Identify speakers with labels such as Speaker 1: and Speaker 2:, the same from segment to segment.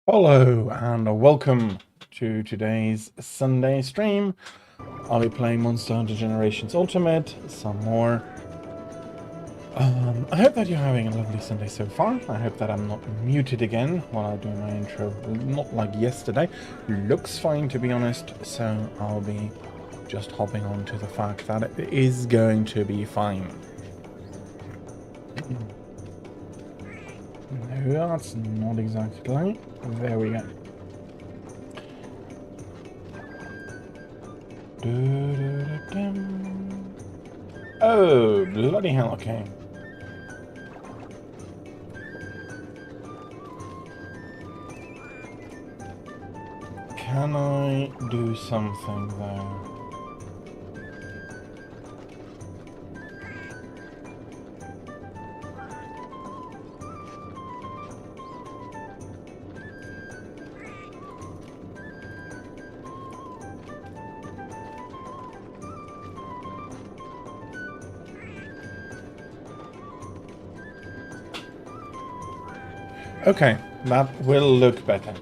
Speaker 1: Hello and welcome to today's Sunday stream. I'll be playing Monster Hunter Generations Ultimate some more. I hope that you're having a lovely Sunday so far. I hope that I'm not muted again while I do my intro, not like yesterday. Looks fine, to be honest, so I'll be just hopping on to the fact that it is going to be fine. No, that's not exactly. There we go. Oh, bloody hell, okay. Can I do something there? Okay, that will look better.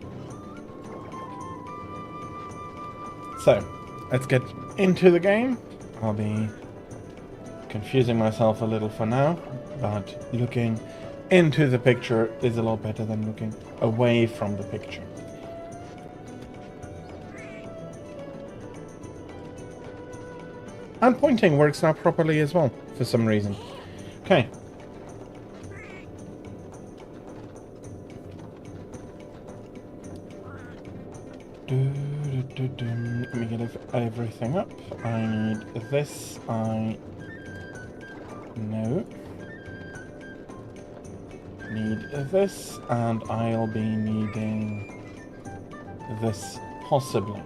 Speaker 1: So, let's get into the game. I'll be confusing myself a little for now, but looking into the picture is a lot better than looking away from the picture. And pointing works now properly as well, for some reason. Okay. Let me get everything up. I need this. No. Need this, and I'll be needing this possibly.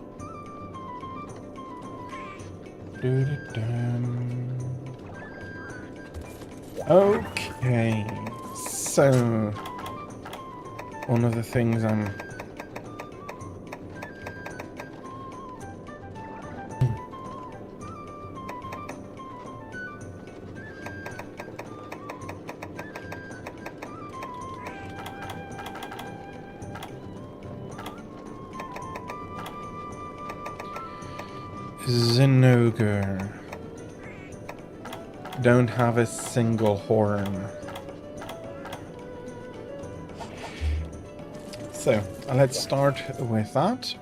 Speaker 1: Okay, so one of the things I'm Zinogre. Don't have a single horn. So, let's start with that.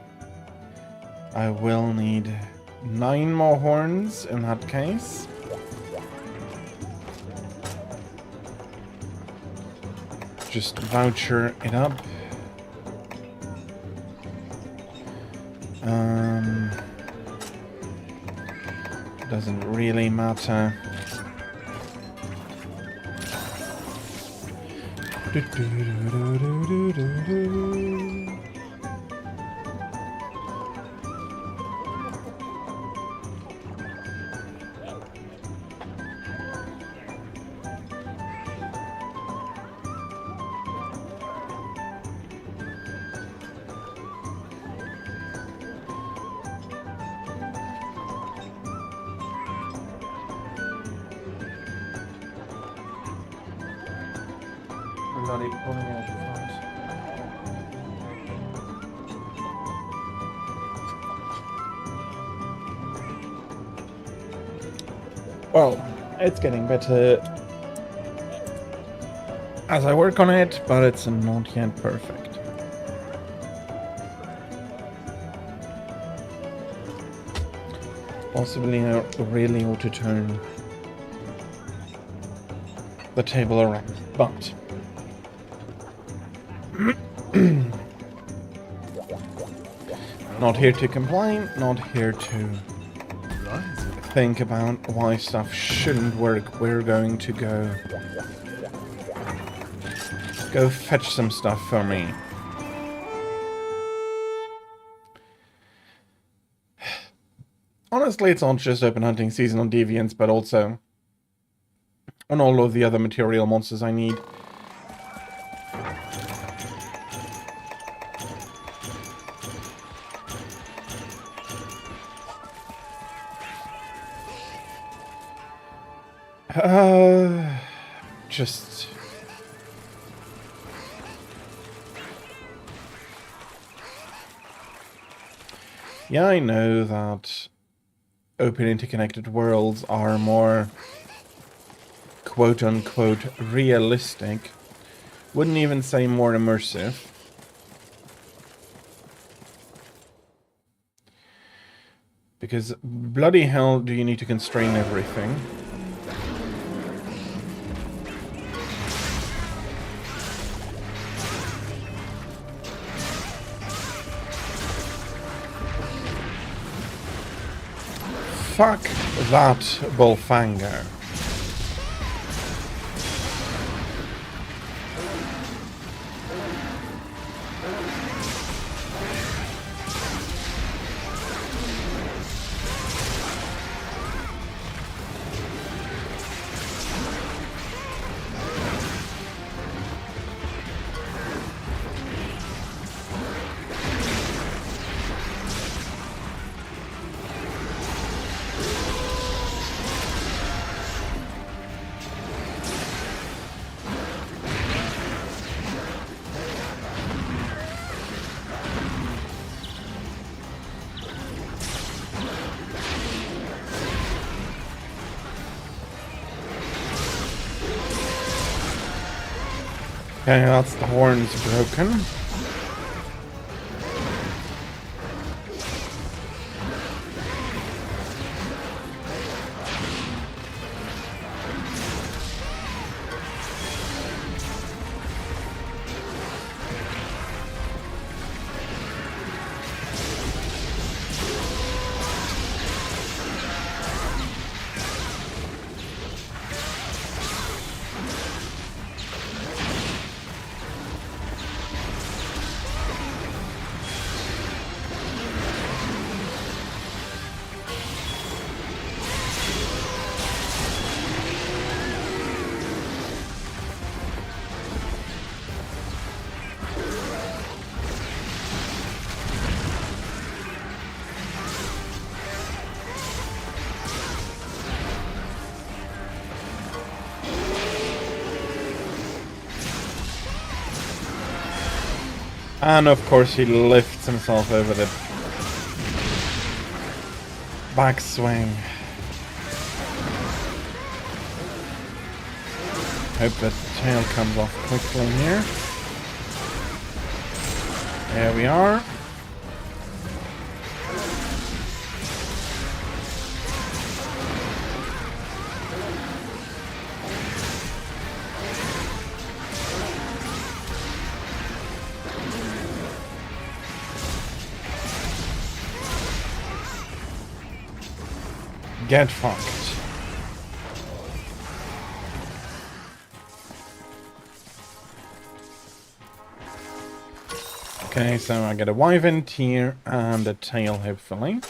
Speaker 1: I will need 9 more horns in that case. Just voucher it up. Doesn't really matter. Bloody pulling out the front. Well, it's getting better as I work on it, but it's not yet perfect. Possibly I really ought to turn the table around, but not here to complain, not here to think about why stuff shouldn't work. We're going to go fetch some stuff for me. Honestly, it's not just open hunting season on deviants, but also on all of the other material monsters I need. Just Yeah, I know that open interconnected worlds are more quote-unquote realistic. Wouldn't even say more immersive. Because bloody hell do you need to constrain everything. Fuck that Bullfanger. Okay, that's the horns broken. And of course he lifts himself over the backswing. Hope that the tail comes off quickly here. There we are. Get fucked. Okay, so I get a wyvern tear and a tail, hopefully.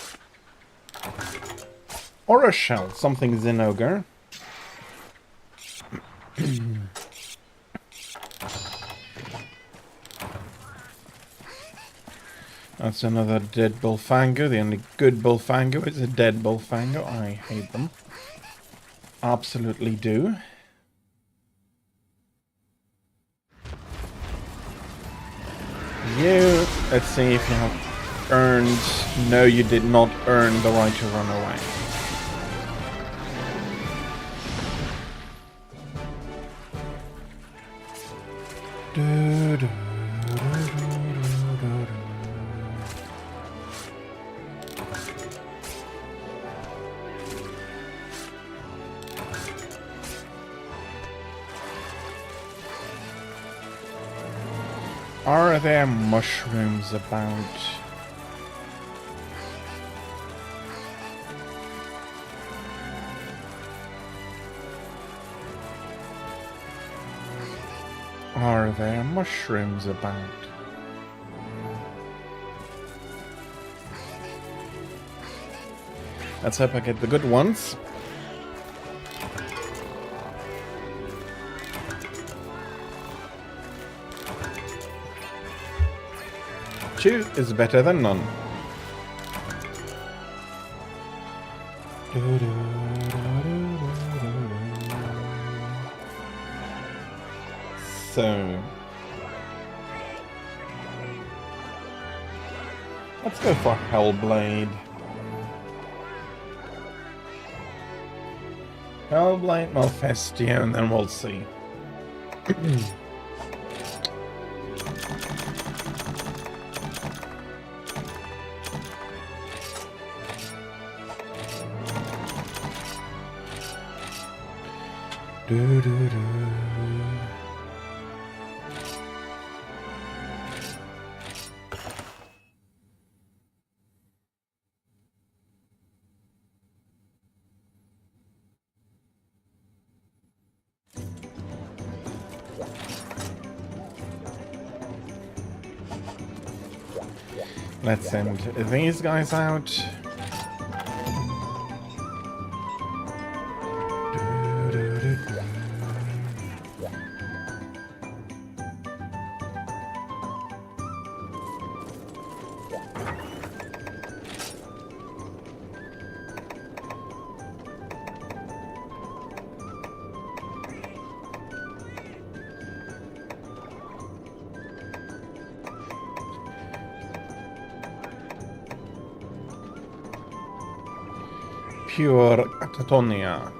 Speaker 1: Or a shell, something Zinogre. That's another dead Bullfango. The only good Bullfango is a dead Bullfango. I hate them. Absolutely do. You, let's see if you have earned... No, you did not earn the right to run away. Are there mushrooms about? Are there mushrooms about? Let's hope I get the good ones. Two is better than none. So... Let's go for Hellblade. Hellblade, Malfestio, and then we'll see. Do, do, do. Let's send these guys out. Pure Catatonia.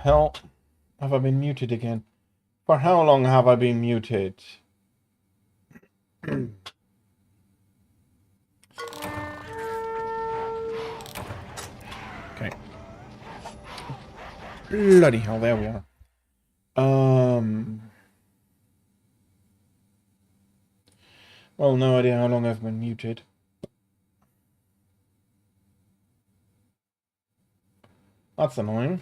Speaker 1: hell? Have I been muted again? For how long have I been muted? Okay. Bloody hell, there we are. Well, no idea how long I've been muted. That's annoying.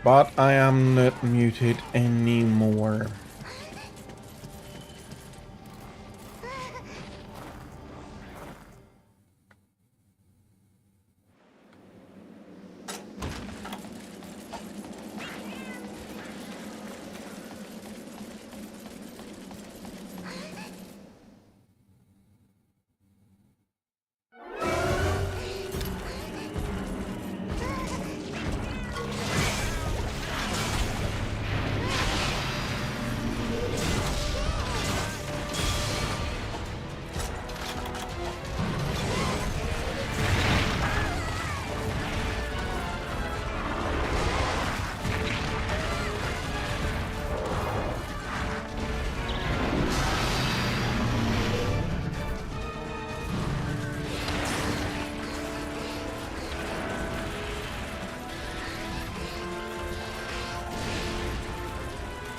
Speaker 1: But I am not muted anymore.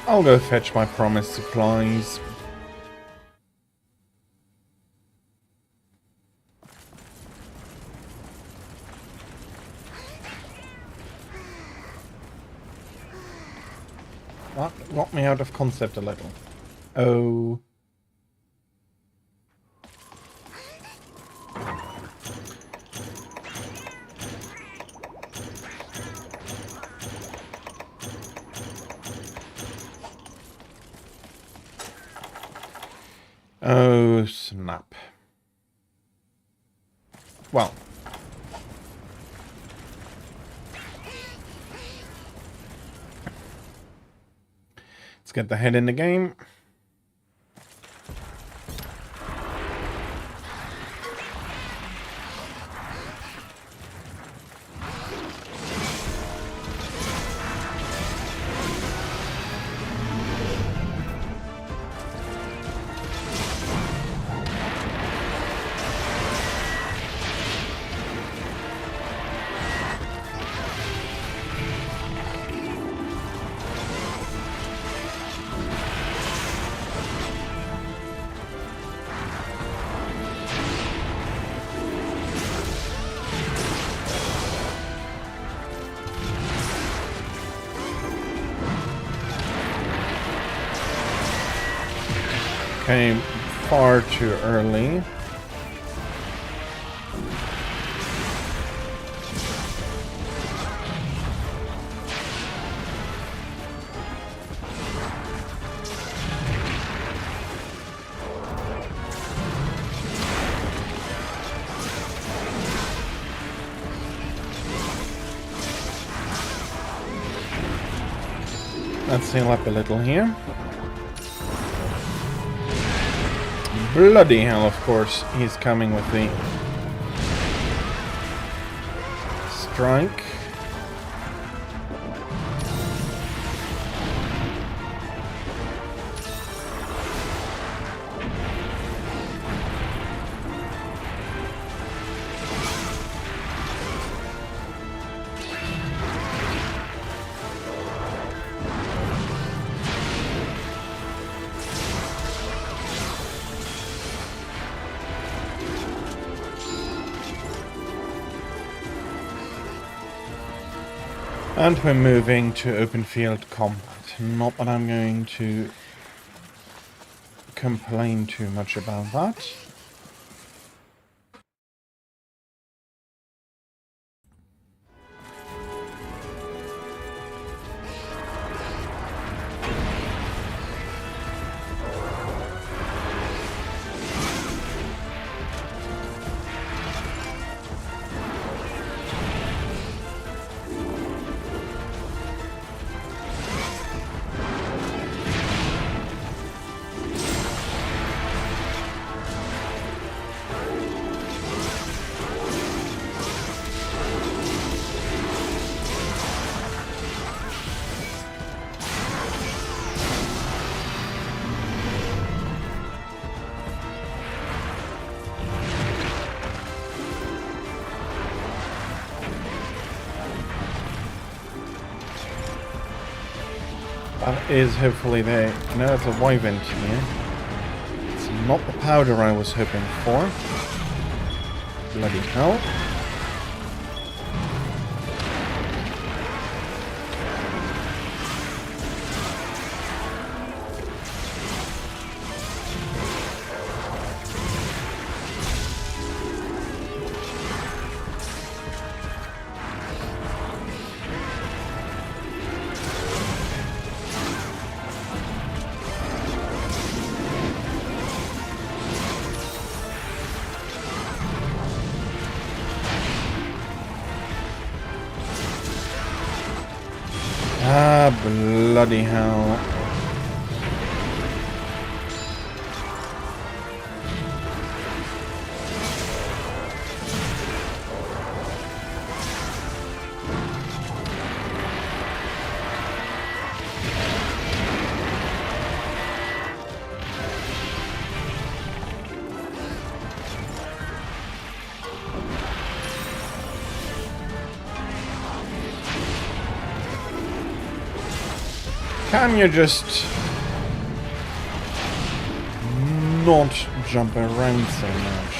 Speaker 1: I'll go fetch my promised supplies. That got me out of concept a little. Oh. Oh, snap. Well. Let's get the head in the game. Came far too early. Let's heal up a little here. Bloody hell, of course, he's coming with the strike. And we're moving to open field combat. Not that I'm going to complain too much about that. That is hopefully there. No, it's a wyvern here. It's not the powder I was hoping for. Bloody hell. Ah, bloody hell. Can you just not jump around so much?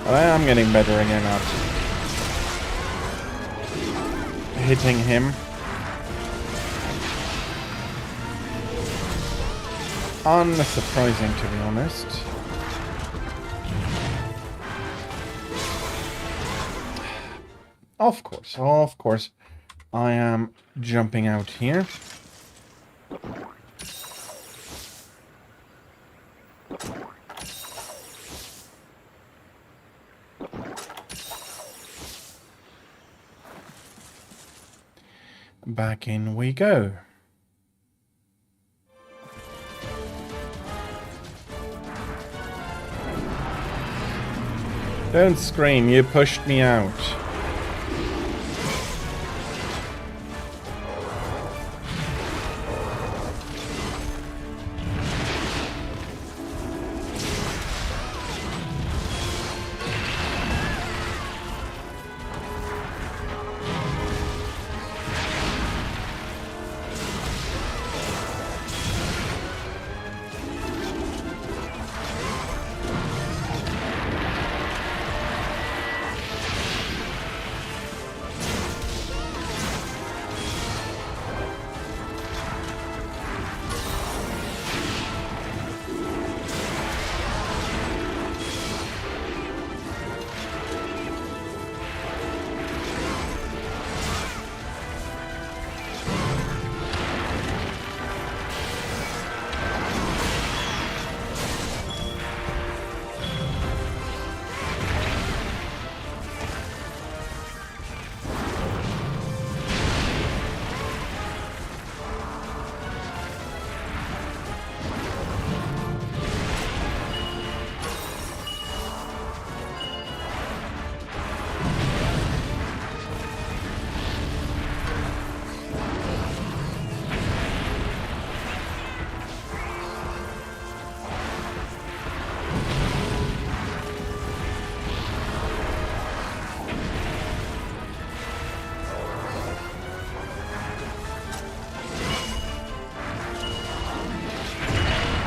Speaker 1: But I am getting better again at hitting him. Unsurprising, to be honest. Of course. I am jumping out here. Back in we go. Don't scream, you pushed me out.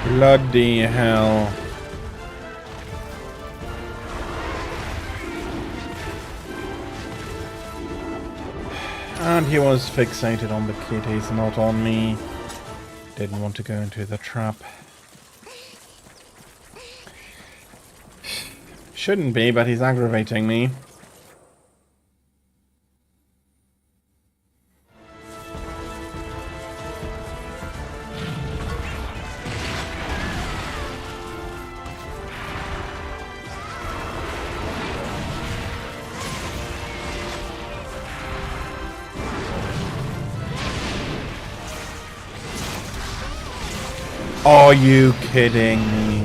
Speaker 1: Bloody hell. And he was fixated on the kitties, not on me. Didn't want to go into the trap. Shouldn't be, but he's aggravating me. Are you kidding me?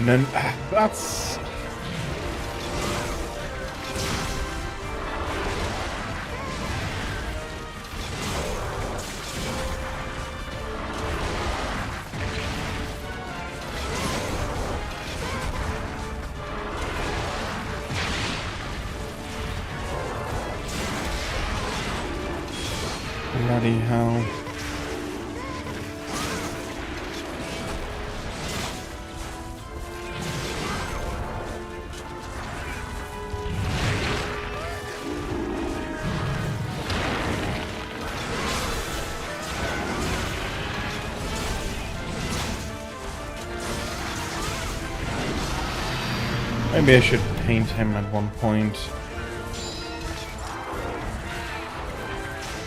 Speaker 1: No, that's... Bloody hell. Maybe I should paint him at one point.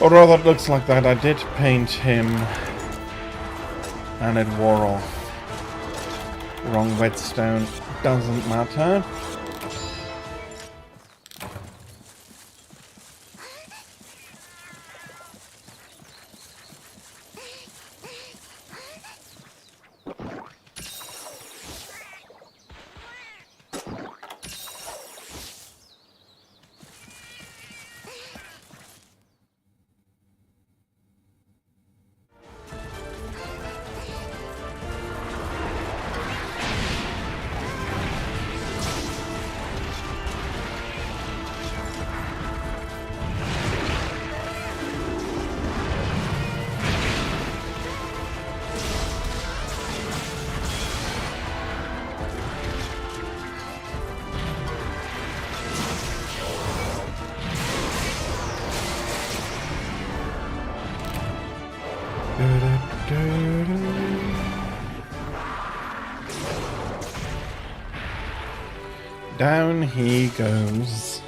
Speaker 1: Or rather, it looks like that I did paint him and it wore off. Wrong whetstone. Doesn't matter. Down he goes.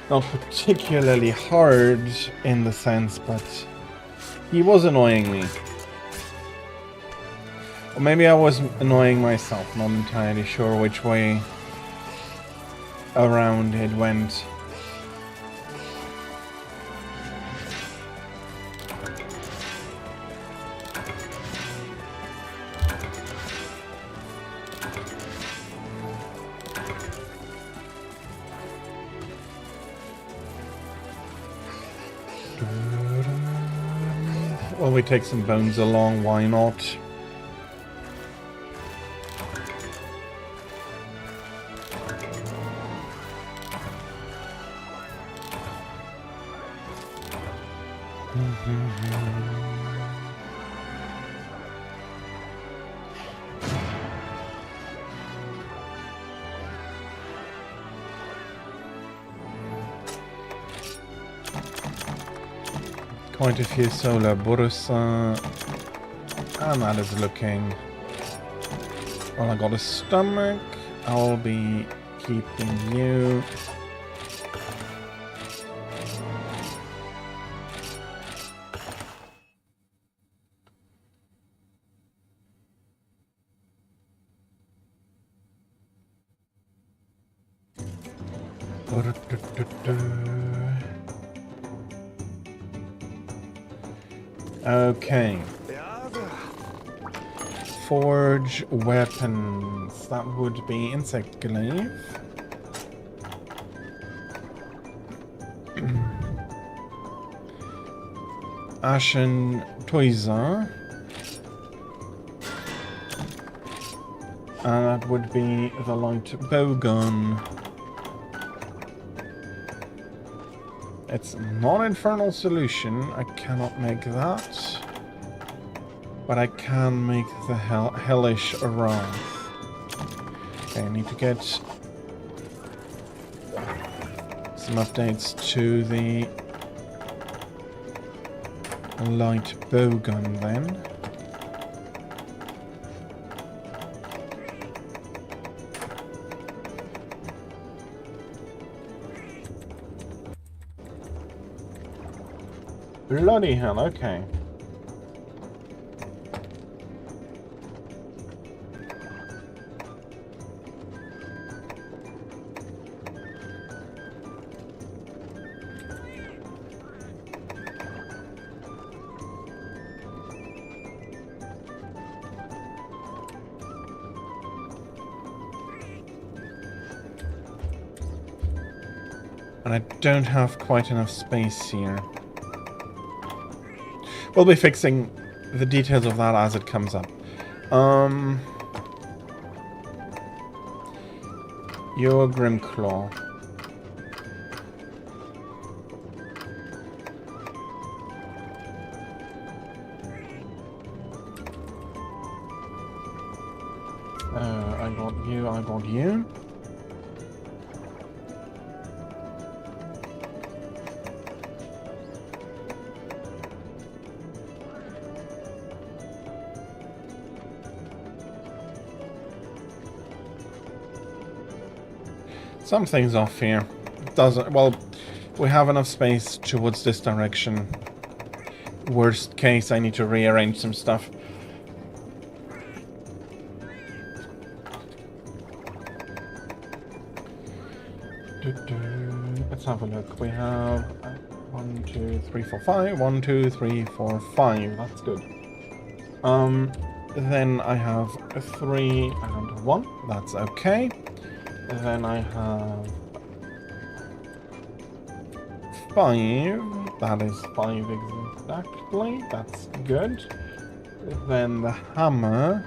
Speaker 1: Not particularly hard in the sense, but he was annoying me. Or maybe I was annoying myself, not entirely sure which way around it went. Well, we take some bones along, why not? Quite a few solar Borusa, and that is looking... Well, I got a stomach, I'll be keeping you. Okay. Forge weapons. That would be insect glaive. Ashen Toiza. And that would be the light bowgun. It's not Infernal Solution, I cannot make that. But I can make the Hellish Wrath. Okay, I need to get some updates to the light bowgun then. Bloody hell, okay. And I don't have quite enough space here. We'll be fixing the details of that as it comes up. Your Grimclaw. I got you. Something's off here. Doesn't, well, we have enough space towards this direction. Worst case, I need to rearrange some stuff. Let's have a look. We have 1, 2, 3, 4, 5. 1, 2, 3, 4, 5. That's good. Then I have 3 and 1. That's okay. Then I have 5. That is 5 exactly. That's good. Then the hammer.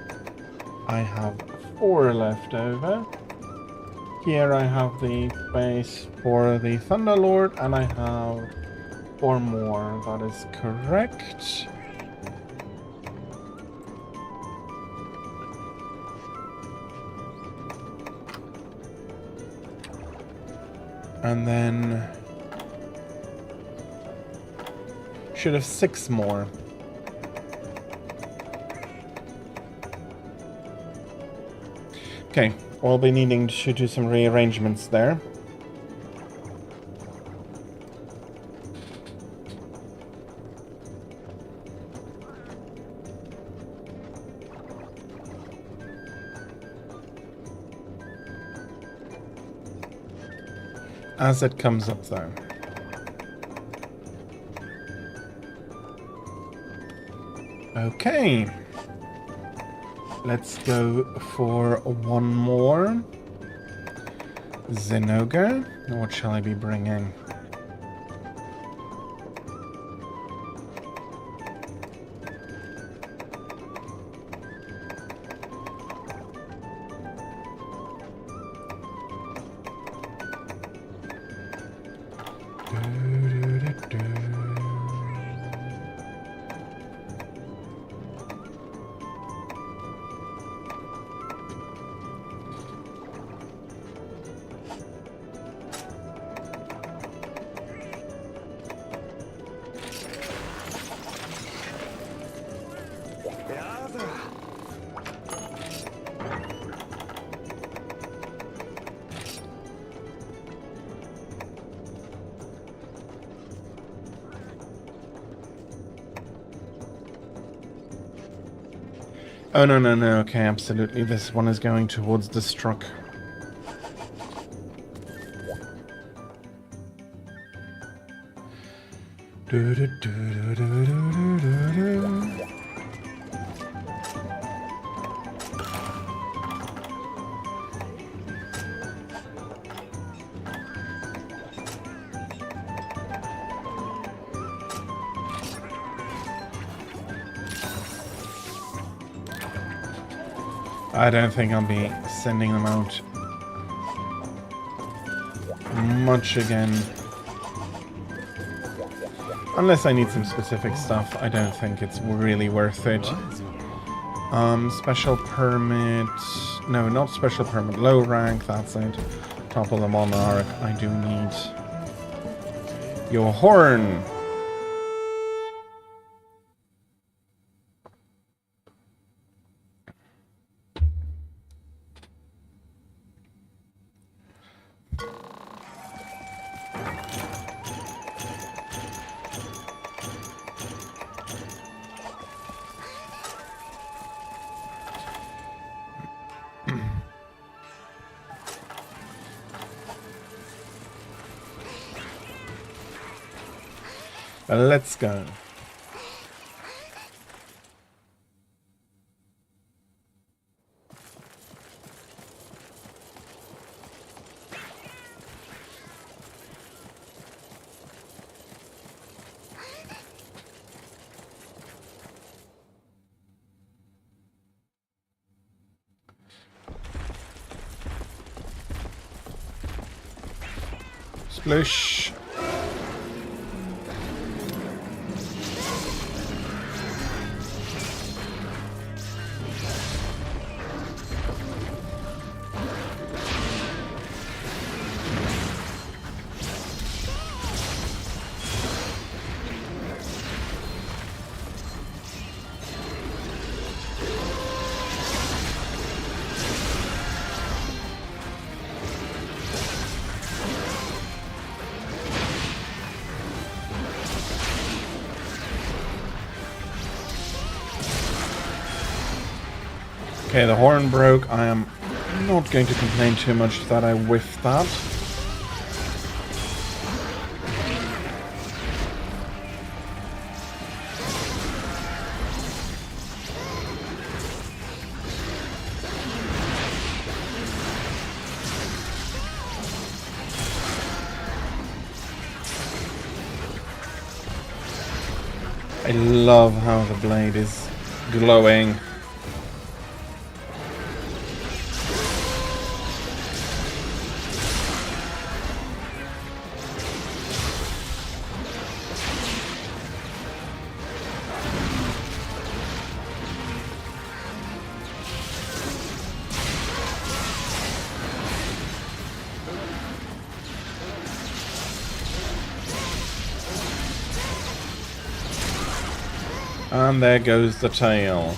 Speaker 1: I have 4 left over. Here I have the base for the Thunderlord, and I have 4 more. That is correct. And then should have 6 more. Okay, we'll be needing to do some rearrangements there. As it comes up though. Okay. Let's go for 1 more. Zinogre. What shall I be bringing? Oh, no, no, no. Okay, absolutely. This one is going towards the struck. I don't think I'll be sending them out much again. Unless I need some specific stuff, I don't think it's really worth it. Special permit... No, not special permit. Low rank, that's it. Top of the monarch. I do need your horn. Let's go. Sploosh. Okay, the horn broke. I am not going to complain too much that I whiffed that. I love how the blade is glowing. And there goes the tail.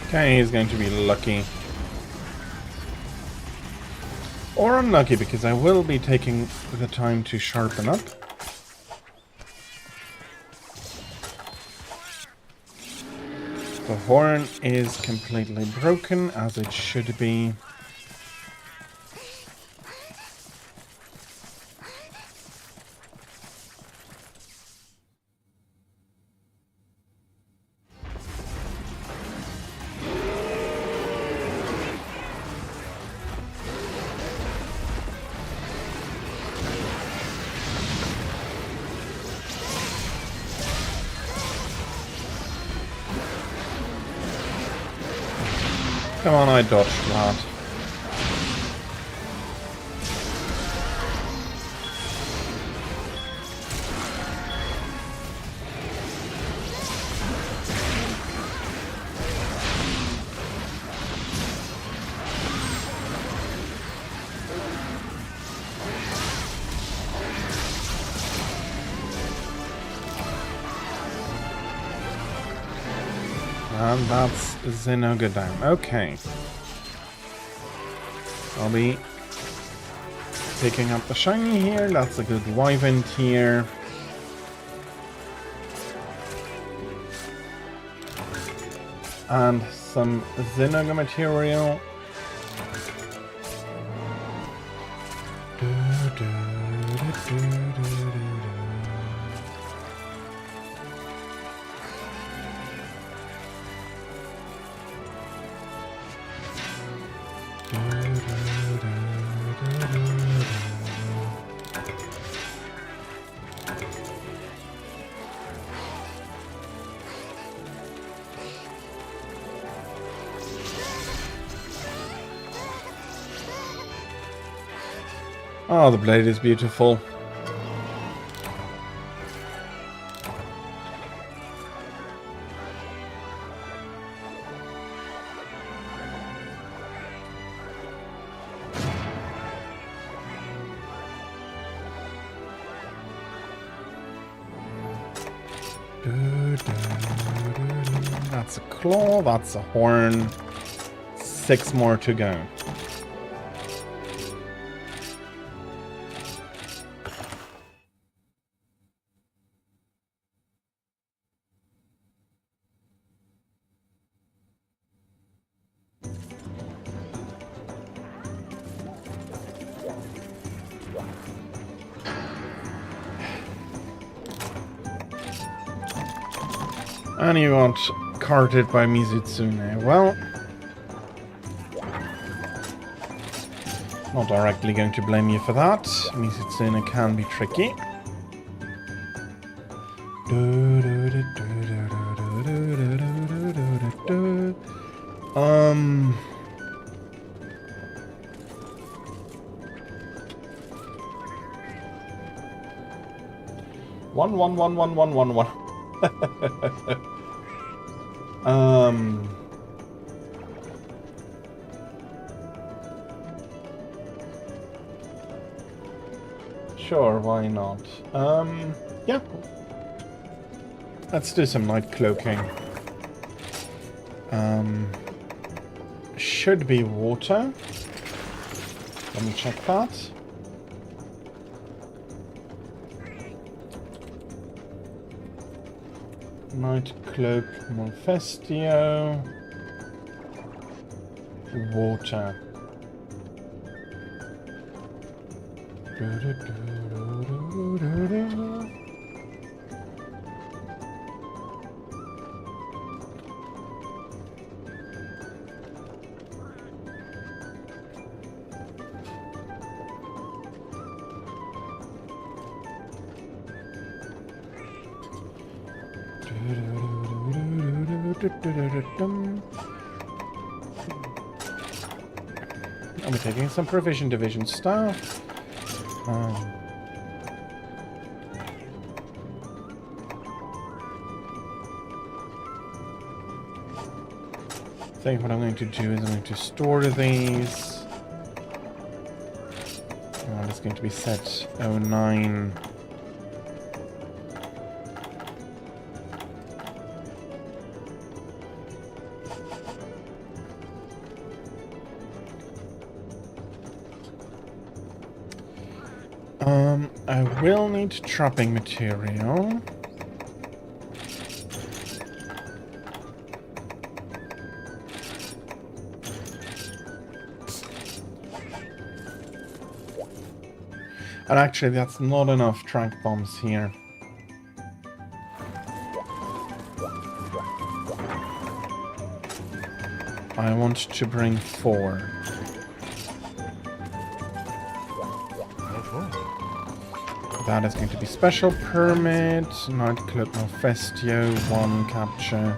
Speaker 1: Okay, he's going to be lucky. Or unlucky, because I will be taking the time to sharpen up. The horn is completely broken, as it should be. Come on, I dodged that. And that's Zenoga down. Okay. I'll be picking up the shiny here. That's a good wyvern here. And some Zenoga material. Oh, the blade is beautiful. That's a claw, that's a horn. 6 more to go. And you got carted by Mizutsune. Well, not directly going to blame you for that. Mizutsune can be tricky. One. Sure, why not? Yeah. Let's do some night cloaking. Should be water. Let me check that. Night cloak, Monfestio. Water. I'll be taking some provision division stuff. I think what I'm going to do is I'm going to store these. Oh, it's going to be set 09. I will need trapping material. And actually, that's not enough trank bombs here. I want to bring 4. That is going to be special permit, nightclub Mephisto, 1 capture.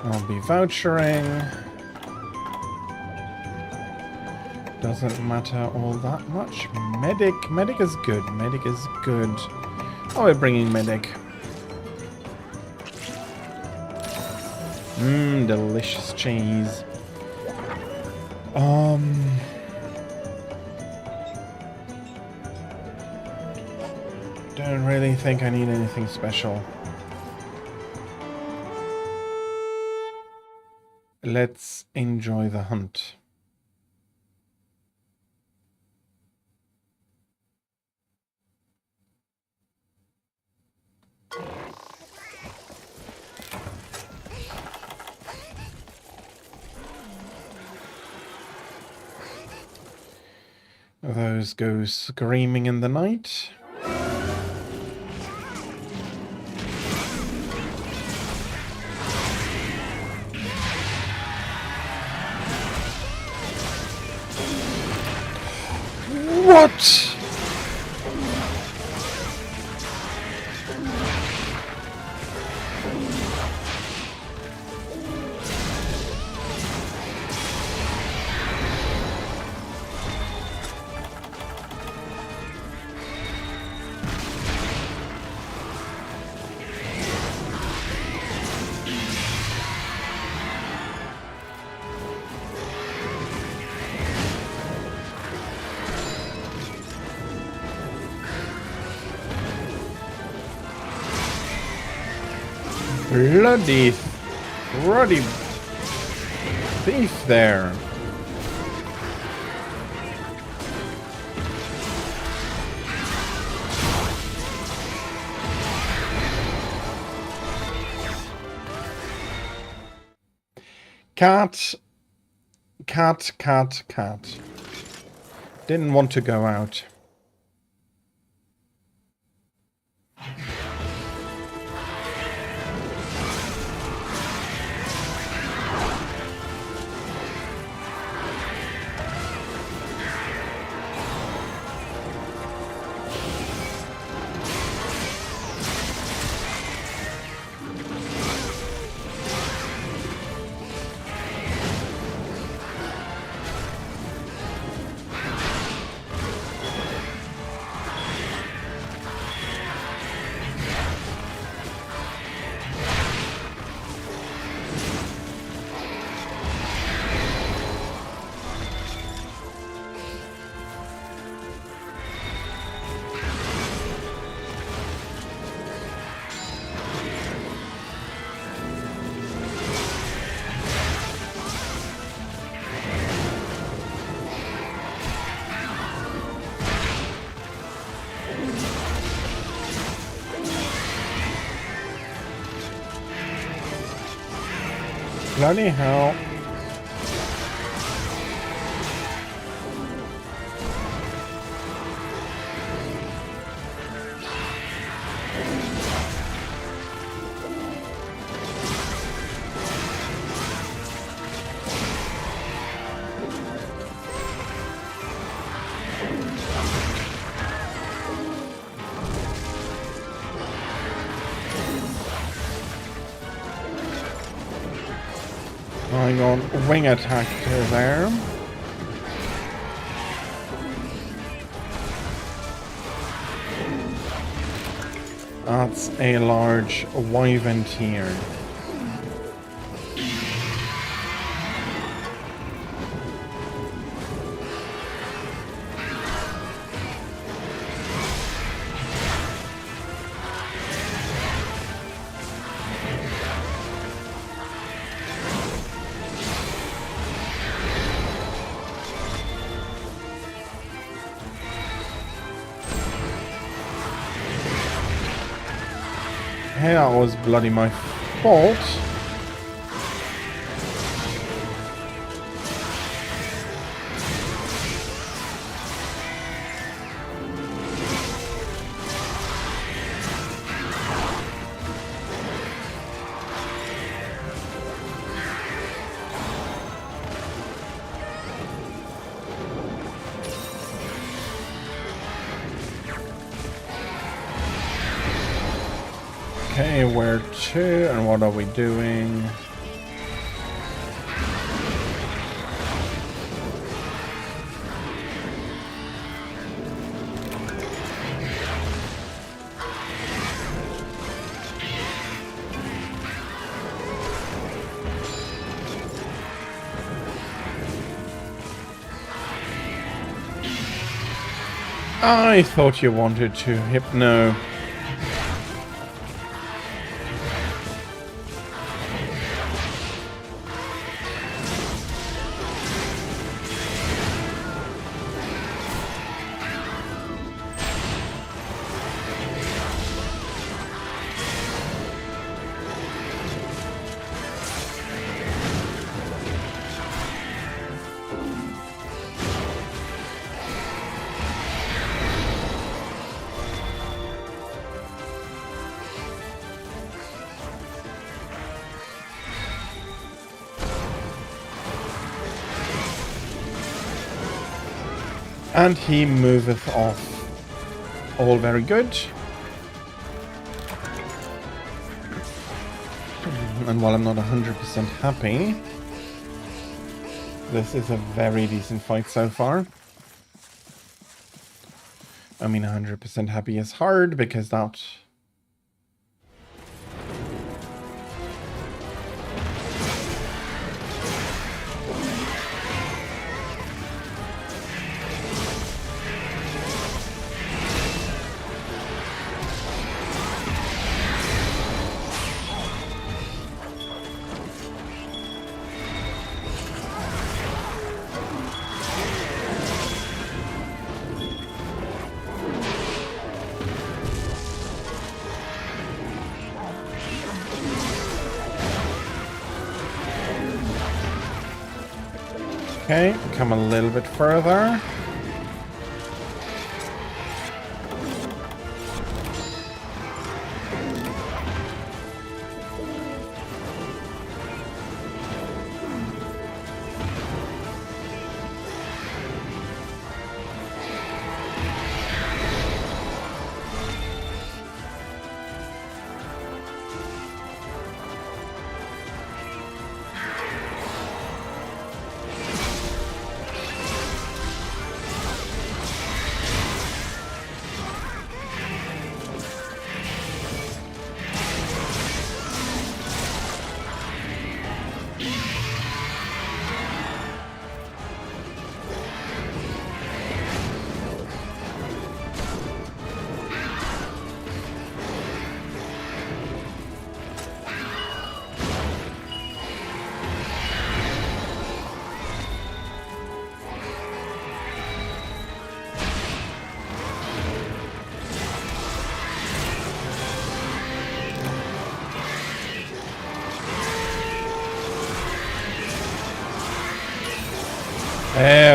Speaker 1: I'll be vouchering. Doesn't matter all that much. Medic is good. Medic is good. Oh, we're bringing medic. Delicious cheese. Don't really think I need anything special. Let's enjoy the hunt. Those go screaming in the night. What? Bloody thief there. Cat. Didn't want to go out. Bloody hell. Going on wing attack to there. That's a large wyvern here. Hey, that was bloody my fault. Okay, where to and what are we doing? I thought you wanted to hypno. And he moveth off. All very good. And while I'm not 100% happy, this is a very decent fight so far. I mean, 100% happy is hard because that... Okay, come a little bit further.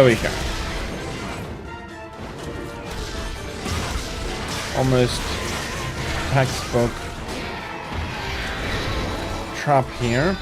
Speaker 1: There we go. Almost textbook trap here.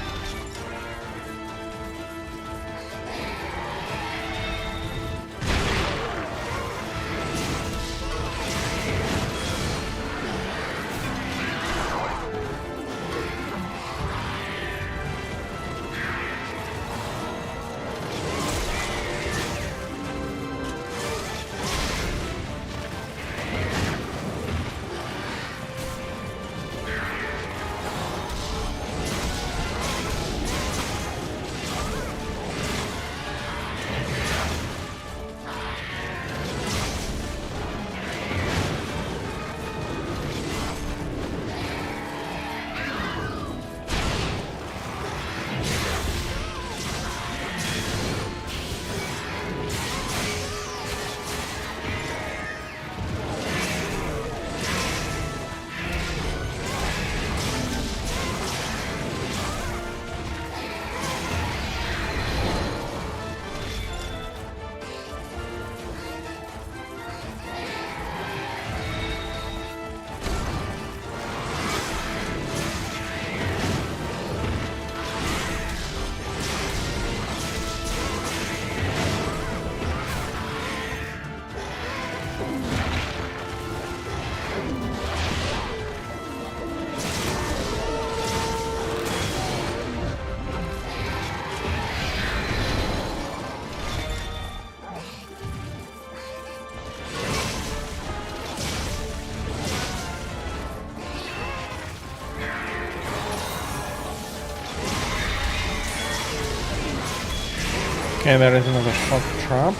Speaker 1: Okay, there is another shock trap.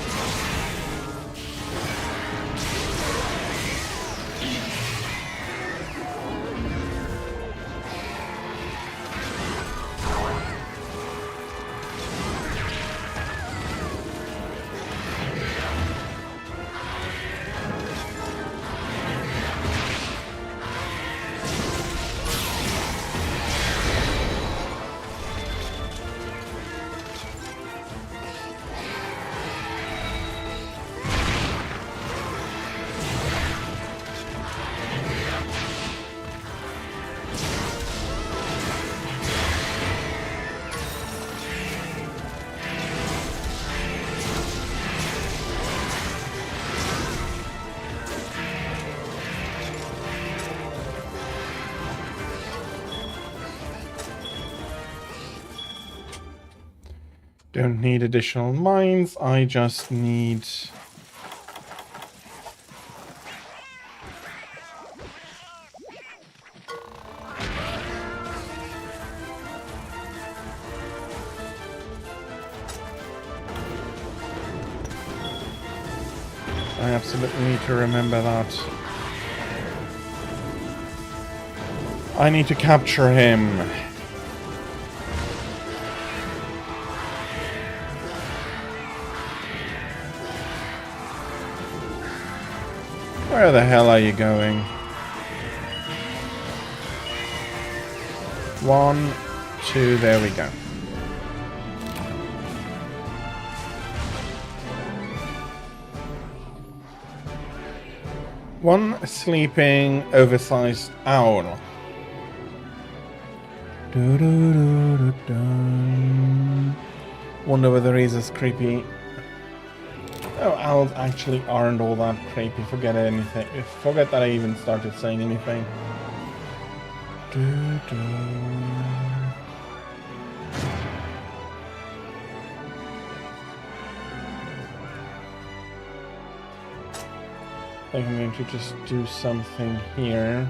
Speaker 1: Don't need additional mines, I just need... I absolutely need to remember that. I need to capture him. Where the hell are you going? 1, 2, there we go. One sleeping, oversized owl. Wonder whether he's as creepy. Oh, owls actually aren't all that creepy. Forget anything. Forget that I even started saying anything. I think I'm going to just do something here.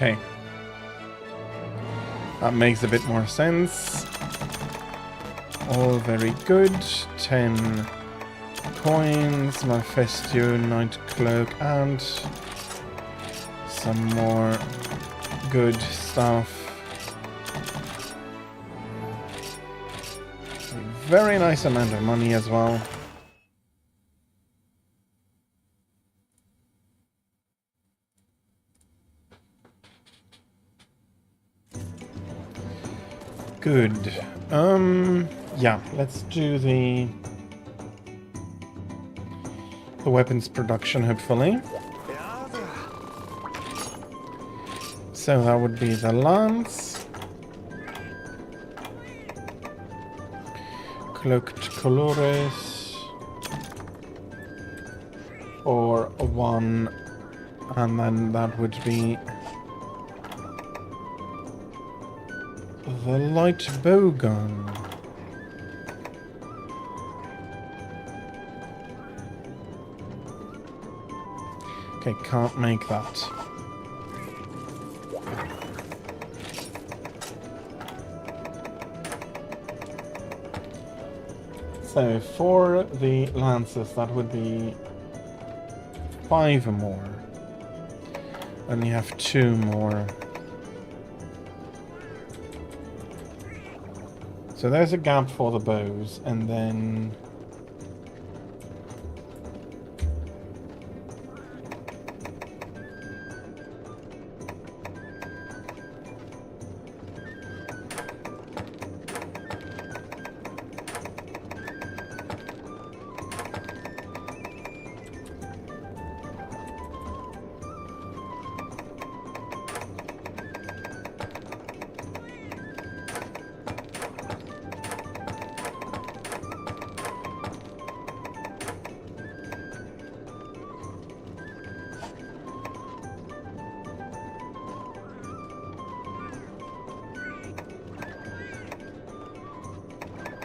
Speaker 1: Okay. That makes a bit more sense. All very good. 10 coins, my Festio Night Cloak, and some more good stuff. very nice amount of money as well. Good. Yeah, let's do the weapons production, hopefully. So that would be the lance. Cloaked colores. Or one. And then that would be the light bow gun. Okay, can't make that. So for the lances, that would be 5 more. And you have 2 more. So there's a gap for the bows, and then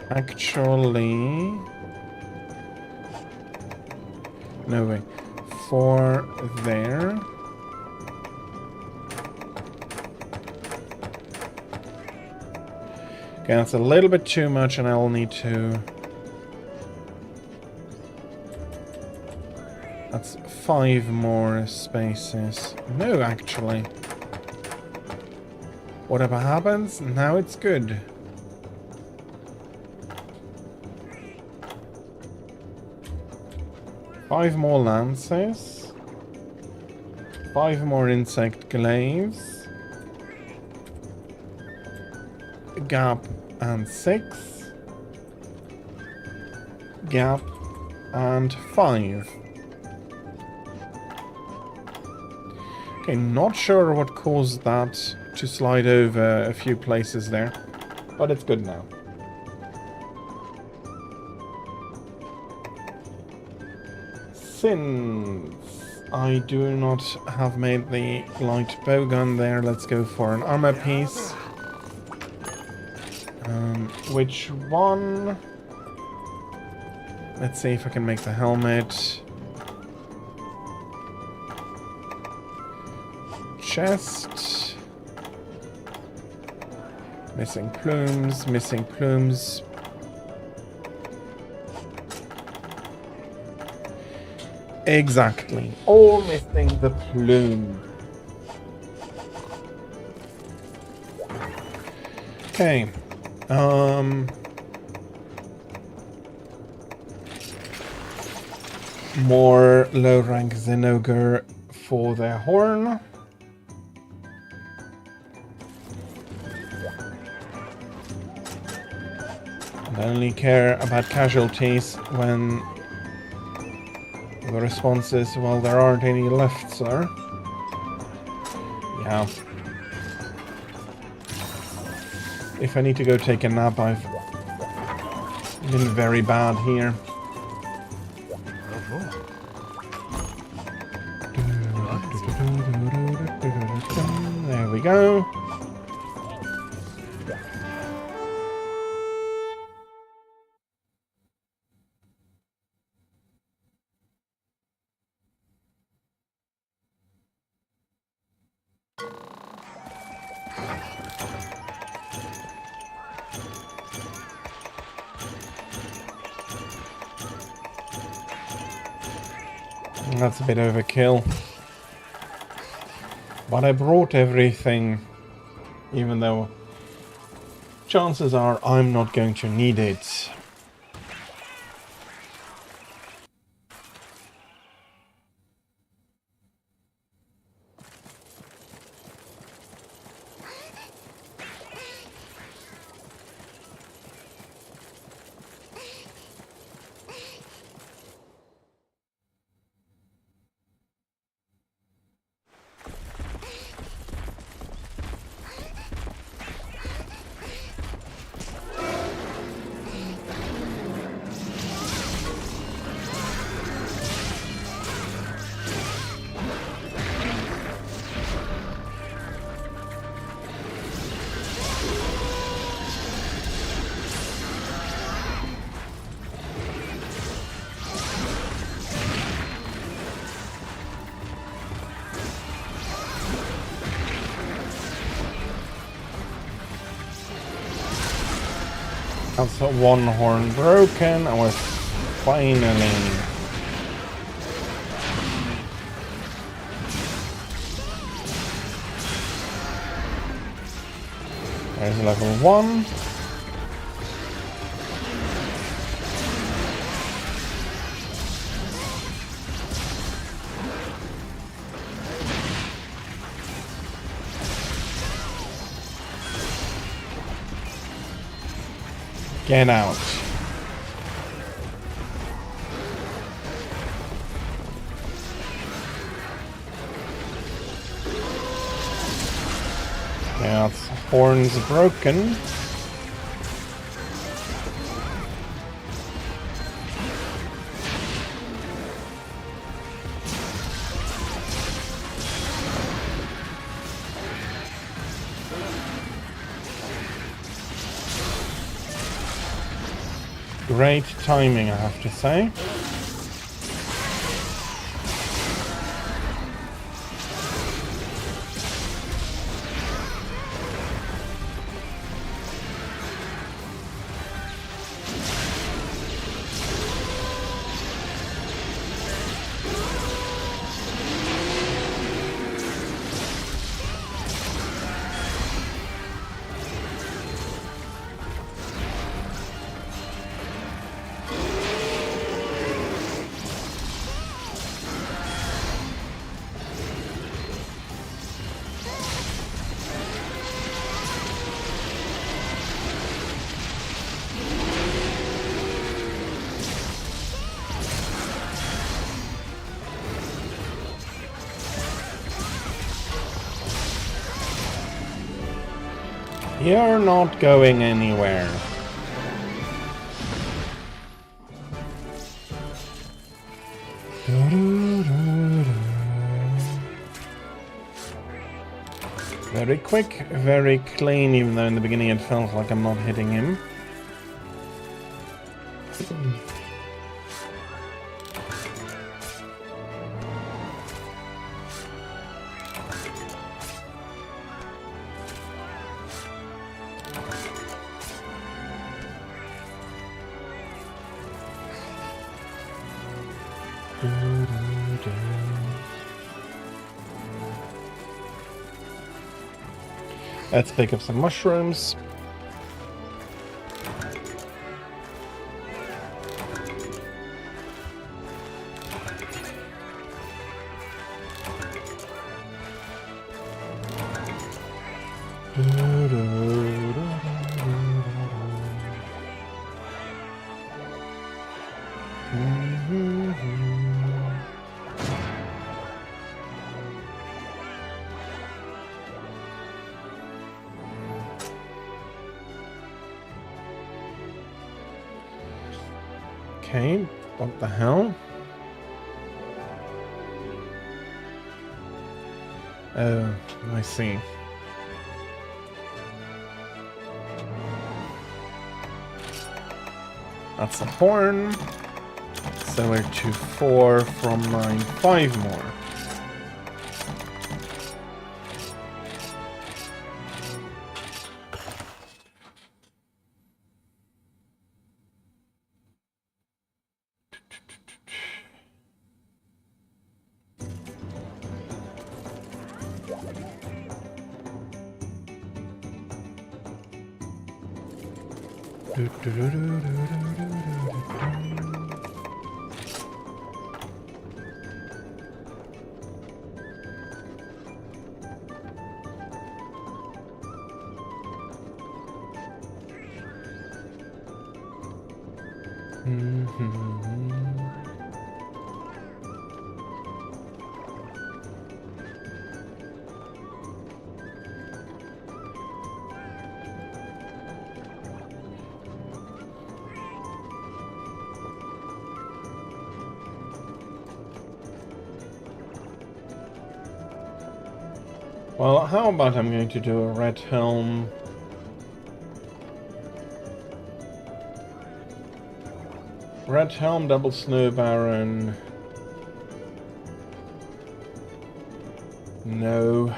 Speaker 1: actually, no way, 4 there. Okay, that's a little bit too much, and I'll need to... That's 5 more spaces. No, actually. Whatever happens, now it's good. Five more lances. 5 more insect glaives. Gap and 6. Gap and 5. Okay, not sure what caused that to slide over a few places there, but it's good now. Since I do not have made the light bowgun there, let's go for an armor piece. Which one? Let's see if I can make the helmet. Chest. Missing plumes, missing plumes. Exactly. All missing the plume. Okay. More low rank Zenogre for their horn. And I only care about casualties when the response is, well, there aren't any left, sir. Yeah. If I need to go take a nap, I've been very bad here. There we go. That's a bit overkill. But I brought everything, even though chances are I'm not going to need it. That's one horn broken, and we're finally... There's level 1. Get out. Yeah, its horn's broken. Great timing, I have to say. You're not going anywhere. Very quick, very clean, even though in the beginning it felt like I'm not hitting him. Let's pick up some mushrooms. Okay, what the hell? Oh, I see. That's a horn. So we're to 4 from 9, 5 more. Well, how about I'm going to do a red helm. Red helm, double snow baron. No.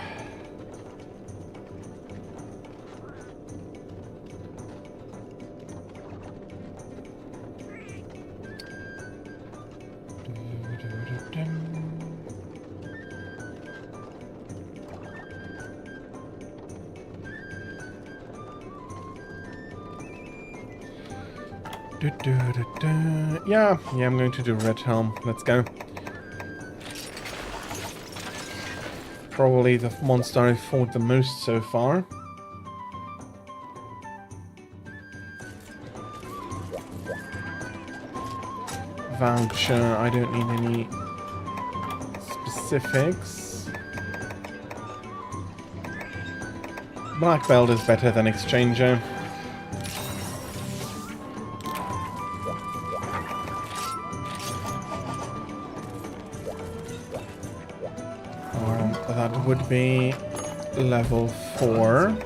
Speaker 1: Yeah, I'm going to do Red Helm. Let's go. Probably the monster I fought the most so far. Voucher, I don't need any specifics. Black belt is better than exchanger. That would be level 4.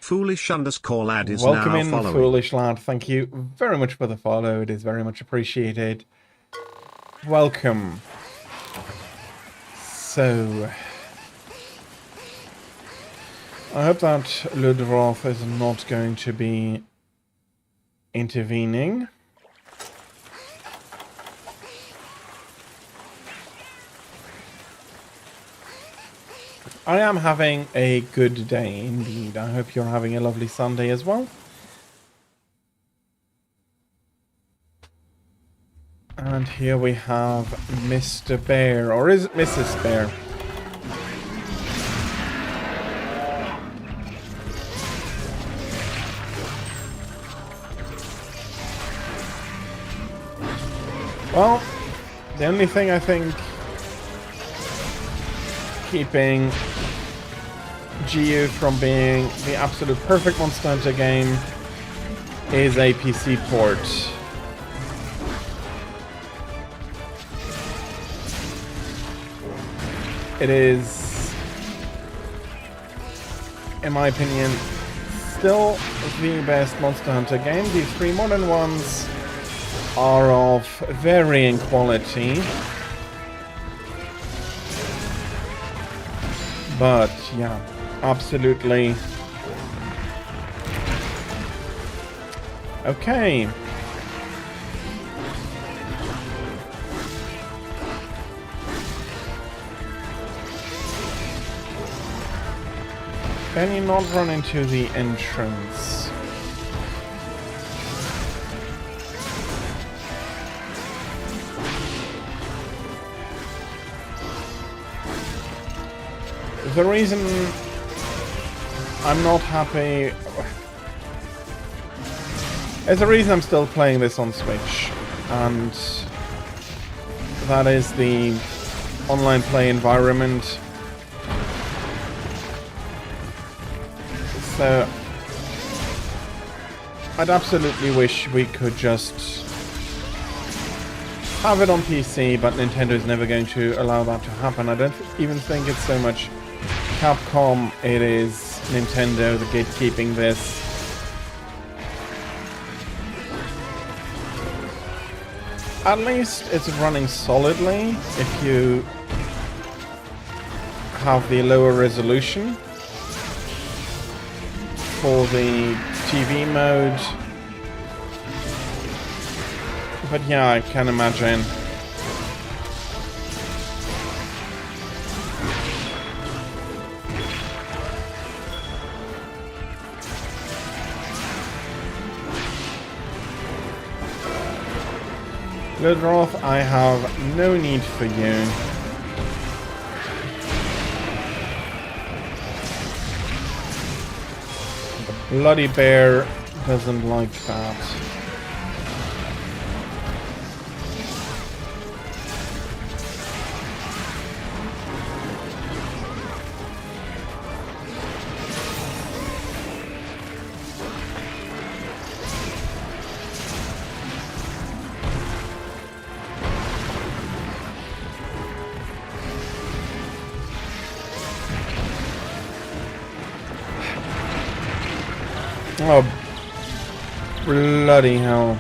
Speaker 2: Foolish_lad is
Speaker 1: Welcome
Speaker 2: now
Speaker 1: in,
Speaker 2: following.
Speaker 1: Foolish Lad. Thank you very much for the follow. It is very much appreciated. Welcome. So, I hope that Ludroth is not going to be intervening. I am having a good day indeed. I hope you're having a lovely Sunday as well. And here we have Mr. Bear, or is it Mrs. Bear? Well, the only thing I think keeping GU from being the absolute perfect Monster Hunter game is a PC port. It is, in my opinion, still the best Monster Hunter game. These 3 modern ones are of varying quality. But, yeah, absolutely. Okay. Can you not run into the entrance? The reason I'm not happy... There's a reason I'm still playing this on Switch, and that is the online play environment. So I'd absolutely wish we could just have it on PC, but Nintendo is never going to allow that to happen. I don't even think it's so much Capcom, it is Nintendo, the gatekeeping this. At least it's running solidly if you have the lower resolution for the TV mode. But yeah, I can imagine. Ludroth, I have no need for you. The bloody bear doesn't like that. Oh, bloody hell.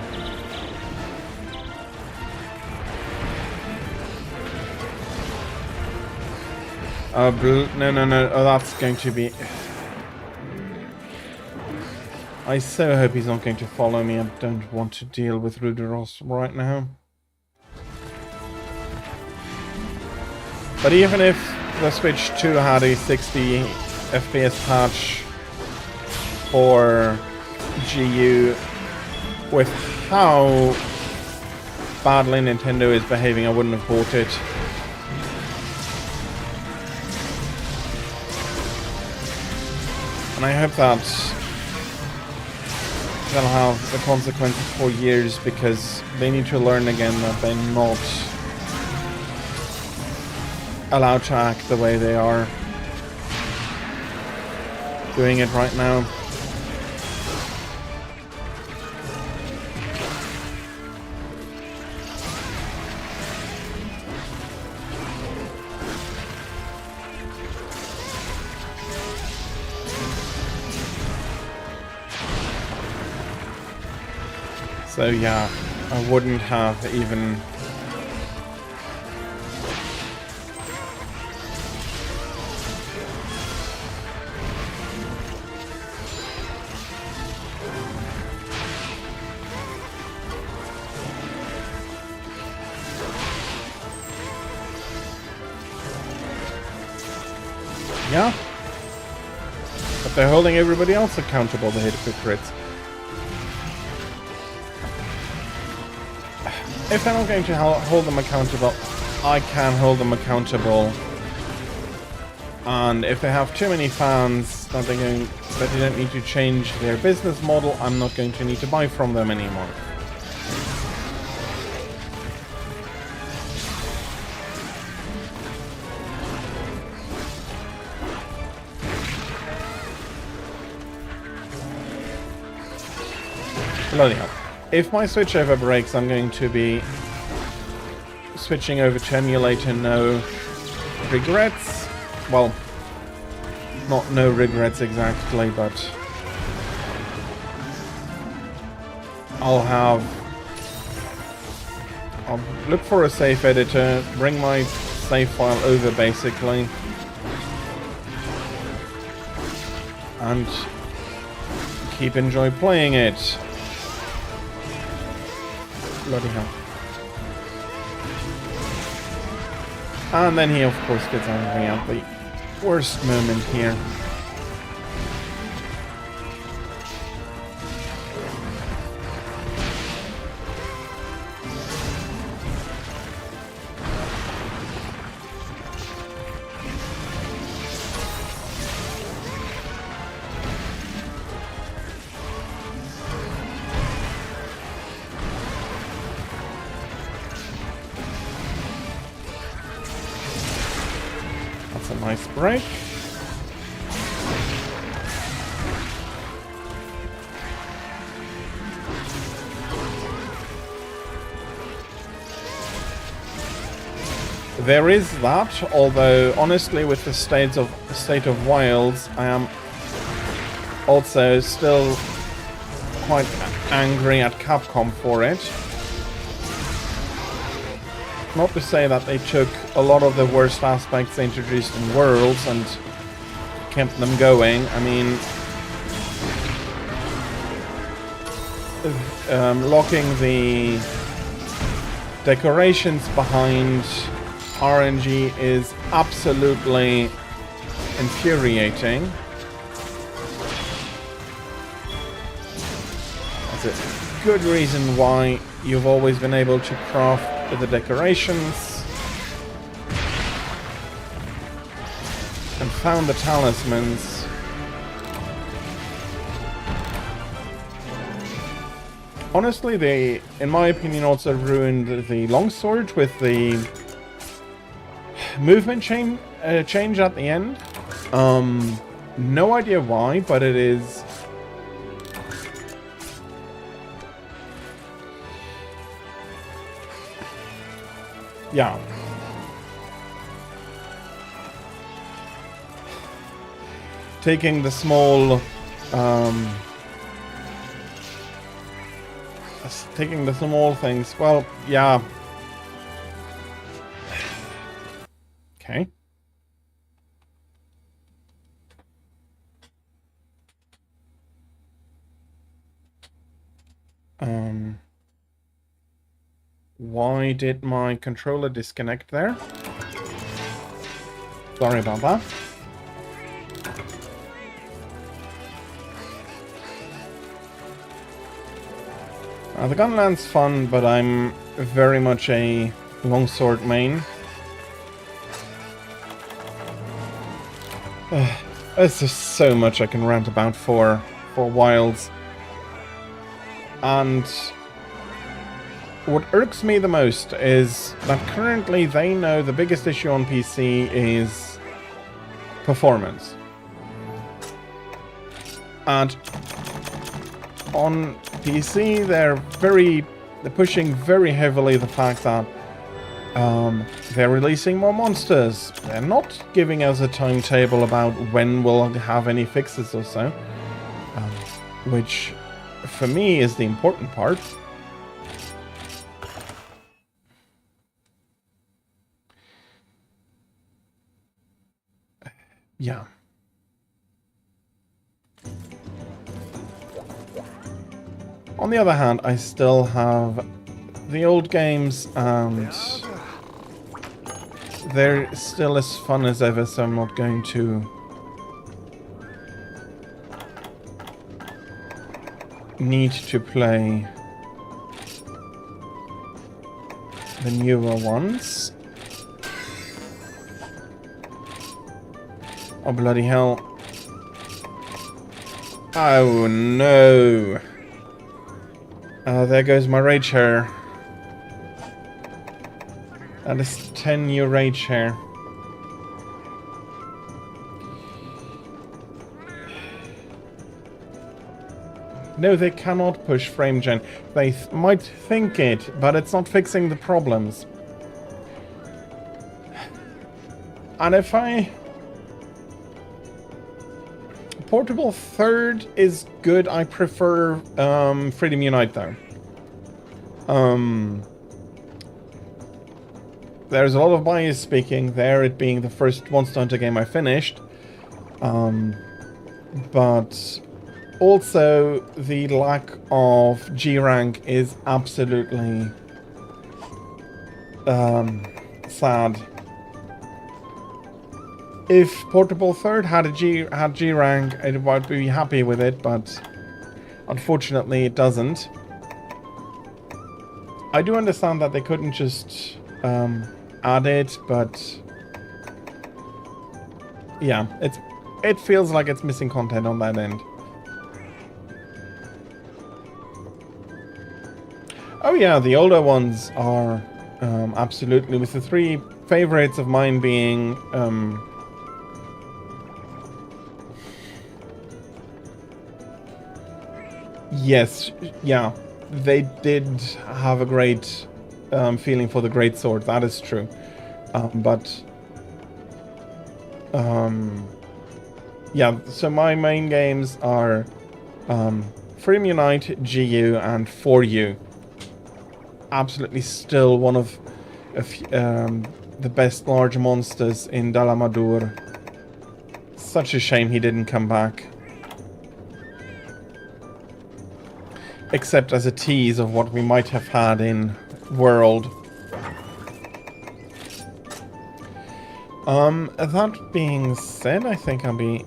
Speaker 1: No. Oh, that's going to be... I so hope he's not going to follow me. I don't want to deal with Ruderos right now. But even if the Switch 2 had a 60 FPS patch for GU, with how badly Nintendo is behaving, I wouldn't have bought it. And I hope that they'll have the consequences for years, because they need to learn again that they're not allowed to act the way they are doing it right now. So yeah, I wouldn't have even yeah. But they're holding everybody else accountable, the hypocrites. If they're not going to hold them accountable, I can hold them accountable. And if they have too many fans that they don't need to change their business model, I'm not going to need to buy from them anymore. Bloody hell. If my Switch ever breaks, I'm going to be switching over to emulator, no regrets. Well, not no regrets exactly, but I'll look for a save editor, bring my save file over basically, and enjoy playing it. Bloody hell. And then he of course gets angry at the worst moment here. That's a nice break. There is that, although honestly with the state of Wilds, I am also still quite angry at Capcom for it. Not to say that they took a lot of the worst aspects they introduced in Worlds and kept them going. I mean, locking the decorations behind RNG is absolutely infuriating. That's a good reason why you've always been able to craft the decorations and found the talismans. Honestly, they, in my opinion, also ruined the longsword with the movement change at the end. No idea why, but it is. Yeah. Taking the small, things. Well, yeah. Okay. Why did my controller disconnect there? Sorry about that. The gunland's fun, but I'm very much a longsword main. There's just so much I can rant about for Wilds. And what irks me the most is that currently they know the biggest issue on PC is performance. And on PC, they're pushing very heavily the fact that they're releasing more monsters. They're not giving us a timetable about when we'll have any fixes or so, which for me is the important part. Yeah. On the other hand, I still have the old games, and they're still as fun as ever, so I'm not going to need to play the newer ones. Oh, bloody hell. Oh, no. There goes my rage hair. That is 10 new rage hair. No, they cannot push frame gen. They might think it, but it's not fixing the problems. And if Portable third is good. I prefer Freedom Unite though. There's a lot of bias speaking there, it being the first Monster Hunter game I finished. But also the lack of G rank is absolutely sad. If Portable Third had G rank, I would be happy with it, but unfortunately it doesn't. I do understand that they couldn't just add it, but yeah, it feels like it's missing content on that end. Oh yeah, the older ones are absolutely, with the three favorites of mine being yes, yeah, they did have a great feeling for the great sword, that is true. Yeah, so my main games are Freedom Unite, GU, and 4U. Absolutely still one of the best large monsters in Dalamadur. Such a shame he didn't come back. Except as a tease of what we might have had in World. That being said, I think I'll be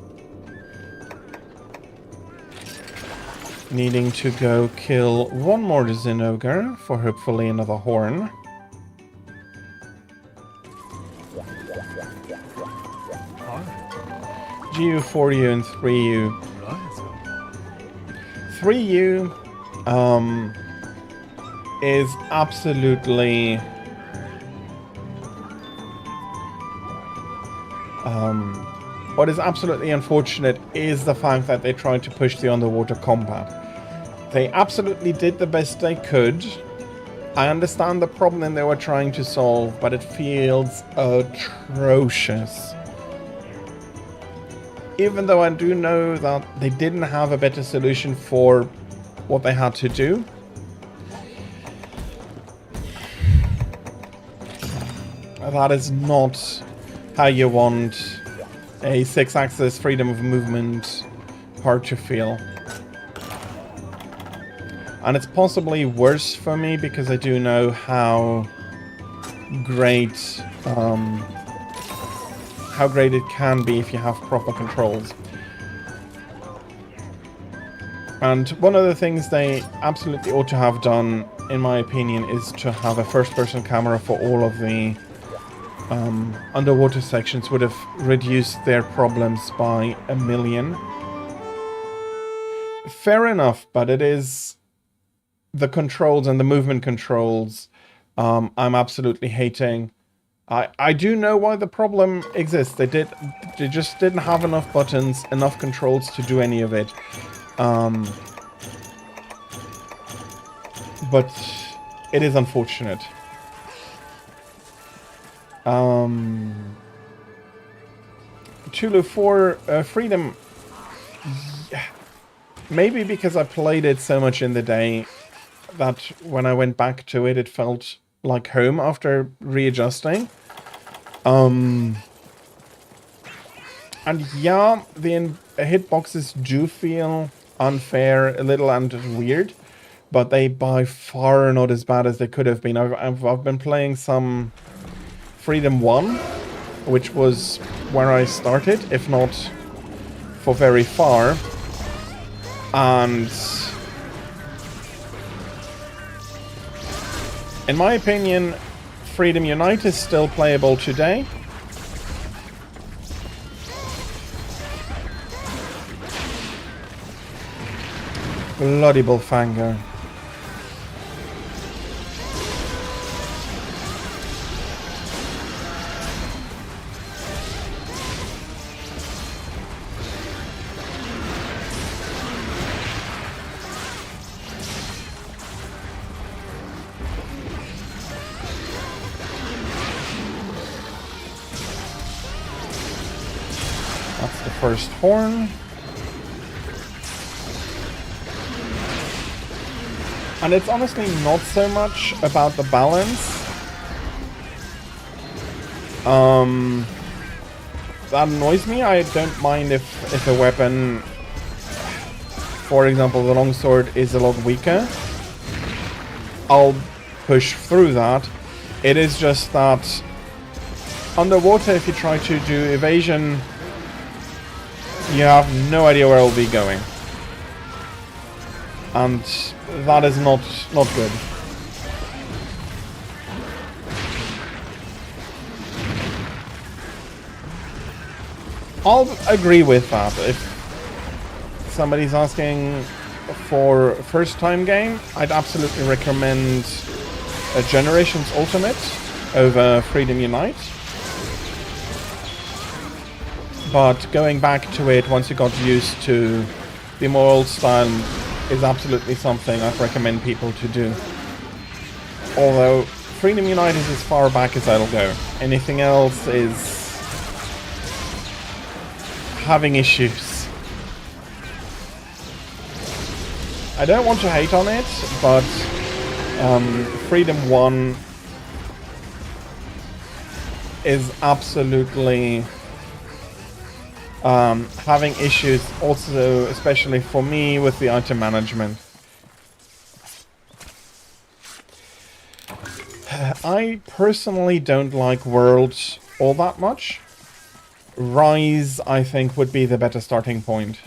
Speaker 1: needing to go kill one more Zinogre for hopefully another horn. GU, 4U, and 3U. 3U is absolutely what is absolutely unfortunate is the fact that they tried to push the underwater combat. They absolutely did the best they could. I understand the problem they were trying to solve, but it feels atrocious. Even though I do know that they didn't have a better solution for what they had to do. That is not how you want a 6-axis freedom of movement part to feel. And it's possibly worse for me because I do know how great how great it can be if you have proper controls. And one of the things they absolutely ought to have done, in my opinion, is to have a first-person camera for all of the underwater sections. Would have reduced their problems by a million. Fair enough, but it is the controls and the movement controls I'm absolutely hating. I do know why the problem exists. They just didn't have enough buttons, enough controls to do any of it. But it is unfortunate. Tulu 4 Freedom. Yeah. Maybe because I played it so much in the day that when I went back to it, it felt like home after readjusting. And yeah, the hitboxes do feel unfair, a little, and weird, but they by far are not as bad as they could have been. I've been playing some Freedom 1, which was where I started, if not for very far. And in my opinion, Freedom Unite is still playable today. Bloody Bullfanger. That's the first horn. And it's honestly not so much about the balance. That annoys me. I don't mind if a weapon, for example, the longsword, is a lot weaker. I'll push through that. It is just that underwater, if you try to do evasion, you have no idea where I'll be going. And that is not good. I'll agree with that. If somebody's asking for a first-time game, I'd absolutely recommend Generations Ultimate over Freedom Unite. But going back to it once you got used to the more old style is absolutely something I'd recommend people to do. Although Freedom Unite is as far back as I'll go. Anything else is having issues. I don't want to hate on it, but Freedom 1 is absolutely having issues also, especially for me, with the item management. I personally don't like Worlds all that much. Rise, I think, would be the better starting point.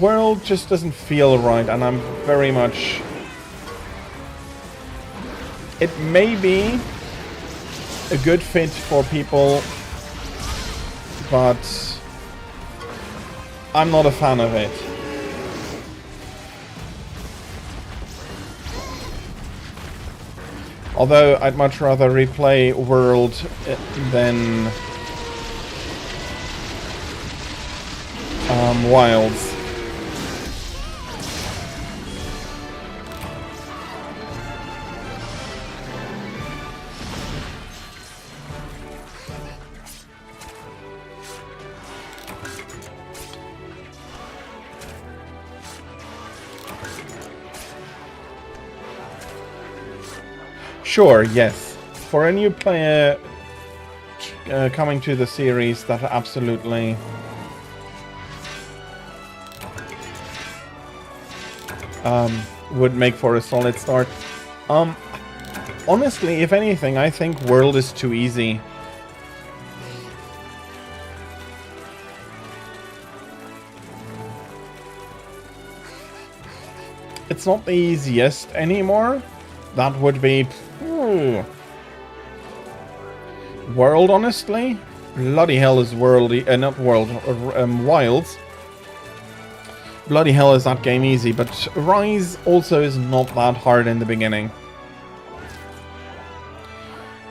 Speaker 1: World just doesn't feel right, and I'm very much... It may be a good fit for people, but I'm not a fan of it. Although I'd much rather replay World than Wilds. Sure, yes. For a new player coming to the series, that absolutely would make for a solid start. Honestly, if anything, I think World is too easy. It's not the easiest anymore. That would be... World, honestly? Bloody hell is World... not World, Wilds. Bloody hell is that game easy, but Rise also is not that hard in the beginning.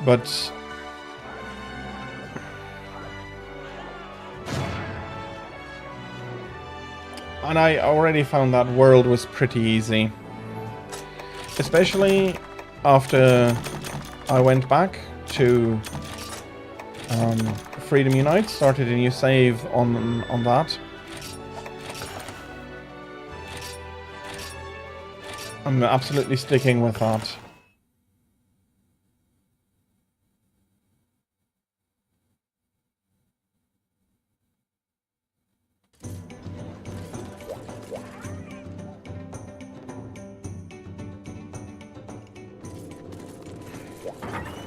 Speaker 1: But... And I already found that World was pretty easy. Especially after I went back to Freedom Unite, started a new save on that. I'm absolutely sticking with that.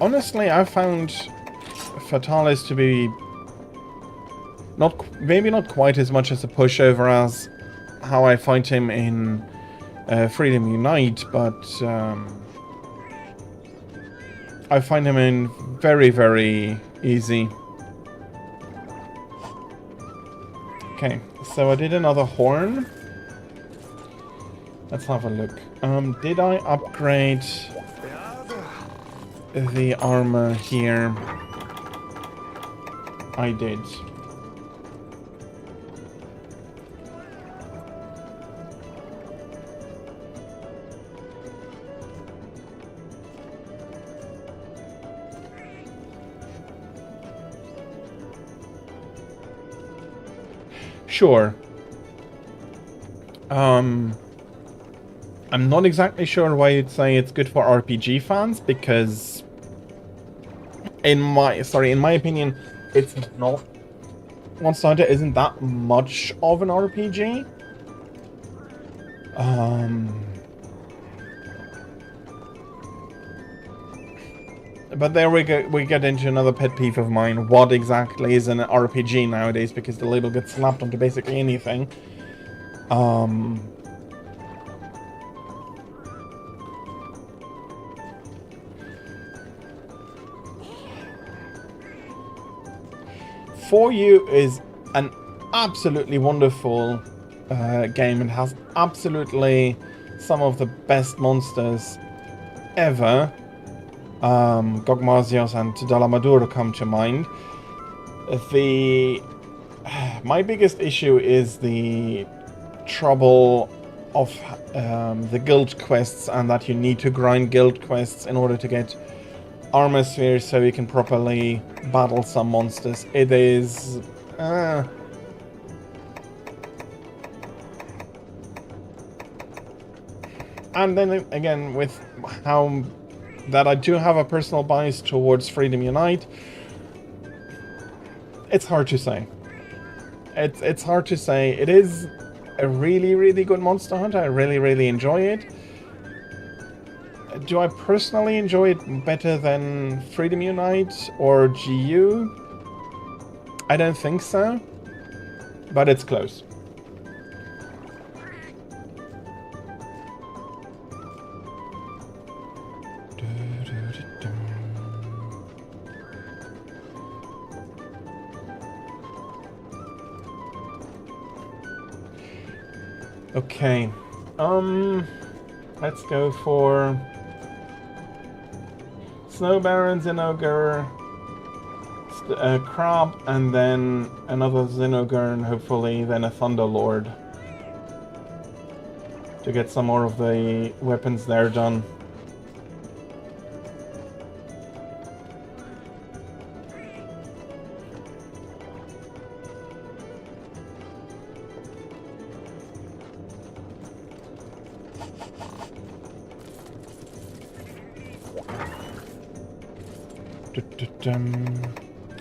Speaker 1: Honestly, I found Fatalis to be maybe not quite as much as a pushover as how I find him in Freedom Unite, but I find him in very, very easy. Okay, so I did another horn. Let's have a look. Did I upgrade the armor here? I did. Sure. I'm not exactly sure why you'd say it's good for RPG fans, because in my opinion, it's not. Monster Hunter isn't that much of an RPG. But there we go. We get into another pet peeve of mine. What exactly is an RPG nowadays? Because the label gets slapped onto basically anything. For You is an absolutely wonderful game. It has absolutely some of the best monsters ever. Gogmazios and Dalamadur come to mind. My biggest issue is the trouble of the guild quests, and that you need to grind guild quests in order to get armor spheres so you can properly battle some monsters. It is... And then again, with how that I do have a personal bias towards Freedom Unite, it's hard to say. It's hard to say. It is a really, really good Monster Hunter. I really, really enjoy it. Do I personally enjoy it better than Freedom Unite or GU? I don't think so, but it's close. Okay, let's go for Snow Baron, Zinogre, Crab, and then another Zinogre, and hopefully then a Thunderlord to get some more of the weapons there done.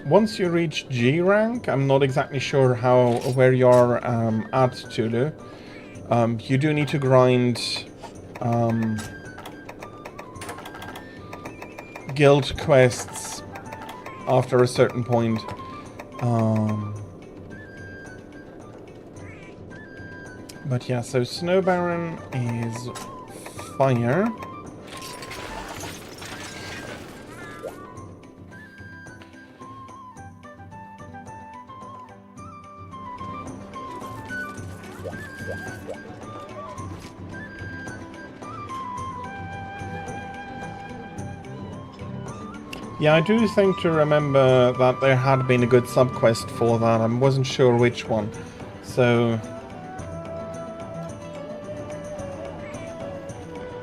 Speaker 1: Once you reach G rank, I'm not exactly sure where you are at, Tulu. You do need to grind guild quests after a certain point. But yeah, so Snow Baron is fire. Yeah, I do think to remember that there had been a good sub-quest for that. I wasn't sure which one. So...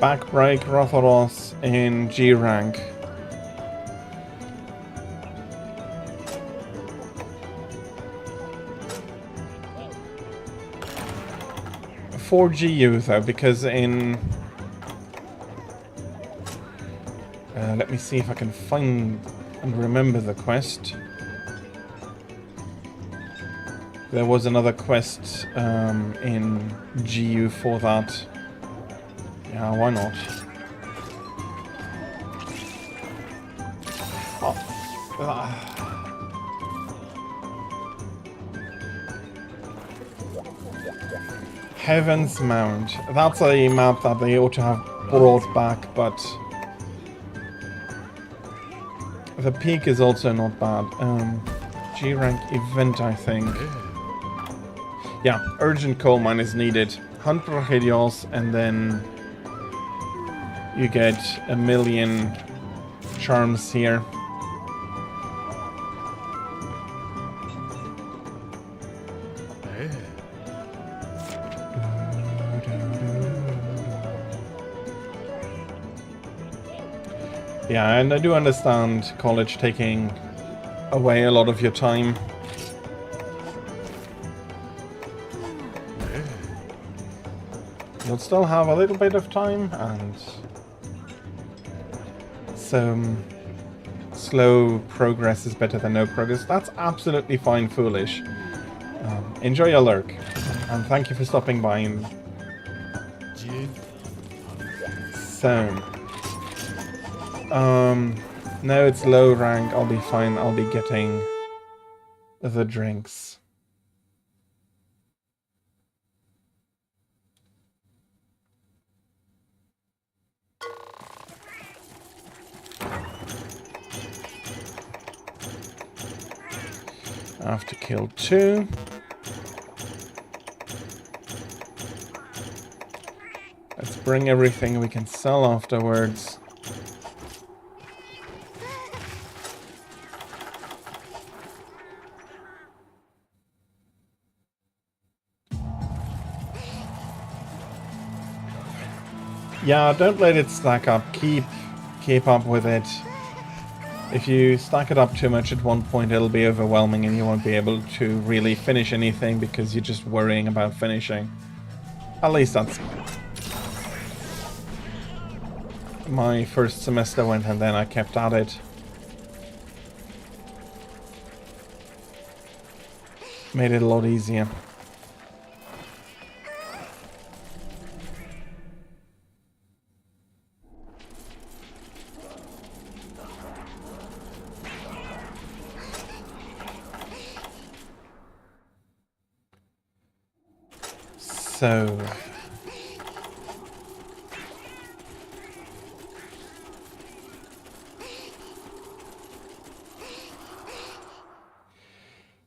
Speaker 1: Backbreak Rotharos in G rank. For GU though, because in... let me see if I can find and remember the quest. There was another quest in GU for that. Yeah, why not? Heaven's Mount. That's a map that they ought to have brought back, but the peak is also not bad. G rank event, I think. Yeah, urgent coal mine is needed. Hunt Progedios, and then you get 1,000,000 charms here. Yeah, and I do understand college taking away a lot of your time. You'll still have a little bit of time, and some slow progress is better than no progress. That's absolutely fine, Foolish. Enjoy your lurk, and thank you for stopping by. So, no, it's low rank. I'll be fine. I'll be getting the drinks. I have to kill 2. Let's bring everything we can sell afterwards. Yeah, don't let it stack up. Keep up with it. If you stack it up too much at one point, it'll be overwhelming and you won't be able to really finish anything because you're just worrying about finishing. At least that's my first semester went, and then I kept at it. Made it a lot easier. So,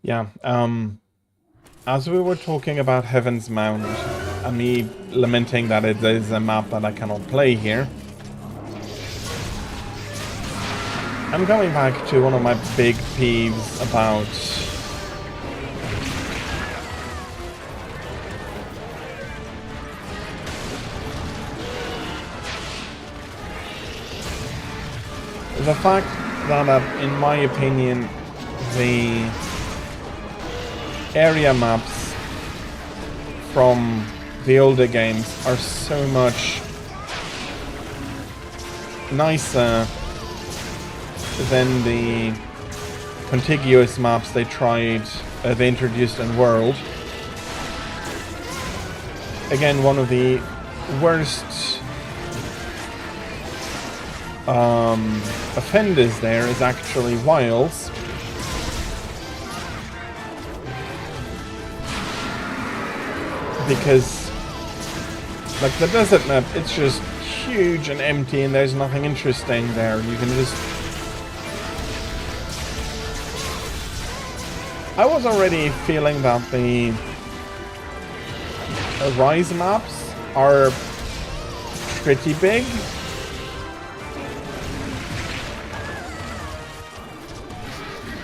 Speaker 1: yeah, as we were talking about Heaven's Mount, and me lamenting that it is a map that I cannot play here, I'm going back to one of my big peeves about the fact that, in my opinion, the area maps from the older games are so much nicer than the contiguous maps they introduced in World. Again, one of the worst offenders there is actually wilds. Because, like, the desert map, it's just huge and empty and there's nothing interesting there. You can just... I was already feeling that the Rise maps are pretty big.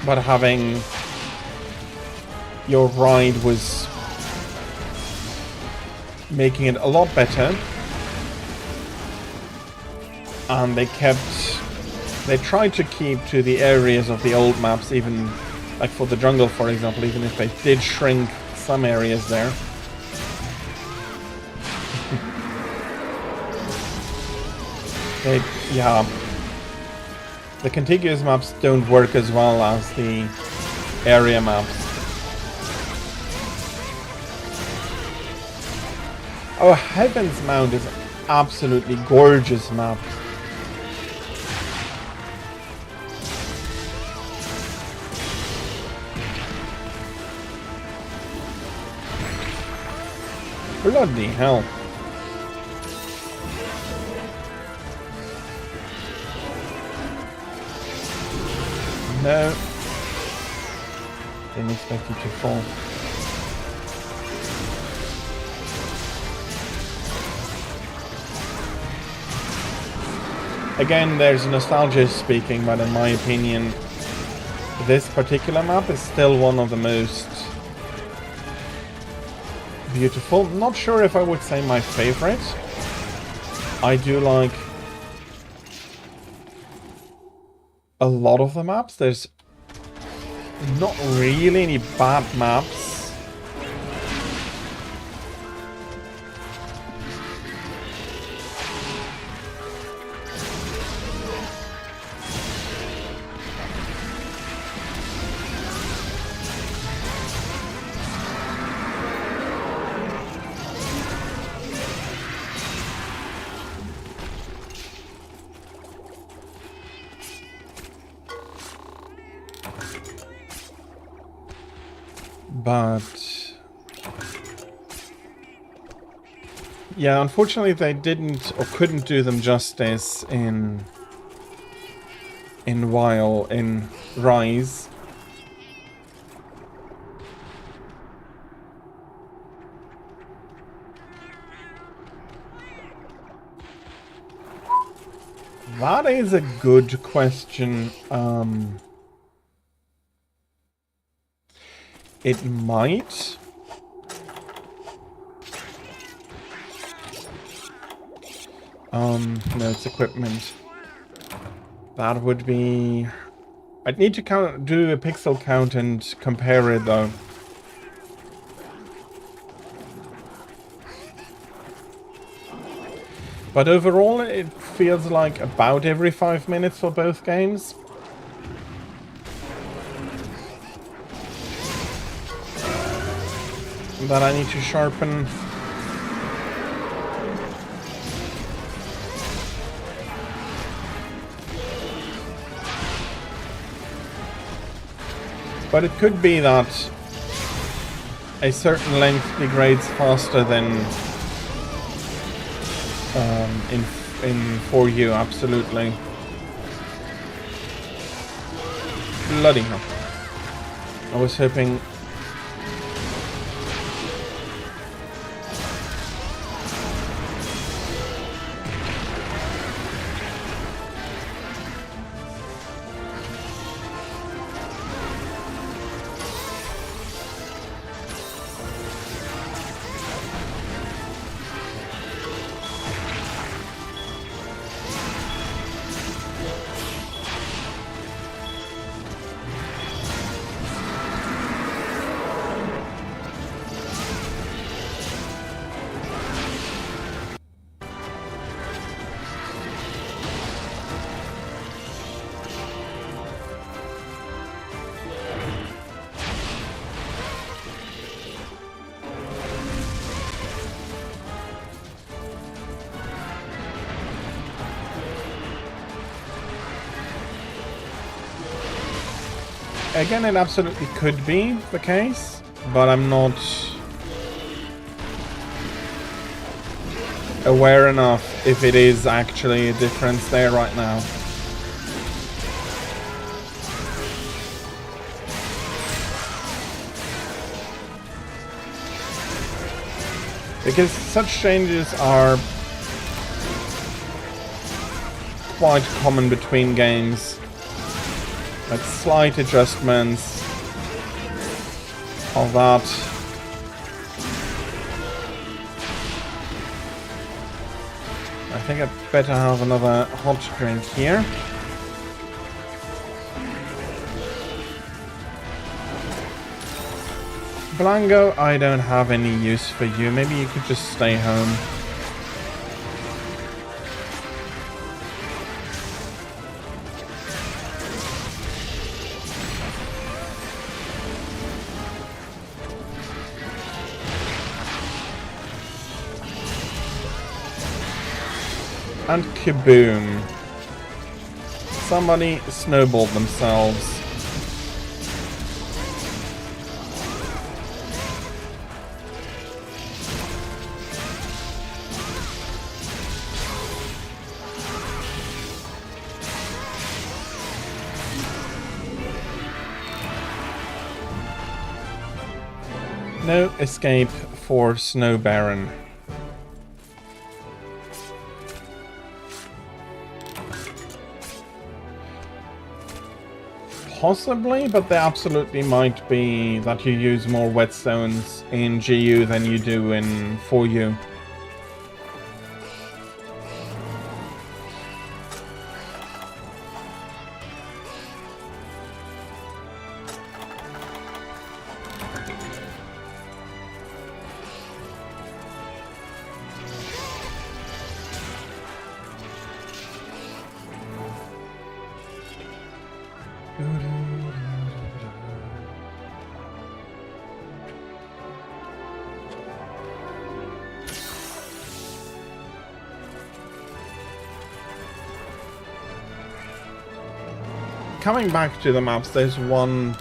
Speaker 1: But having your ride was making it a lot better. And they tried to keep to the areas of the old maps, even like for the jungle, for example, even if they did shrink some areas there. Yeah, the contiguous maps don't work as well as the area maps. Oh, Heaven's Mount is an absolutely gorgeous map. Bloody hell. No. Didn't expect you to fall. Again, there's nostalgia speaking, but in my opinion, this particular map is still one of the most beautiful. Not sure if I would say my favorite. I do like a lot of the maps. There's not really any bad maps. But yeah, unfortunately they didn't or couldn't do them justice in Rise. That is a good question. It might. No, it's equipment. That would be... I'd need to do a pixel count and compare it though. But overall, it feels like about every 5 minutes for both games. That I need to sharpen. But it could be that a certain length degrades faster than in 4U, absolutely. Bloody hell. I was hoping... Again, it absolutely could be the case, but I'm not aware enough if it is actually a difference there right now. Because such changes are quite common between games. Like slight adjustments of that. I think I'd better have another hot drink here. Blanco, I don't have any use for you. Maybe you could just stay home. And kaboom. Somebody snowballed themselves. No escape for Snow Baron. Possibly, but there absolutely might be that you use more whetstones in GU than you do in 4U. Coming back to the maps, there's one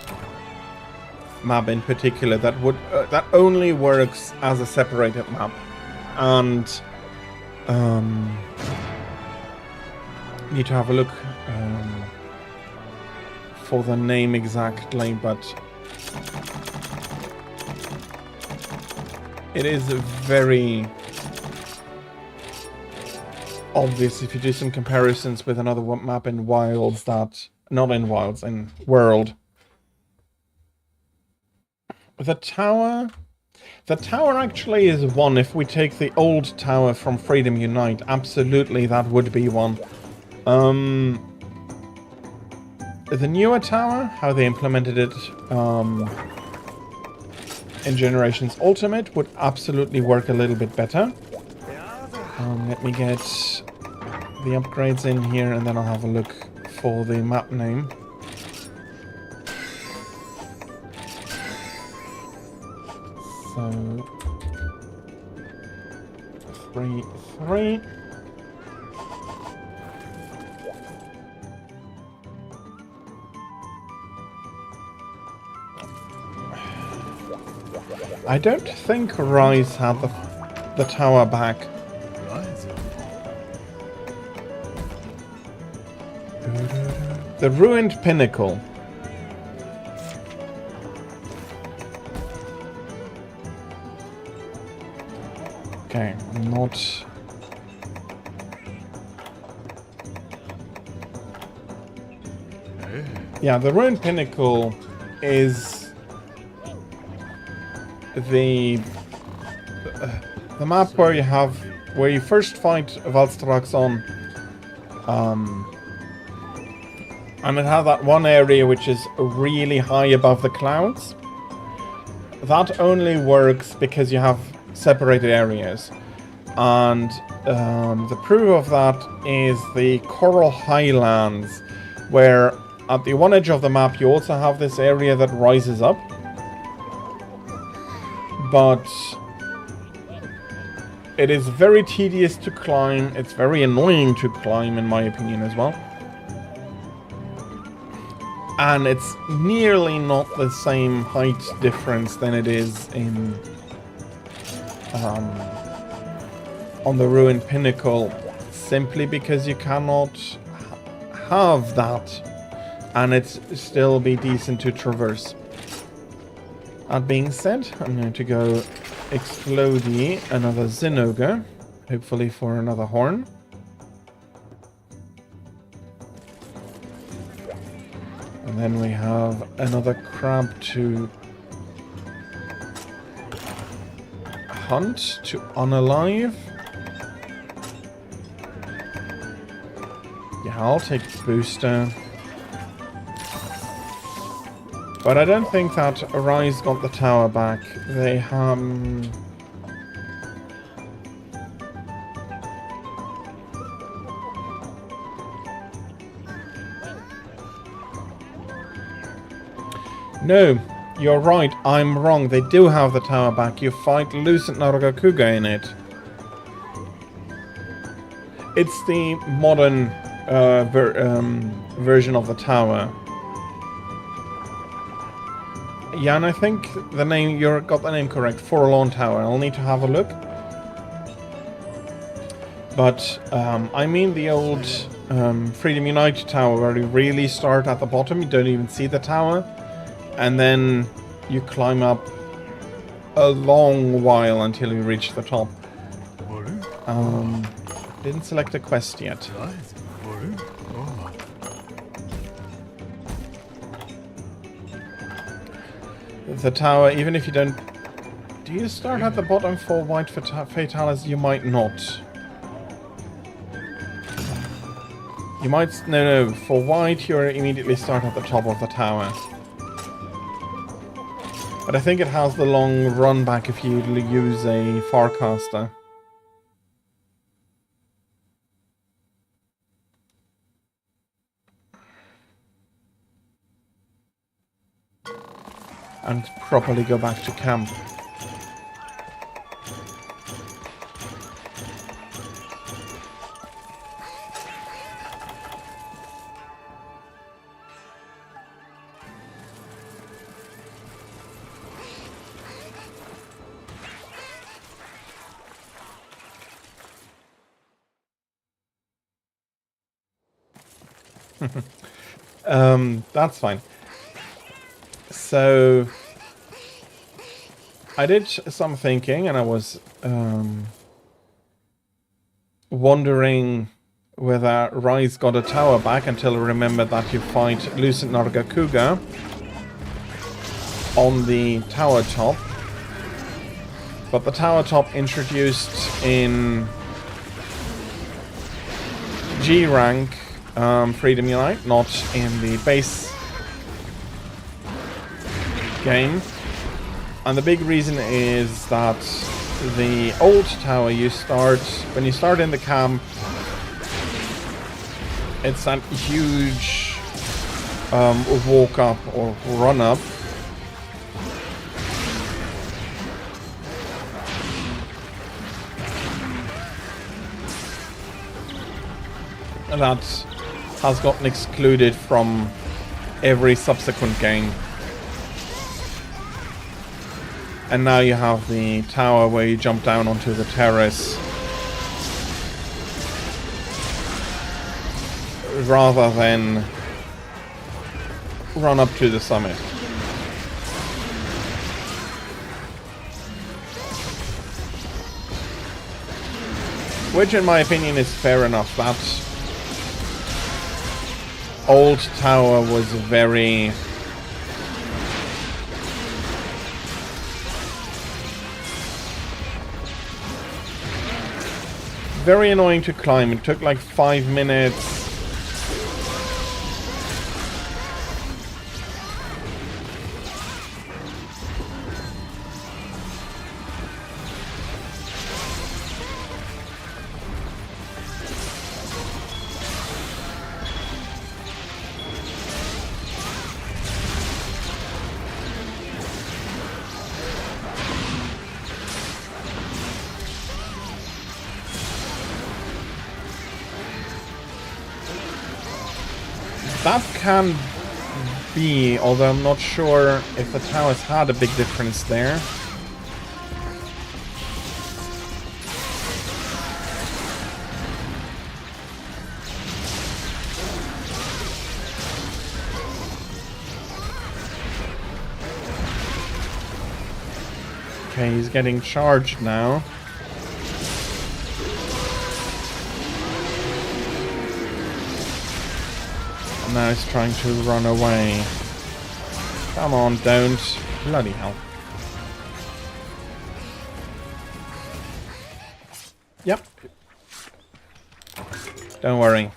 Speaker 1: map in particular that would that only works as a separated map, and need to have a look for the name exactly, but it is very obvious if you do some comparisons with another map in Wilds that. Not in Wilds, in World. The tower actually is one. If we take the old tower from Freedom Unite, absolutely that would be one. The newer tower, how they implemented it in Generations Ultimate, would absolutely work a little bit better. Let me get the upgrades in here, and then I'll have a look for the map name. So 3. I don't think Rise had the tower back. The Ruined Pinnacle. Okay, not... Yeah, the Ruined Pinnacle is the map where you first fight Valstraxon, and it has that one area which is really high above the clouds. That only works because you have separated areas. And the proof of that is the Coral Highlands, where at the one edge of the map you also have this area that rises up. But it is very tedious to climb. It's very annoying to climb, in my opinion, as well. And it's nearly not the same height difference than it is in on the ruined pinnacle, simply because you cannot have that and it's still be decent to traverse. That being said, I'm going to go explode another Zinogre, hopefully for another horn. And then we have another crab to hunt, to unalive. Yeah, I'll take booster. But I don't think that Arise got the tower back. They No, you're right. I'm wrong. They do have the tower back. You fight Lucent Nargacuga in it. It's the modern version of the tower. Yeah, and I think the name, you got the name correct. Forlorn Tower. I'll need to have a look. But I mean the old Freedom Unite tower where you really start at the bottom. You don't even see the tower. And then you climb up a long while until you reach the top. Didn't select a quest yet. The tower, even if you don't... Do you start at the bottom for white Fatalis? You might not. You might... No, for white you immediately start at the top of the tower. But I think it has the long run back if you use a Farcaster. And properly go back to camp. That's fine. So I did some thinking and I was wondering whether Rise got a tower back until I remembered that you fight Lucent Nargacuga on the tower top. But the tower top introduced in G rank Freedom Unite, not in the base game. And the big reason is that the old tower when you start in the camp, it's that huge walk up or run up. That has gotten excluded from every subsequent game. And now you have the tower where you jump down onto the terrace rather than run up to the summit. Which in my opinion is fair enough. That old tower was very annoying to climb. It took like 5 minutes. That can be, although I'm not sure if the towers had a big difference there. Okay, he's getting charged now. And now he's trying to run away. Come on, don't. Bloody hell. Yep. Don't worry.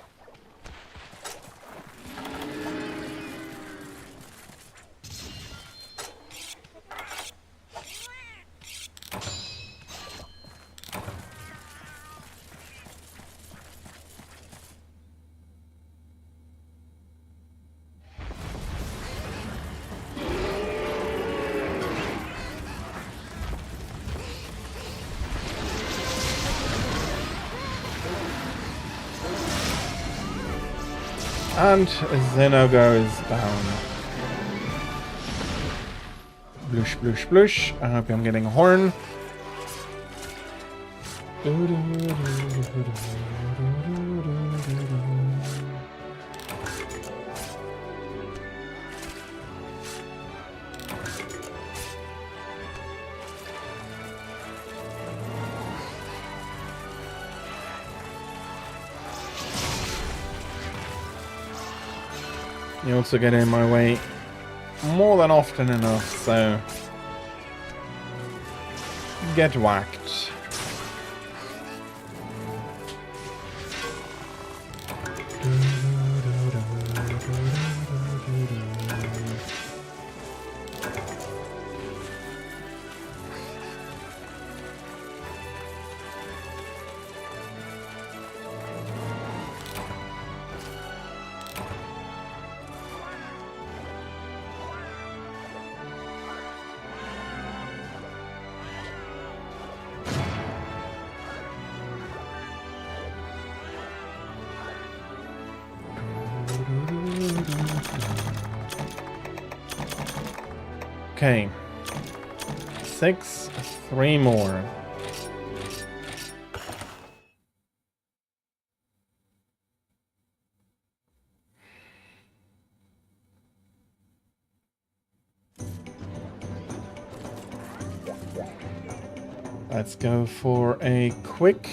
Speaker 1: And Zeno goes down. Blush, blush, blush. I hope I'm getting a horn. You also get in my way more than often enough, so get whacked. Okay. 6, 3 more. Let's go for a quick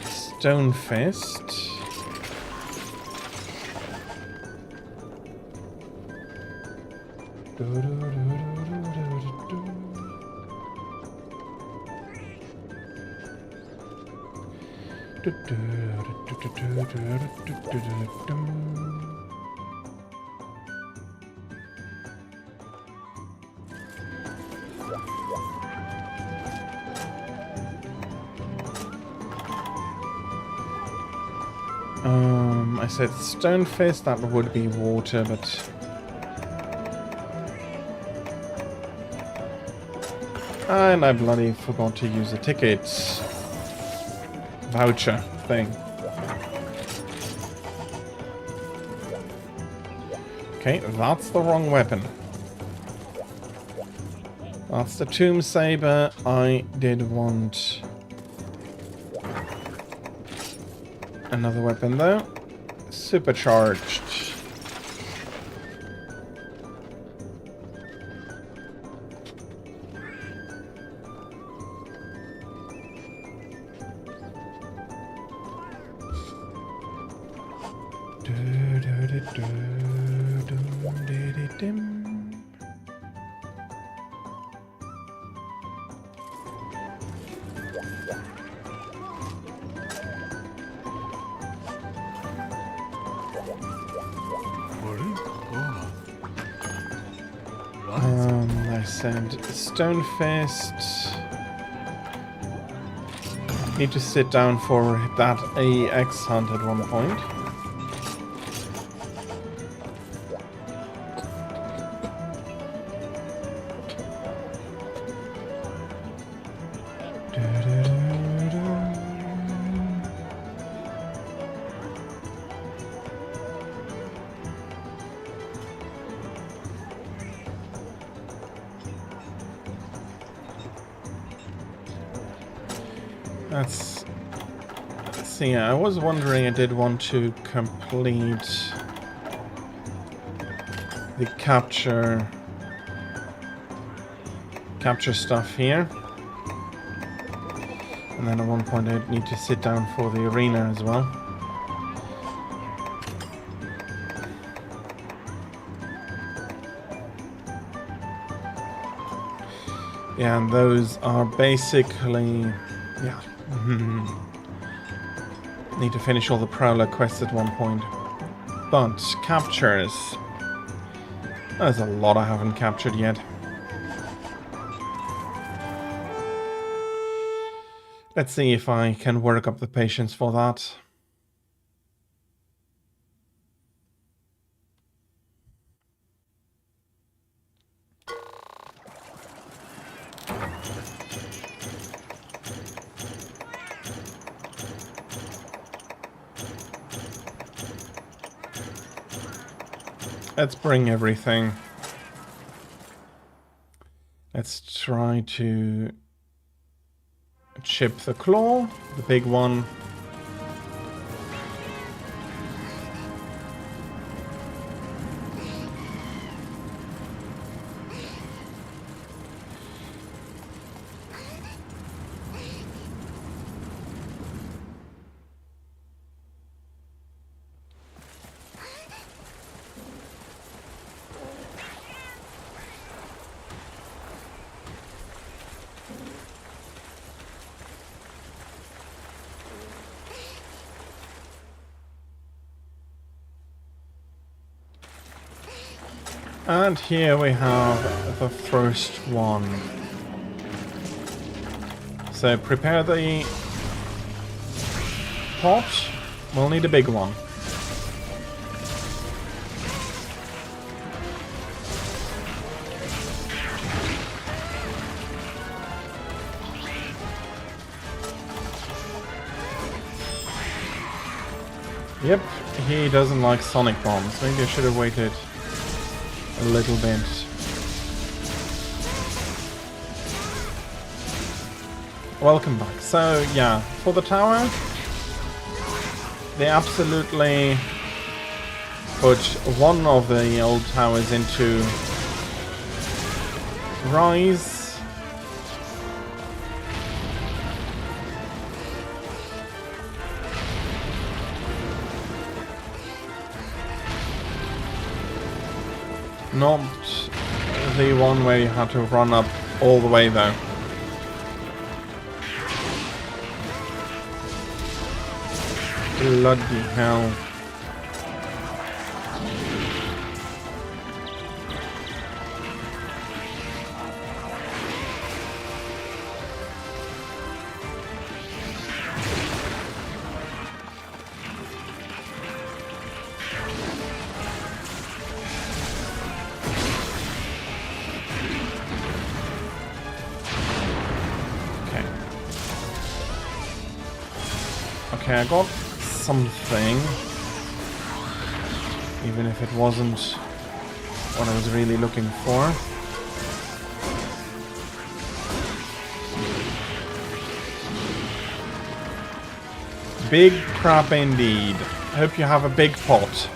Speaker 1: Stone Fist. I said Stone Fist, that would be water, but and I bloody forgot to use a ticket voucher thing. Okay, that's the wrong weapon. That's the Tomb Saber. I did want another weapon though. Supercharged. I said Stone Fist. Need to sit down for that AX hunt at one point. Let's see. I was wondering, I did want to complete the capture stuff here. And then at one point I'd need to sit down for the arena as well. Yeah, and those are basically... yeah. Need to finish all the Prowler quests at one point. But captures... there's a lot I haven't captured yet. Let's see if I can work up the patience for that. Let's bring everything. Let's try to chip the claw, the big one. And here we have the first one. So prepare the pot. We'll need a big one. Yep, he doesn't like sonic bombs. Maybe I should have waited a little bit. Welcome back. So yeah, for the tower, they absolutely put one of the old towers into Rise. Not the one where you had to run up all the way though. Bloody hell. Okay, I got something, even if it wasn't what I was really looking for. Big crap indeed. Hope you have a big pot.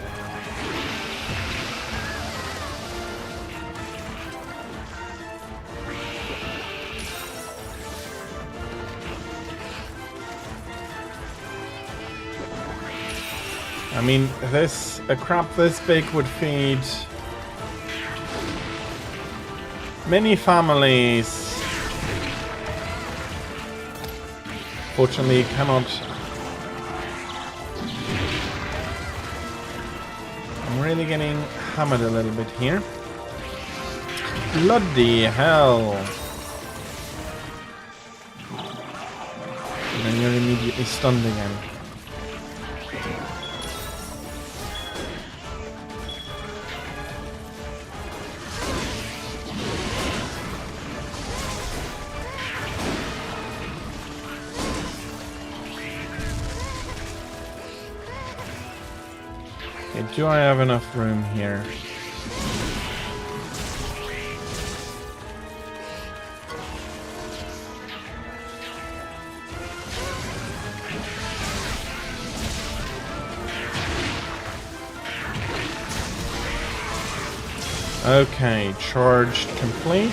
Speaker 1: I mean, a crap this big would feed many families. Fortunately, cannot. I'm really getting hammered a little bit here. Bloody hell. And then you're immediately stunned again. Do I have enough room here? Okay, charged complete.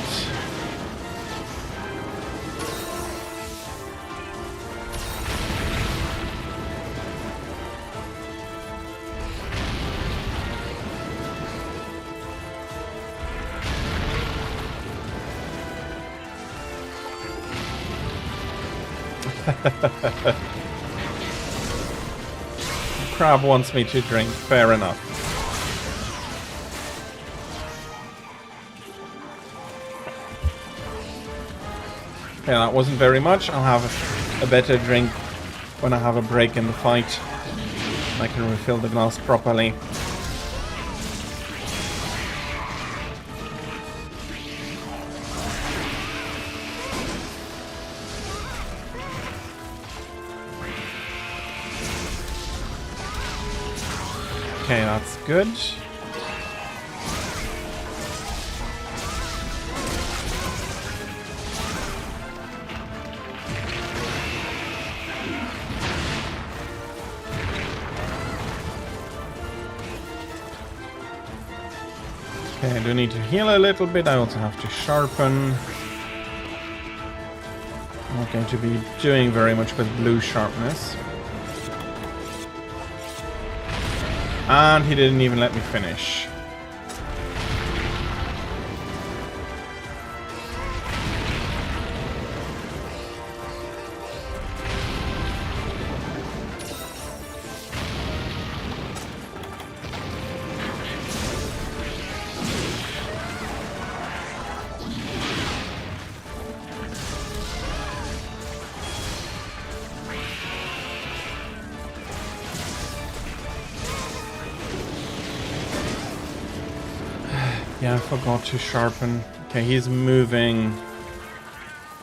Speaker 1: Crab wants me to drink, fair enough. Okay, that wasn't very much. I'll have a better drink when I have a break in the fight. I can refill the glass properly. Okay, that's good. Okay, I do need to heal a little bit. I also have to sharpen. I'm not going to be doing very much with blue sharpness. And he didn't even let me finish. Yeah, I forgot to sharpen. Okay, he's moving.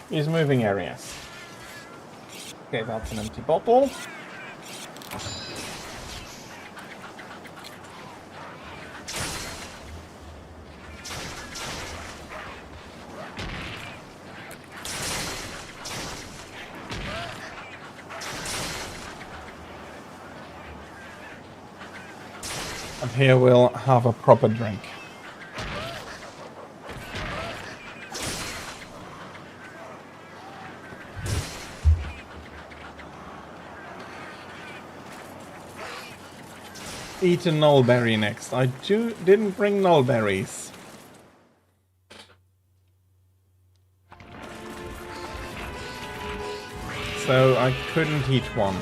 Speaker 1: He's moving areas. Okay, that's an empty bottle. And here we'll have a proper drink. Eat a nullberry next. I didn't bring nullberries. So I couldn't eat one.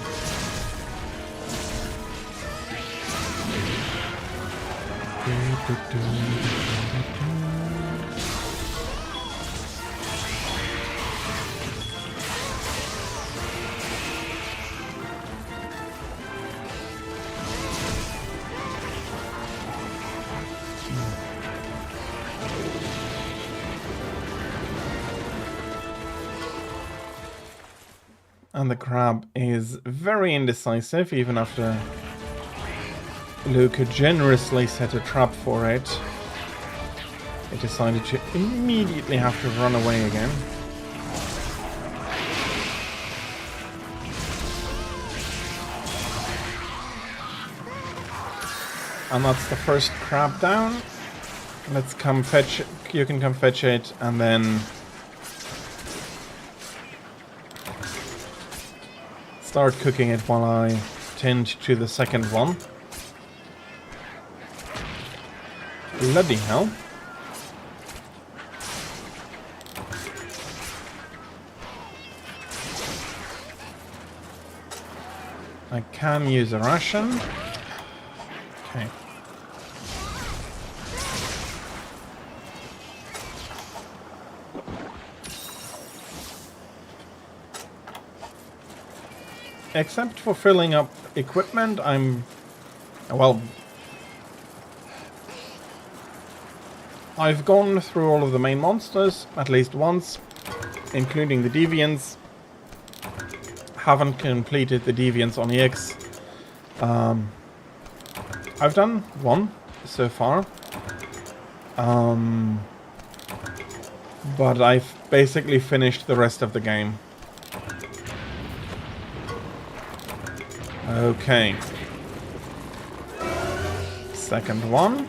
Speaker 1: And the crab is very indecisive, even after Luke generously set a trap for it. It decided to immediately have to run away again. And that's the first crab down. Let's come fetch it. You can come fetch it, and then start cooking it while I tend to the second one. Bloody hell. I can use a ration. Okay. Except for filling up equipment, well, I've gone through all of the main monsters at least once, including the deviants. Haven't completed the deviants on EX. I've done one so far. But I've basically finished the rest of the game. Okay. Second one.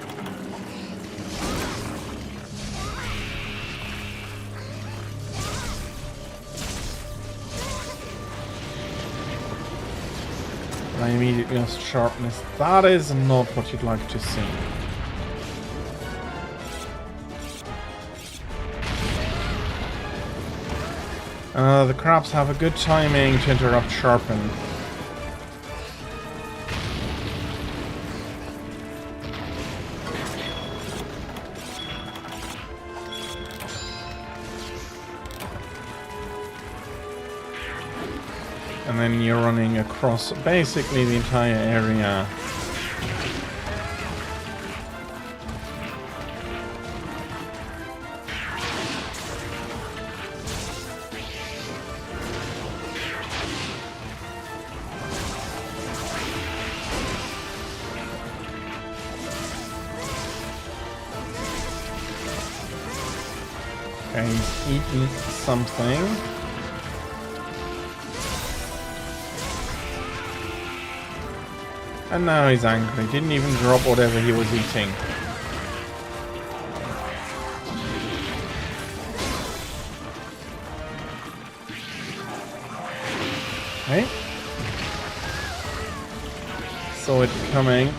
Speaker 1: I immediately lost sharpness. That is not what you'd like to see. The crabs have a good timing to interrupt sharpen. And then you're running across basically the entire area. Okay, he's eaten something. And now he's angry. Didn't even drop whatever he was eating. Okay. Saw it coming.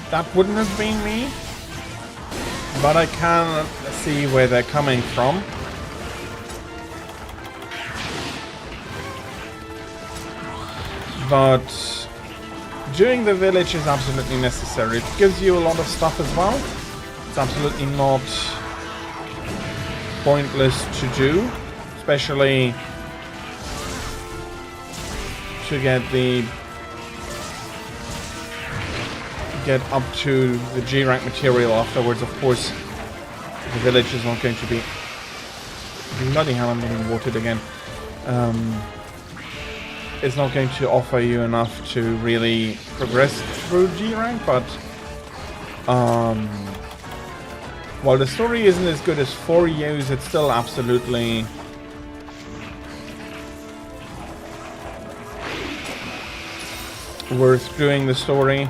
Speaker 1: That wouldn't have been me, but I can see where they're coming from. But doing the village is absolutely necessary. It gives you a lot of stuff as well. It's absolutely not pointless to do, especially to get up to the G rank material afterwards. Of course, the village is not going to be... Bloody hell, I'm getting watered again. It's not going to offer you enough to really progress through G rank, but while the story isn't as good as 4U's, it's still absolutely worth doing the story.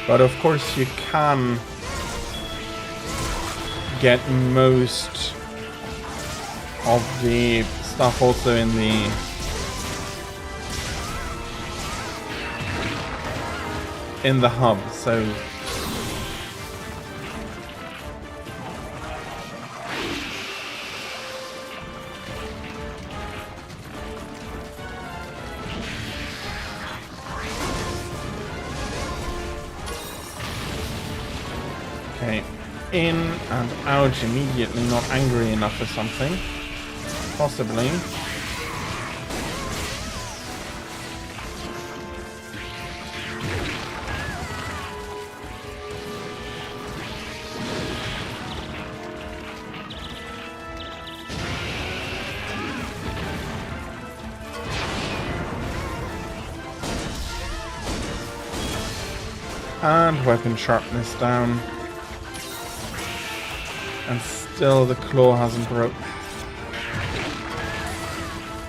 Speaker 1: But of course you can get most of the stuff also in the hub, so okay, in and out immediately, not angry enough or something, possibly. And weapon sharpness down. And still the claw hasn't broke.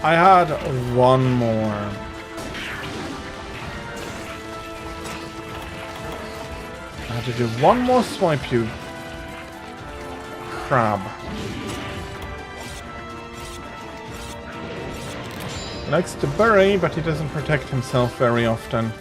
Speaker 1: I had one more. I had to do one more swipe, you crab. Likes to bury, but he doesn't protect himself very often.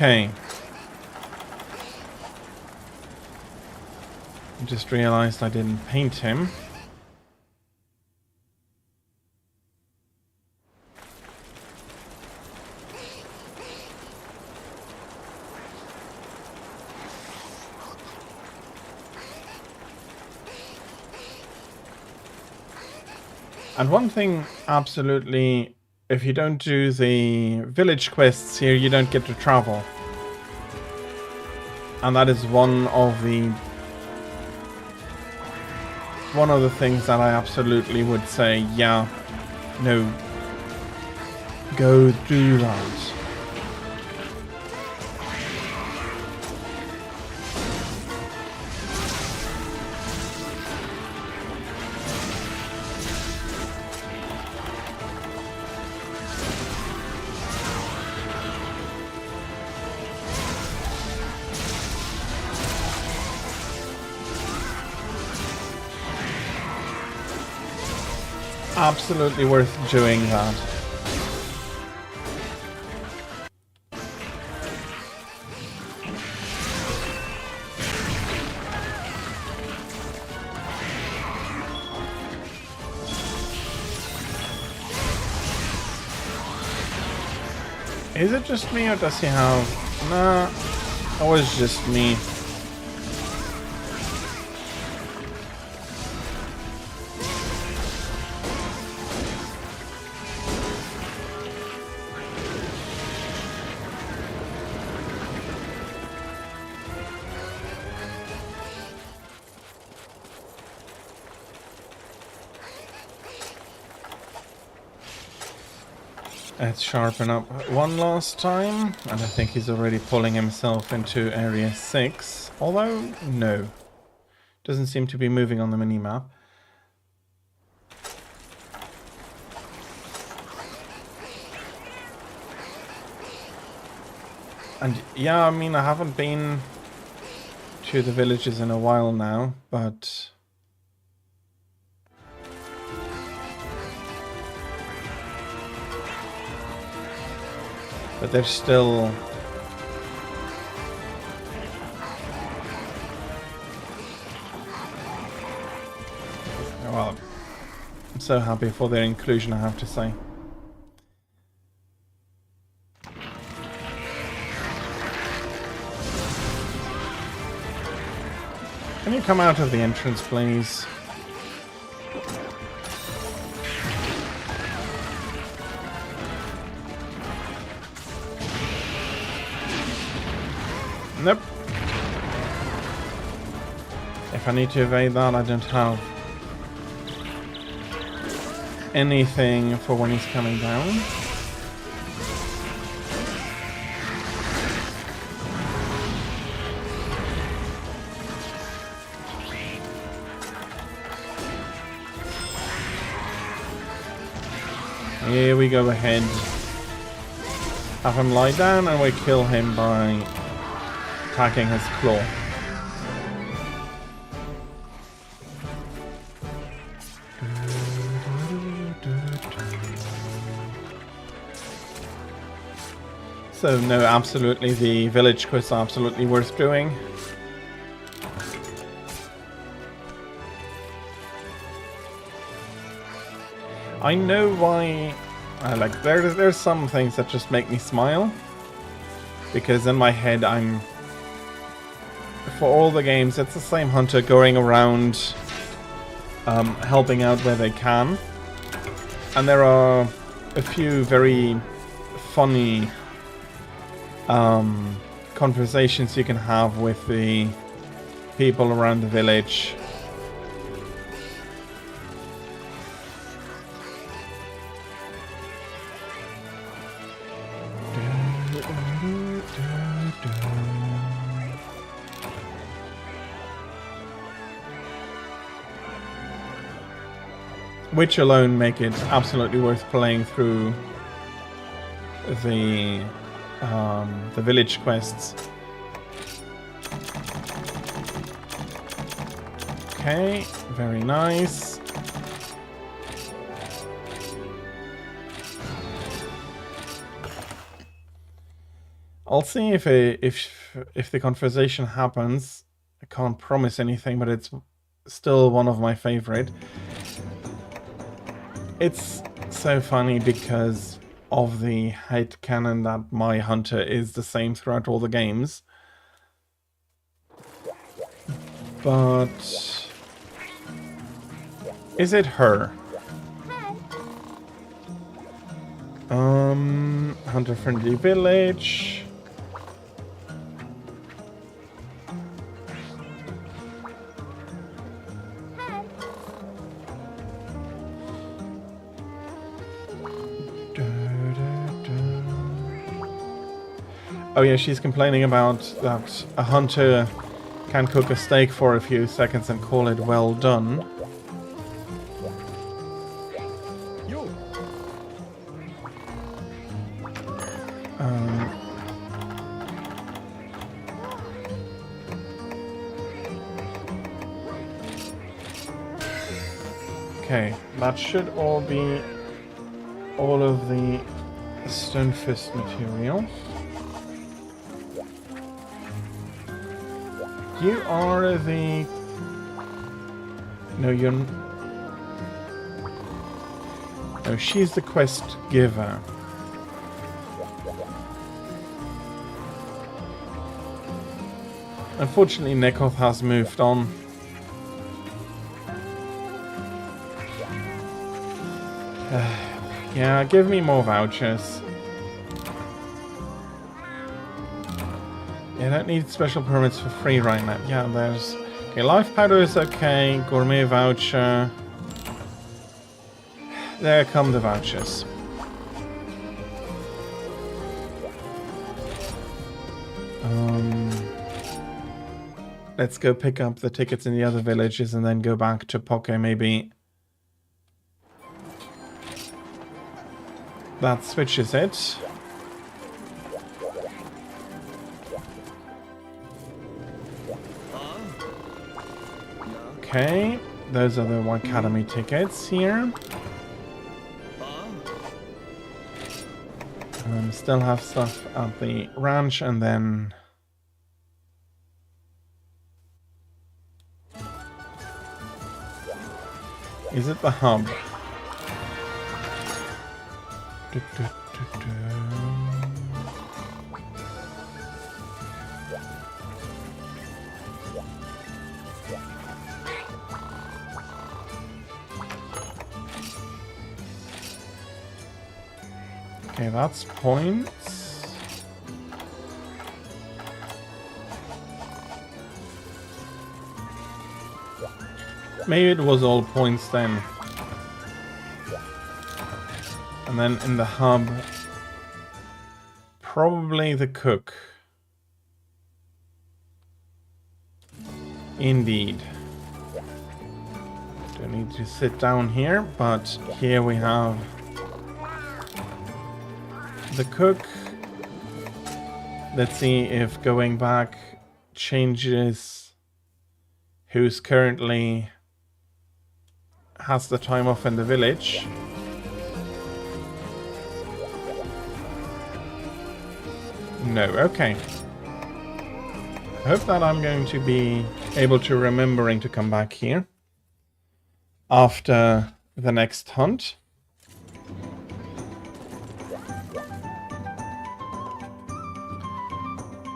Speaker 1: Okay. I just realized I didn't paint him. And one thing, absolutely, if you don't do the village quests here, you don't get to travel. And that is one of the things that I absolutely would say, yeah, no, go do that. Absolutely worth doing that. Is it just me or does he have... Nah, it was just me. Let's sharpen up one last time, and I think he's already pulling himself into area 6. Although, no. Doesn't seem to be moving on the minimap. And yeah, I mean, I haven't been to the villages in a while now, but... But there's still... Well, I'm so happy for their inclusion, I have to say. Can you come out of the entrance, please? Nope. If I need to evade that, I don't have anything for when he's coming down. Here we go ahead. Have him lie down and we kill him by attacking his claw. So no, absolutely, the village quest are absolutely worth doing. I know why, like there's some things that just make me smile, because in my head for all the games it's the same hunter going around helping out where they can, and there are a few very funny conversations you can have with the people around the village. Which alone make it absolutely worth playing through the village quests. Okay, very nice. I'll see if the conversation happens. I can't promise anything, but it's still one of my favorite. It's so funny because of the headcanon that my hunter is the same throughout all the games. But is it her? Hunter-friendly village. Oh yeah, she's complaining about that a hunter can cook a steak for a few seconds and call it well done. Okay, that should all be all of the stone fist material. You are the... No, you're... No, she's the quest giver. Unfortunately, Nekoth has moved on. Yeah, give me more vouchers. Yeah, don't need special permits for free right now. Yeah, there's... Okay, life powder is okay. Gourmet voucher. There come the vouchers. Let's go pick up the tickets in the other villages and then go back to Poke, maybe. That switches it. Okay, those are the Academy tickets here. Still have stuff at the ranch, and then... Is it the hub? Okay, that's points. Maybe it was all points then. And then in the hub, probably the cook. Indeed. Don't need to sit down here, but here we have the cook. Let's see if going back changes who's currently has the time off in the village. No, okay. I hope that I'm going to be able to remembering to come back here after the next hunt.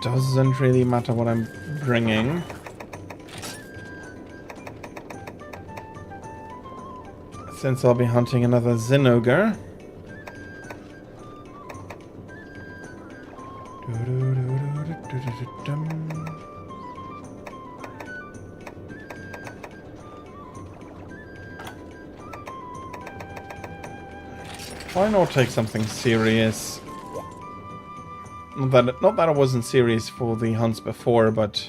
Speaker 1: Doesn't really matter what I'm bringing. Since I'll be hunting another Zinogre. Why not take something serious? Not that it wasn't serious for the hunts before, but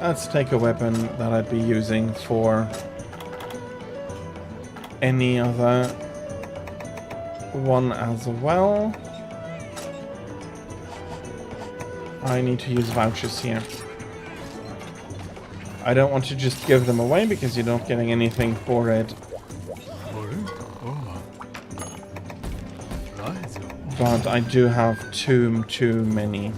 Speaker 1: let's take a weapon that I'd be using for any other one as well. I need to use vouchers here. I don't want to just give them away because you're not getting anything for it. But I do have too many.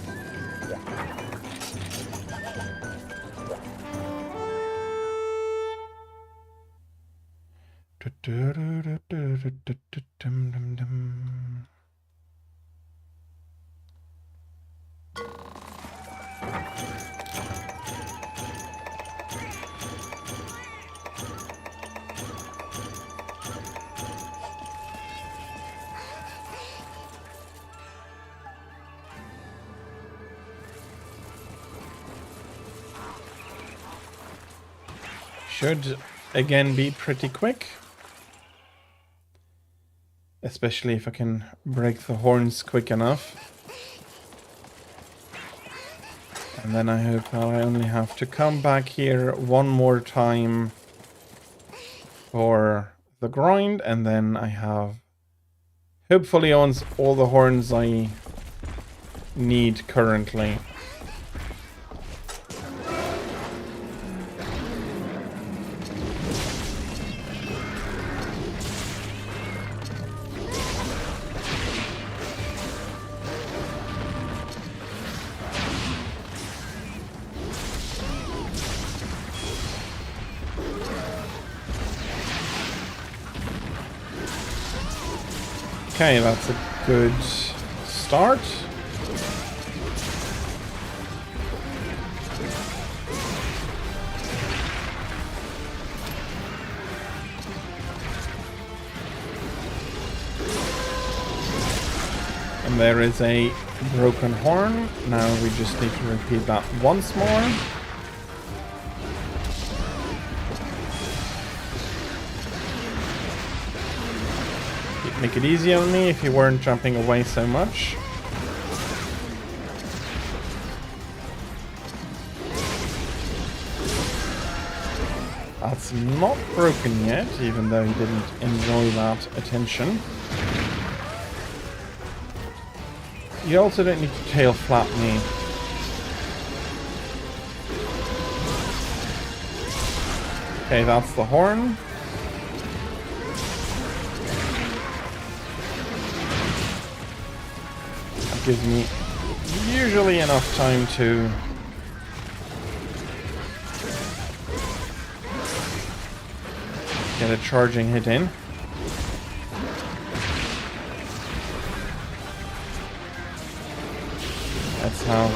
Speaker 1: Should again be pretty quick. Especially if I can break the horns quick enough. And then I hope I only have to come back here one more time for the grind, and then I have hopefully owns all the horns I need currently. Okay, that's a good start. And there is a broken horn. Now we just need to repeat that once more. Make it easy on me if you weren't jumping away so much. That's not broken yet, even though he didn't enjoy that attention. You also don't need to tail flap me. Okay, that's the horn. Gives me usually enough time to get a charging hit in. That's how.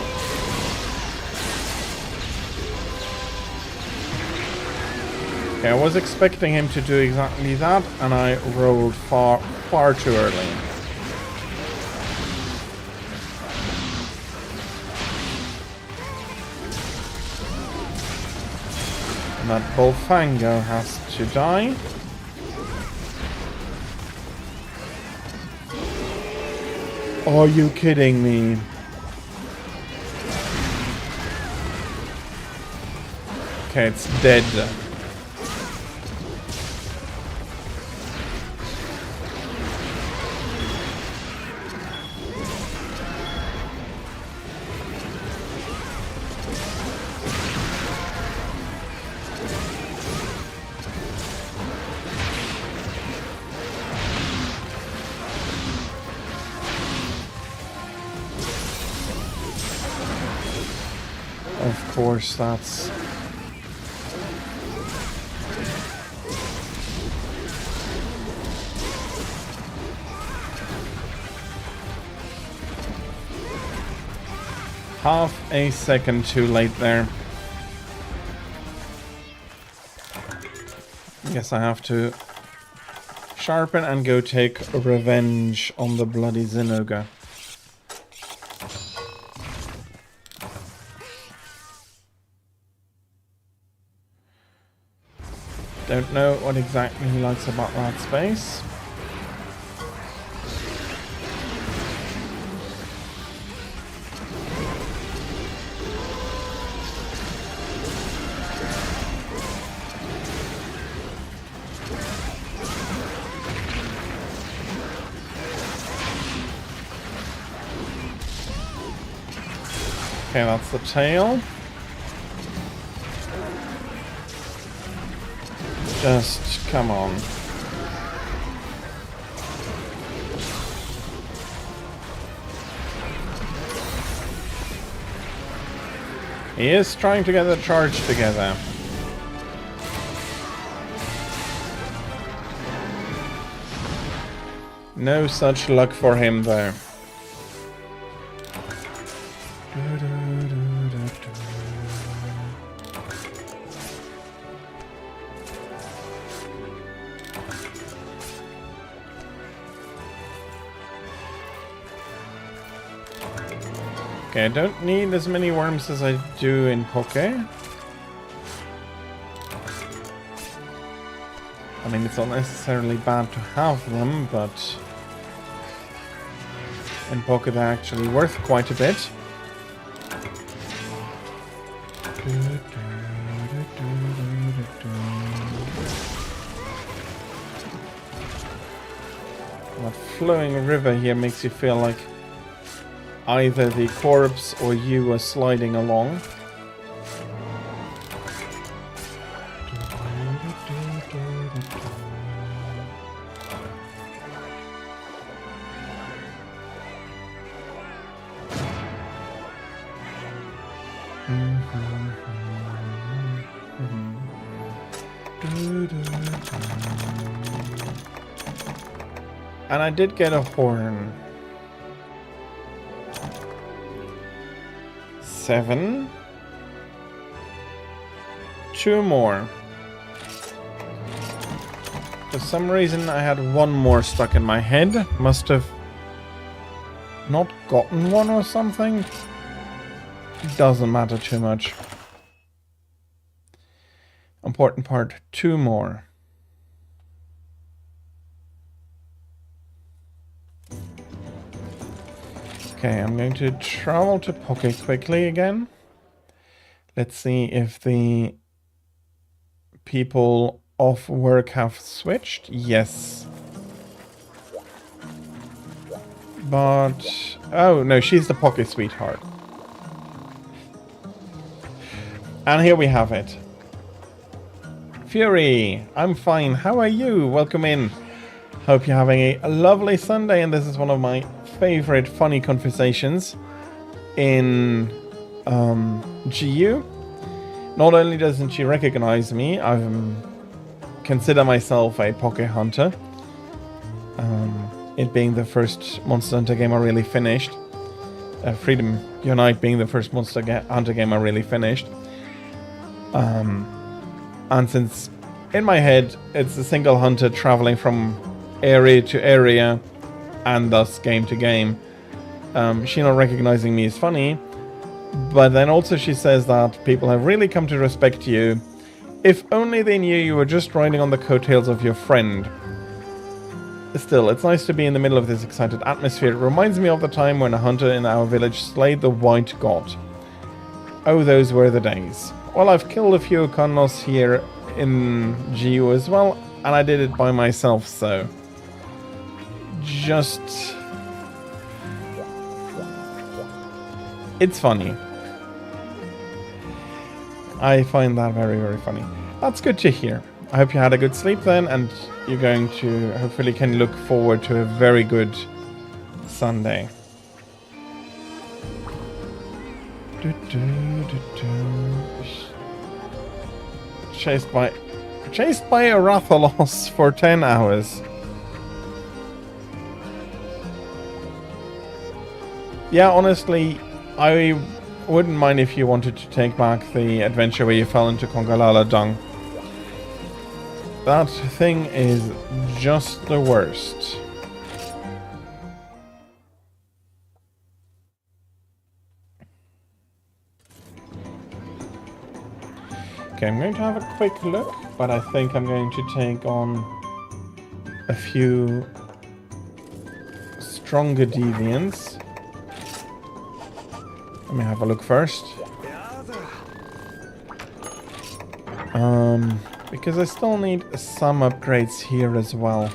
Speaker 1: Okay, I was expecting him to do exactly that, and I rolled far too early. And that Bullfango has to die. Are you kidding me? Okay, it's dead. Of course, that's... half a second too late there. Guess I have to sharpen and go take revenge on the bloody Zinogre. Don't know what exactly he likes about that space. Okay, that's the tail. Just come on. He is trying to get the charge together. No such luck for him though. Okay, I don't need as many worms as I do in Poke. I mean, it's not necessarily bad to have them, but in Poke they're actually worth quite a bit. That flowing river here makes you feel like either the corpse or you are sliding along. And I did get a horn. 7. 2 more. For some reason I had 1 more stuck in my head. Must have not gotten one or something. Doesn't matter too much. Important part, 2 more. Okay, I'm going to travel to Poke quickly again. Let's see if the people off work have switched. Yes. But... oh, no, she's the Poke sweetheart. And here we have it. Fury, I'm fine. How are you? Welcome in. Hope you're having a lovely Sunday, and this is one of my favorite funny conversations in GU. Not only doesn't she recognize me, I consider myself a Poke Hunter. It being the first Monster Hunter game I really finished. Freedom Unite being the first Monster Hunter game I really finished. And since in my head it's a single hunter traveling from area to area and thus game to game, she not recognizing me is funny, but then also she says that people have really come to respect you. If only they knew you were just riding on the coattails of your friend. Still, it's nice to be in the middle of this excited atmosphere. It reminds me of the time when a hunter in our village slayed the white god. Oh, those were the days. Well, I've killed a few Kannos here in GU as well, and I did it by myself, so... just... it's funny. I find that very, very funny. That's good to hear. I hope you had a good sleep then, and you're going to hopefully can look forward to a very good Sunday. Chased by a Rathalos for 10 hours. Yeah, honestly, I wouldn't mind if you wanted to take back the adventure where you fell into Kongalala dung. That thing is just the worst. Okay, I'm going to have a quick look, but I think I'm going to take on a few stronger deviants. Let me have a look first. Because I still need some upgrades here as well.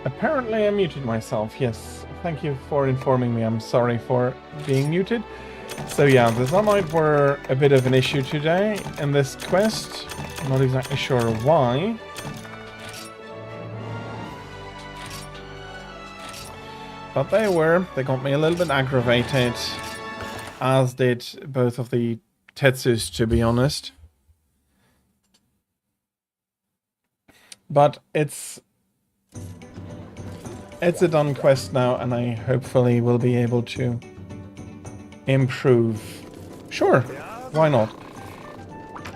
Speaker 1: Apparently I muted myself, yes. Thank you for informing me. I'm sorry for being muted. So yeah, the Sunlight were a bit of an issue today in this quest. I'm not exactly sure why. But they got me a little bit aggravated, as did both of the Tetsus, to be honest. But it's a done quest now, and I hopefully will be able to improve. Sure, why not?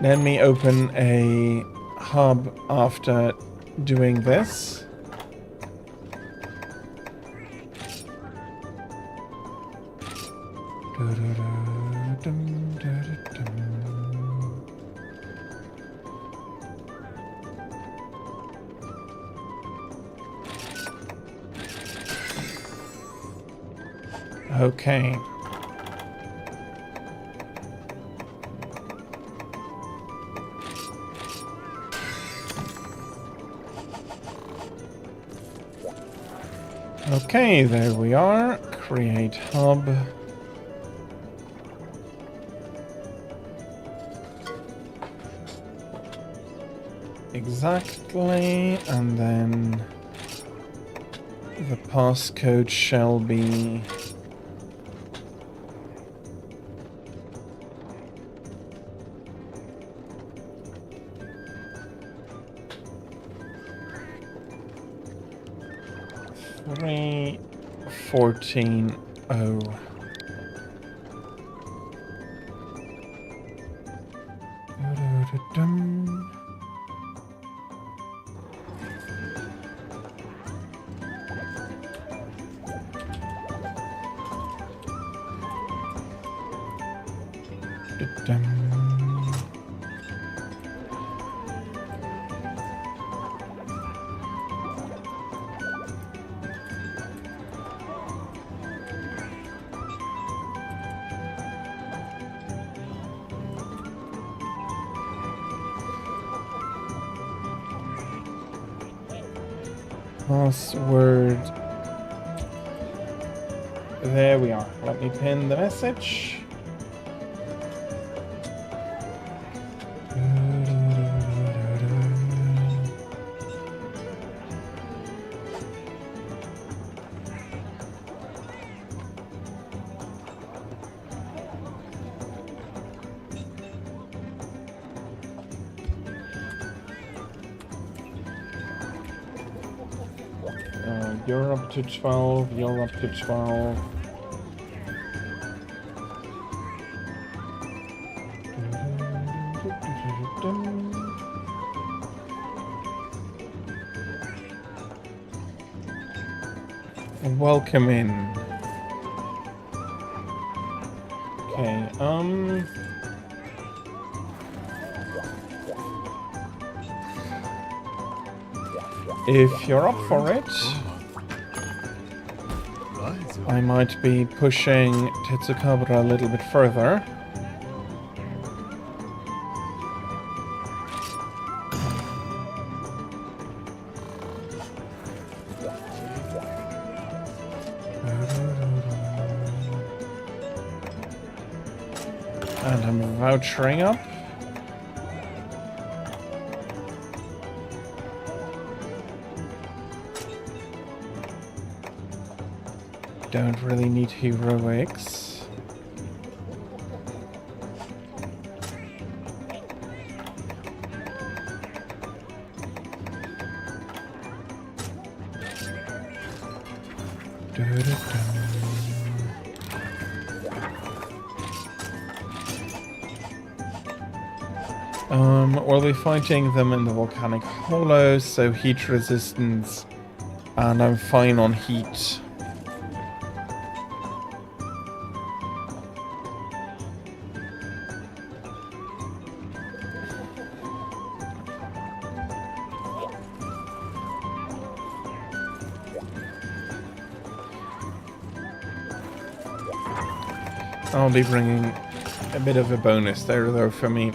Speaker 1: Let me open a hub after doing this. Okay. Okay, there we are. Create hub. Exactly, and then the passcode shall be three 14-0. Password. There we are. Let me pin the message. You're up to 12, you're up to 12. Welcome in. Okay, if you're up for it, I might be pushing Tetsukabura a little bit further. And I'm vouchering up. Don't really need heroics. We'll be fighting them in the volcanic hollows, so heat resistance, and I'm fine on heat. I'll be bringing a bit of a bonus there, though, for me.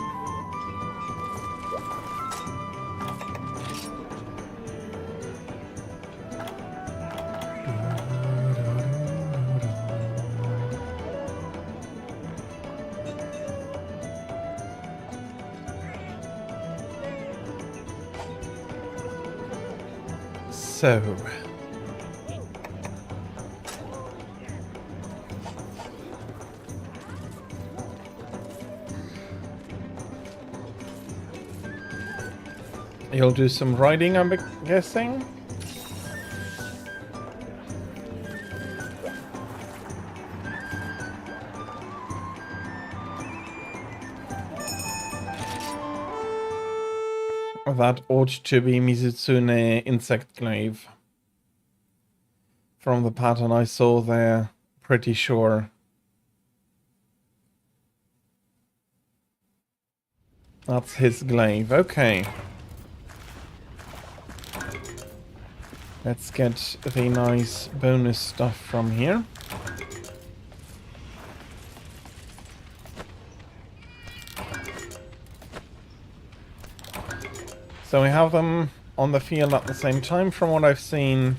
Speaker 1: So... You'll do some riding, I'm guessing? That ought to be Mizutsune Insect Glaive. From the pattern I saw there, pretty sure. That's his glaive, okay. Let's get the nice bonus stuff from here. So we have them on the field at the same time from what I've seen.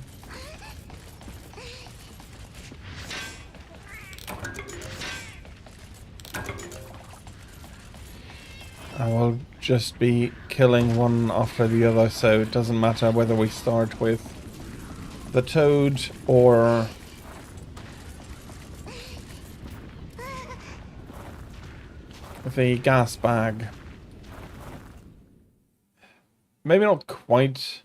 Speaker 1: I will just be killing one after the other, so it doesn't matter whether we start with the toad or the gas bag. Maybe not quite.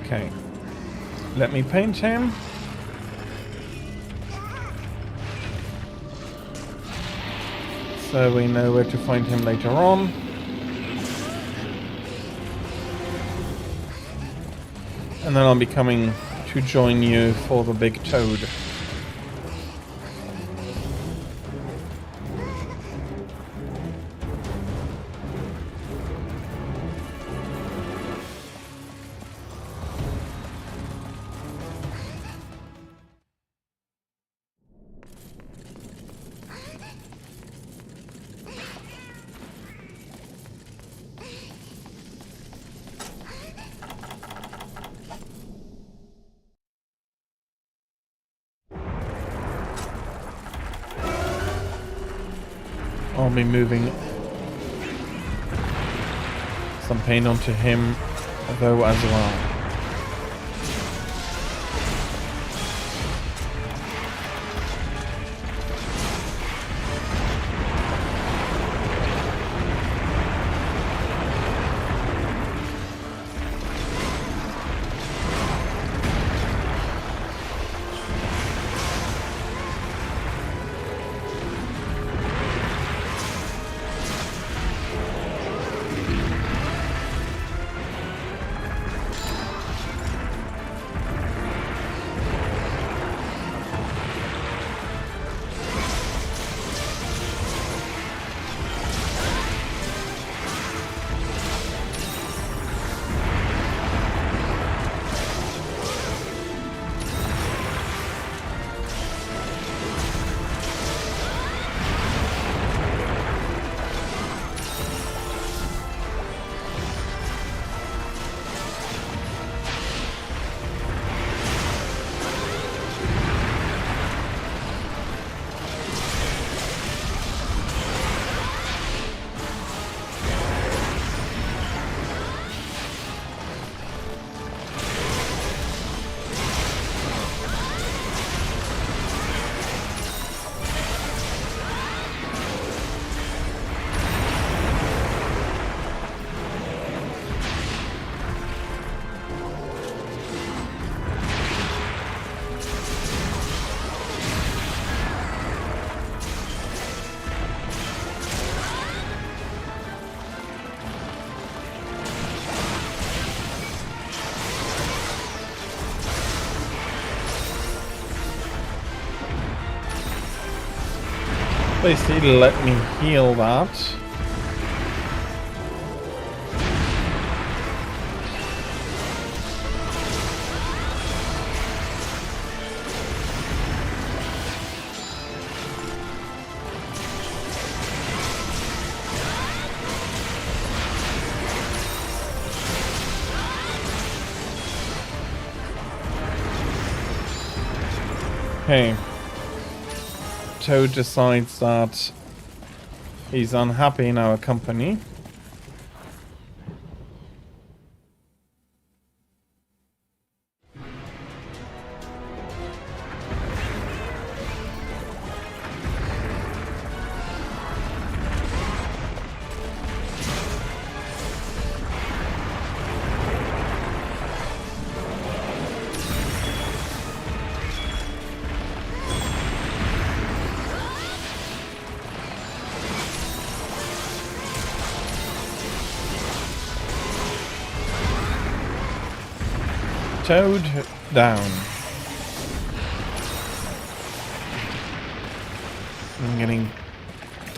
Speaker 1: Okay. Let me paint him. So we know where to find him later on. And then I'll be coming to join you for the big toad. I'll be moving some paint onto him though as well. Basically let me heal that. Okay. Toad decides that he's unhappy in our company. Toad down. I'm getting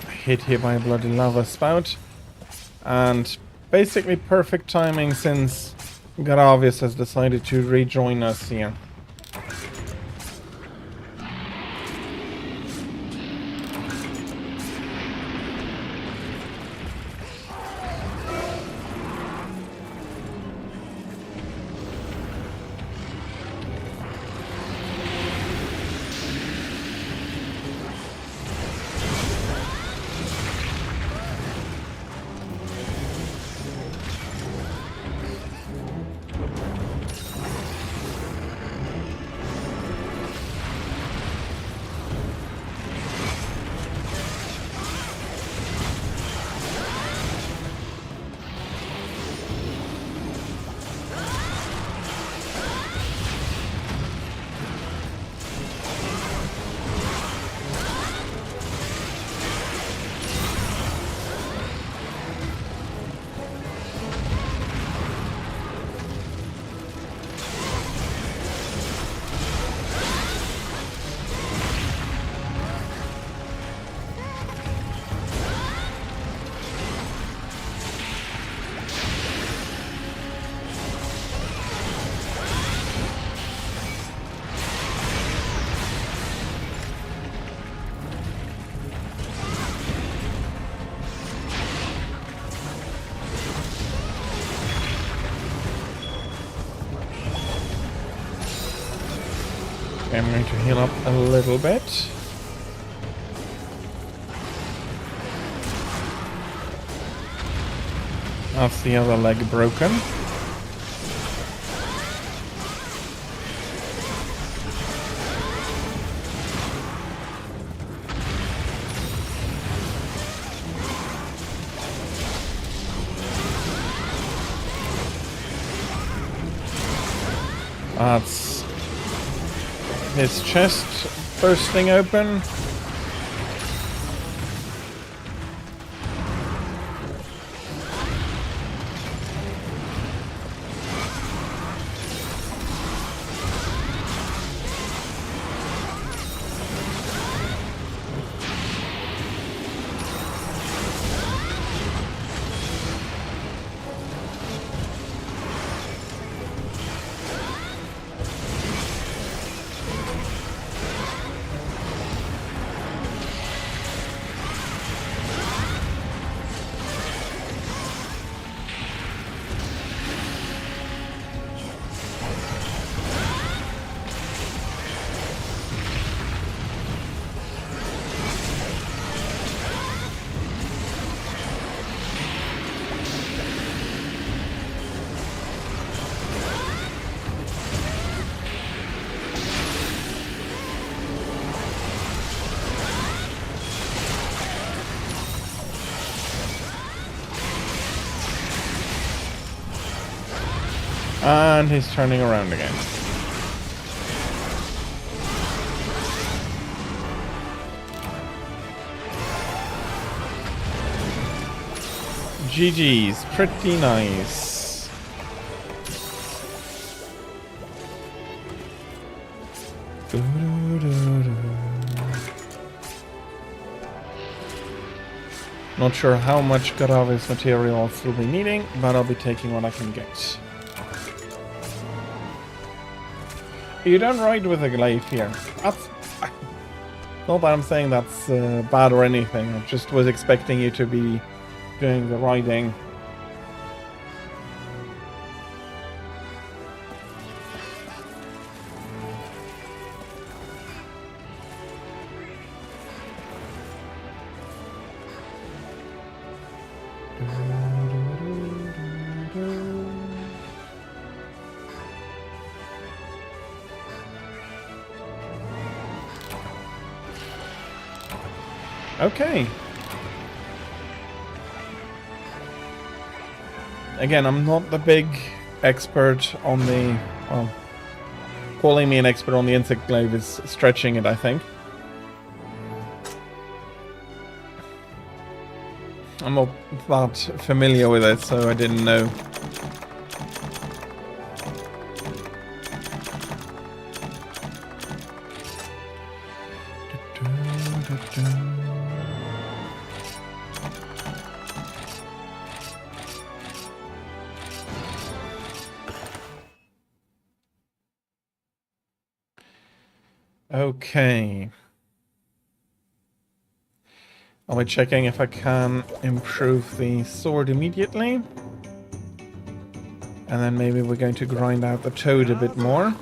Speaker 1: hit here by a bloody lava spout. And basically perfect timing since Garavius has decided to rejoin us here. I'm going to heal up a little bit. That's the other leg broken. That's his chest bursting open. And he's turning around again. GG's, pretty nice. Not sure how much Garavis material I'll still be needing, but I'll be taking what I can get. You don't ride with a glaive here. That's not that I'm saying that's bad or anything. I just was expecting you to be doing the riding. Okay. Again, I'm not the big expert on the... Well, calling me an expert on the insect glaive is stretching it, I think. I'm not that familiar with it, so I didn't know. Okay. I'll be checking if I can improve the sword immediately. And then maybe we're going to grind out the toad a bit more.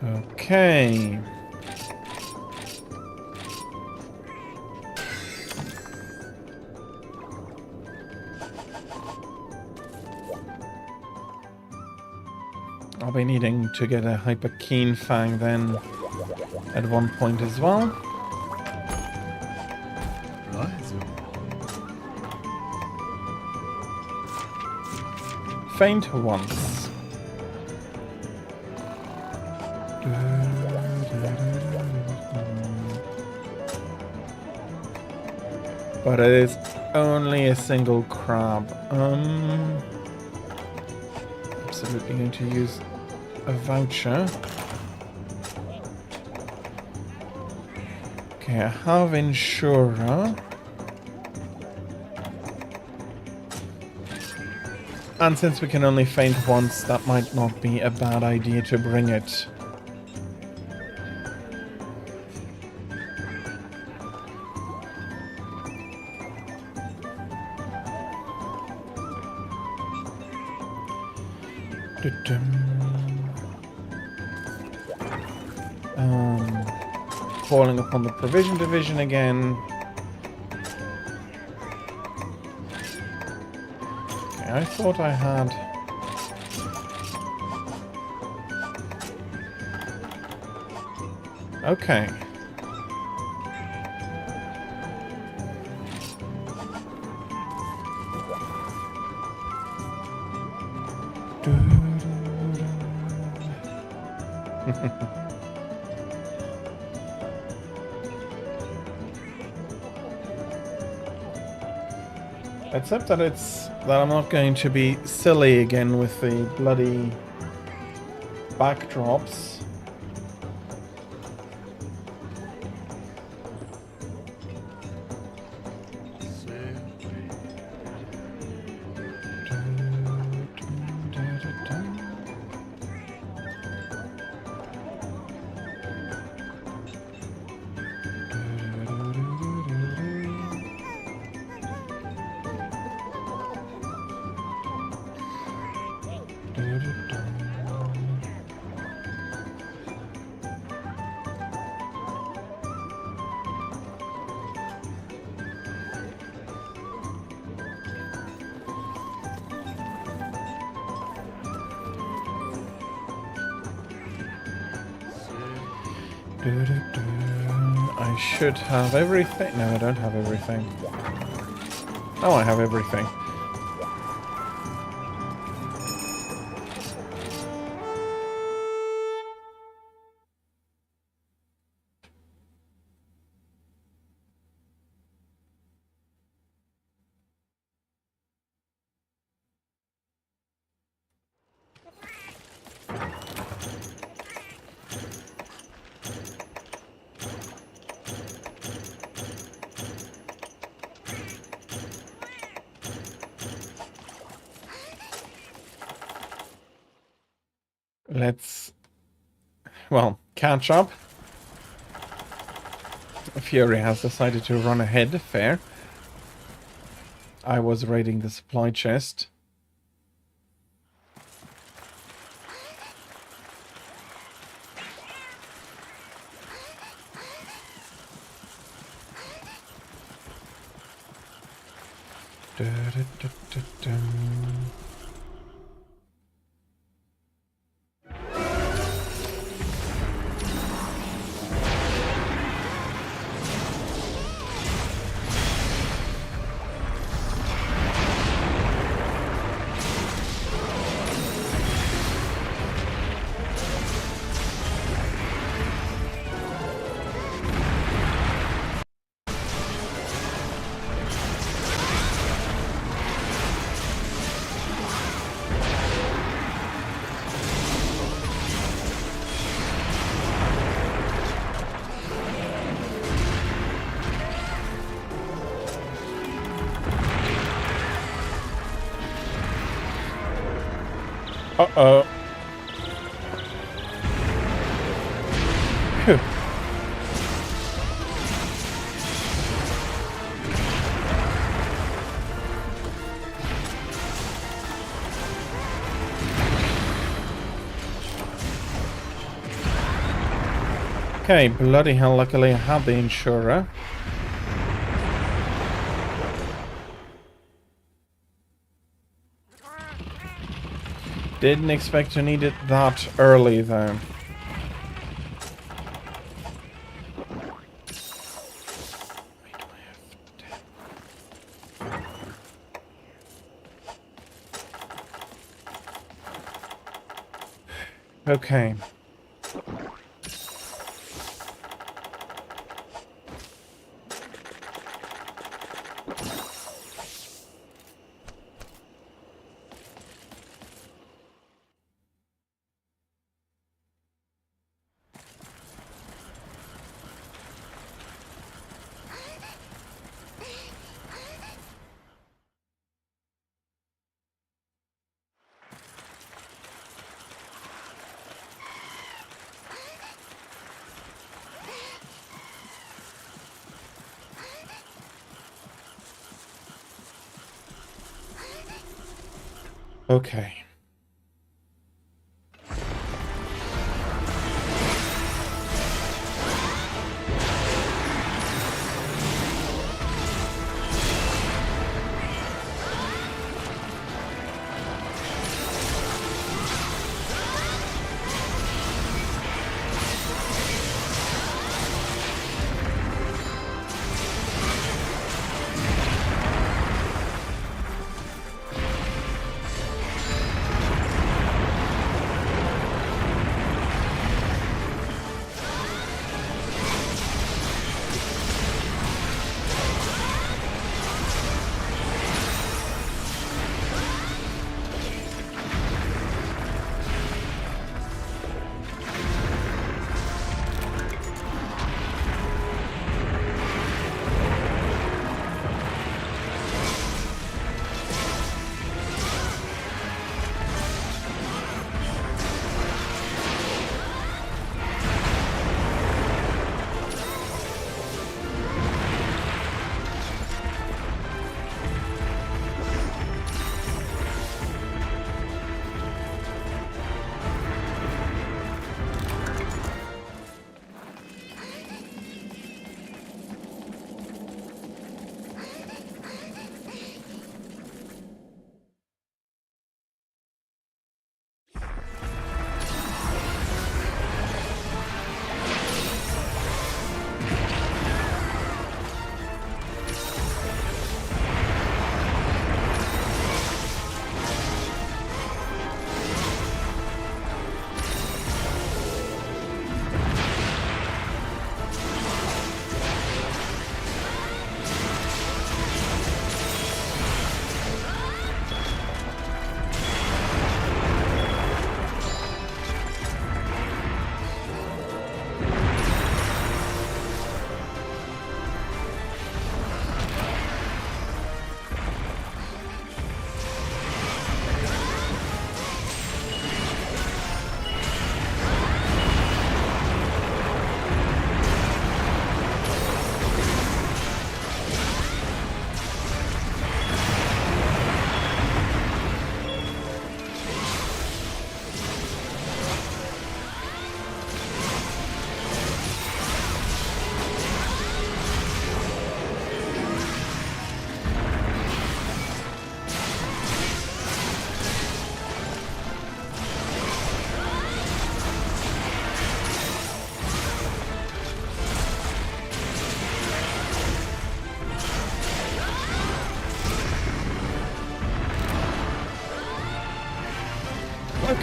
Speaker 1: Okay. I'll be needing to get a hyper keen fang then at one point as well. Faint once. But it is only a single crab. Absolutely going to use a voucher. Okay, I have insurer. And since we can only faint once, that might not be a bad idea to bring it. Falling upon the provision division again. Okay, I thought I had... Okay. Except that I'm not going to be silly again with the bloody backdrops. I should have everything. No, I don't have everything. Oh, I have everything. Let's, well, catch up. Fury has decided to run ahead, fair. I was raiding the supply chest. Phew. Okay, bloody hell, luckily I had the insurer. Didn't expect to need it that early, though. Okay. Okay.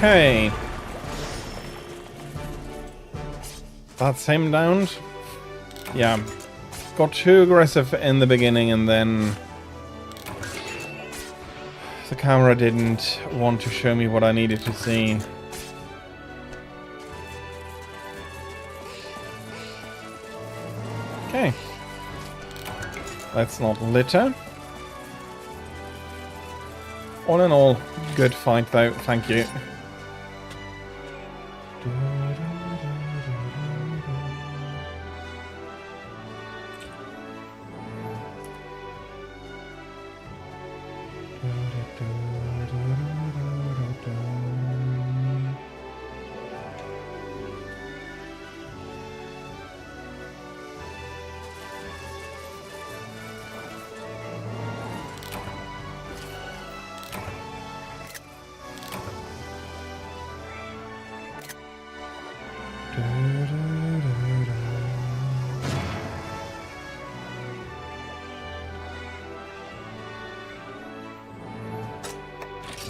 Speaker 1: Okay. That's him downed. Yeah. Got too aggressive in the beginning and then the camera didn't want to show me what I needed to see. Okay. Let's not litter. All in all, good fight though, thank you.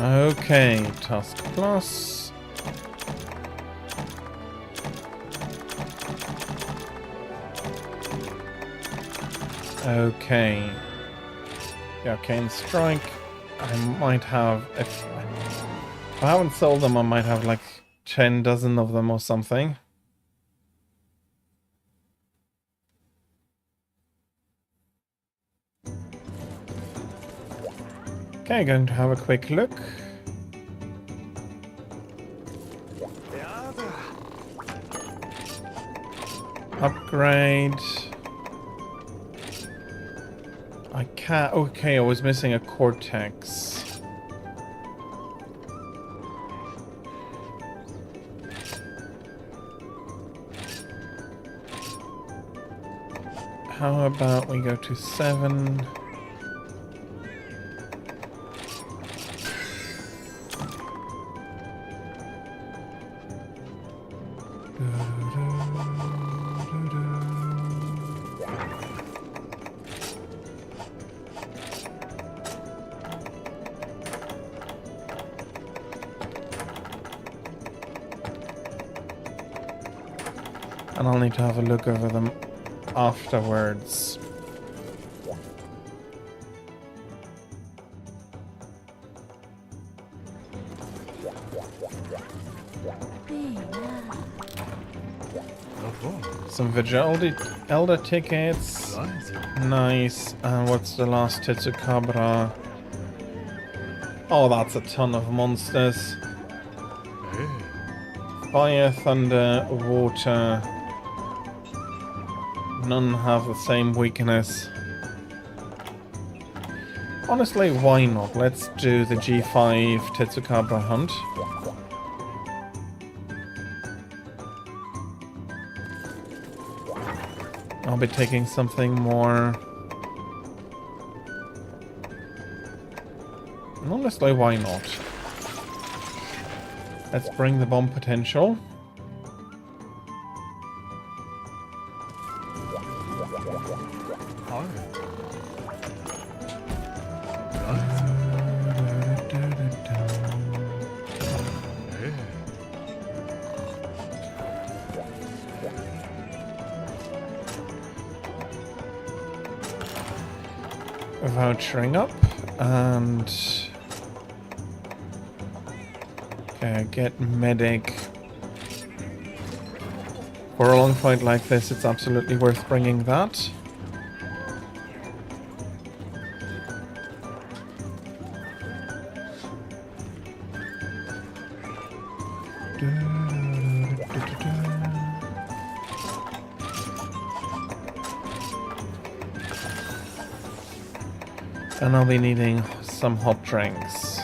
Speaker 1: Okay, task plus. Okay. Yeah, Arcane Strike. I might have, if I haven't sold them, I might have like 10 dozen of them or something. Okay, going to have a quick look. Upgrade. I can't. Okay, I was missing a Cortex. How about we go to 7? And I'll need to have a look over them afterwards. Some Vigil Elder tickets. Nice. And what's the last Tetsukabra? Oh, that's a ton of monsters. Fire, thunder, water. None have the same weakness. Honestly, why not? Let's do the G5 Tetsukabra hunt. I'll be taking something more. Honestly, why not? Let's bring the bomb potential. Vouchering up and okay, get medic. For a long fight like this, it's absolutely worth bringing that. And I'll be needing some hot drinks.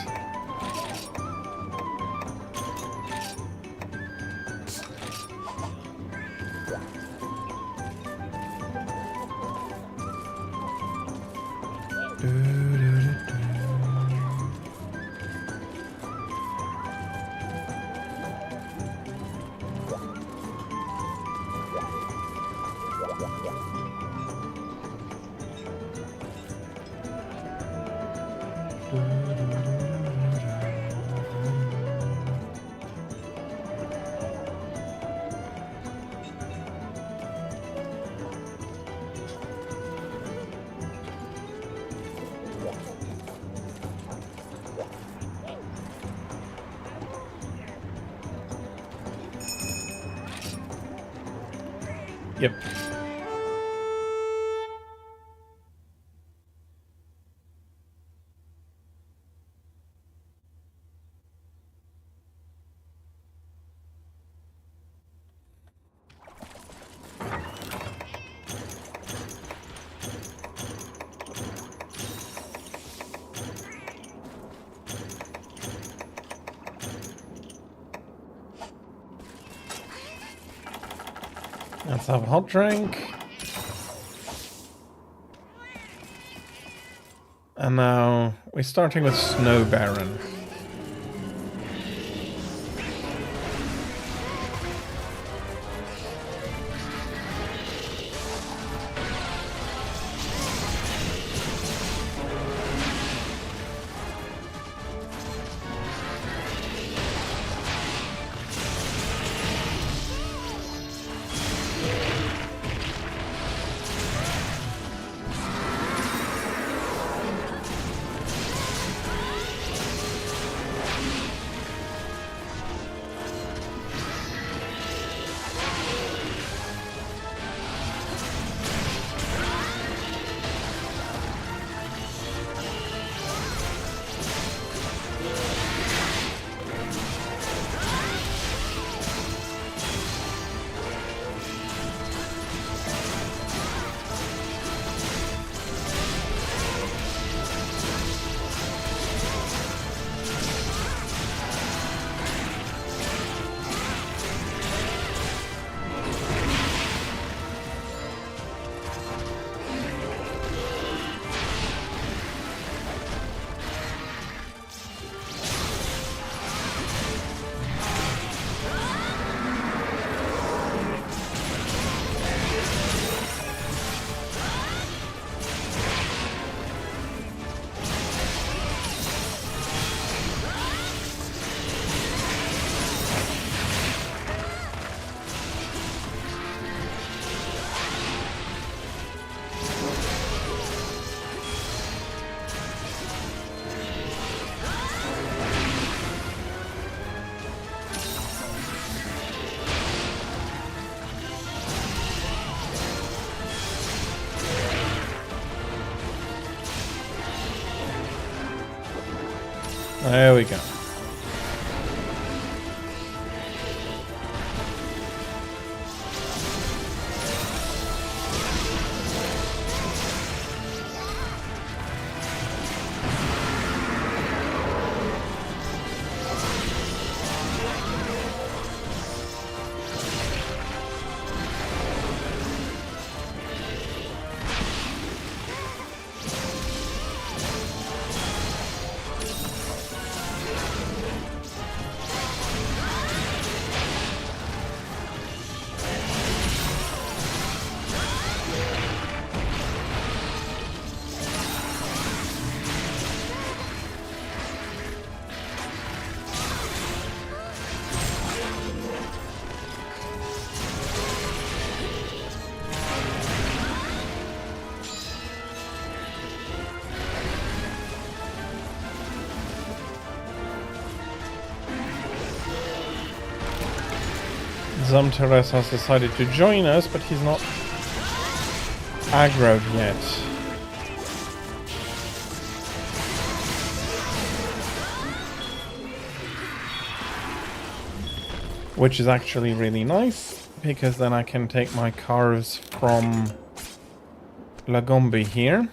Speaker 1: Yep. Let's have a hot drink. And now we're starting with Snow Baron. There we go. Zamteres has decided to join us, but he's not aggroed yet. Which is actually really nice, because then I can take my cars from Lagombi here.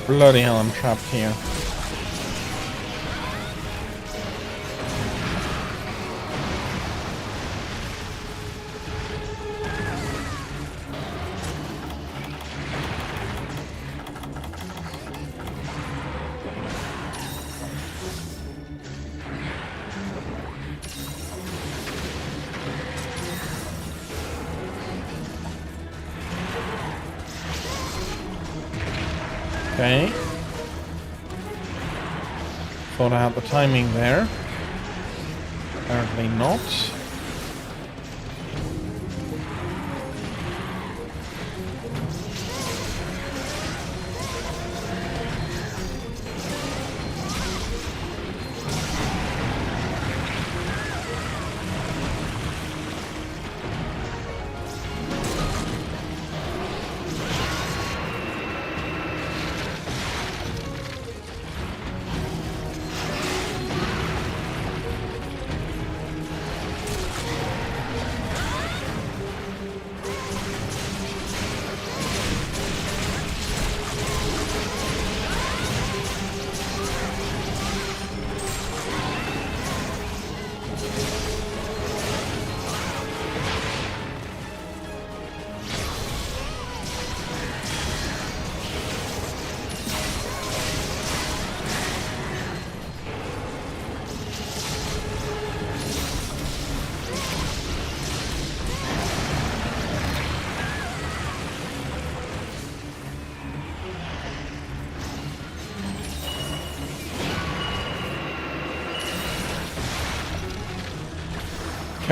Speaker 1: Bloody hell, I'm trapped here. Okay. Thought I had the timing there. Apparently not.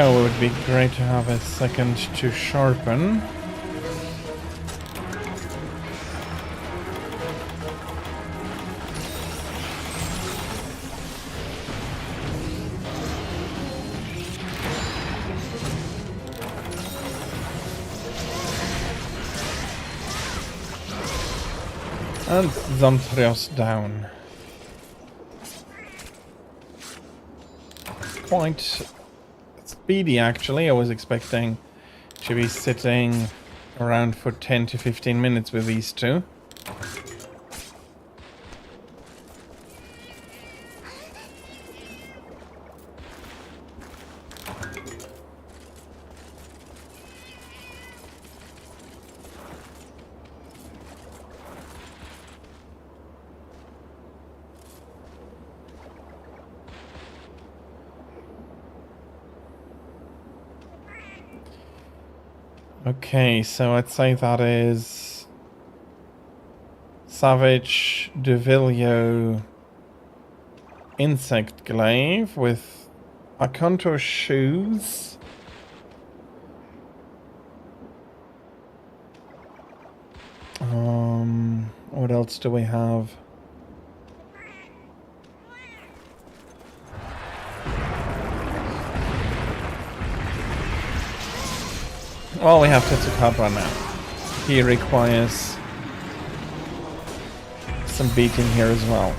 Speaker 1: It would be great to have a second to sharpen. And Zamtrios down. Quite speedy, actually. I was expecting to be sitting around for 10 to 15 minutes with these two. Okay, so I'd say that is Savage Devilio Insect Glaive with Aconto Shoes. What else do we have? Well, we have Tetsukabra now. He requires some beating here as well.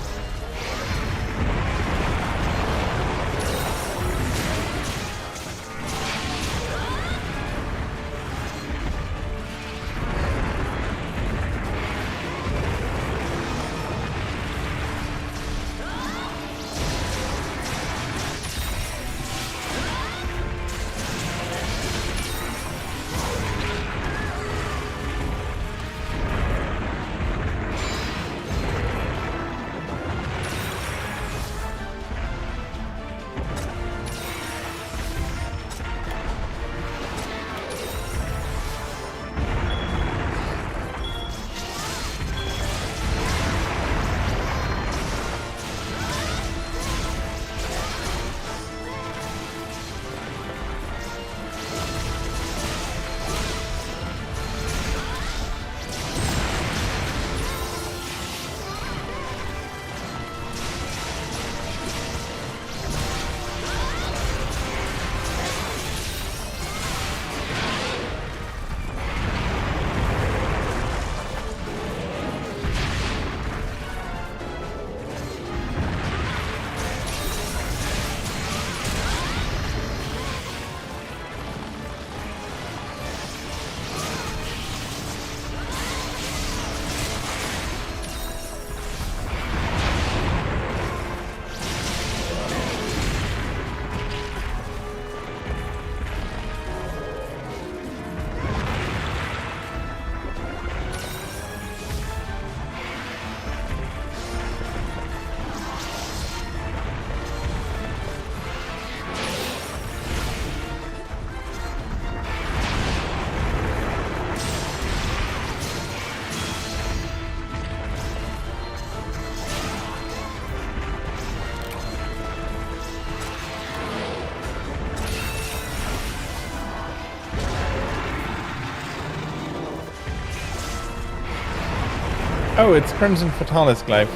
Speaker 1: Oh, it's Crimson Fatalis Glaive.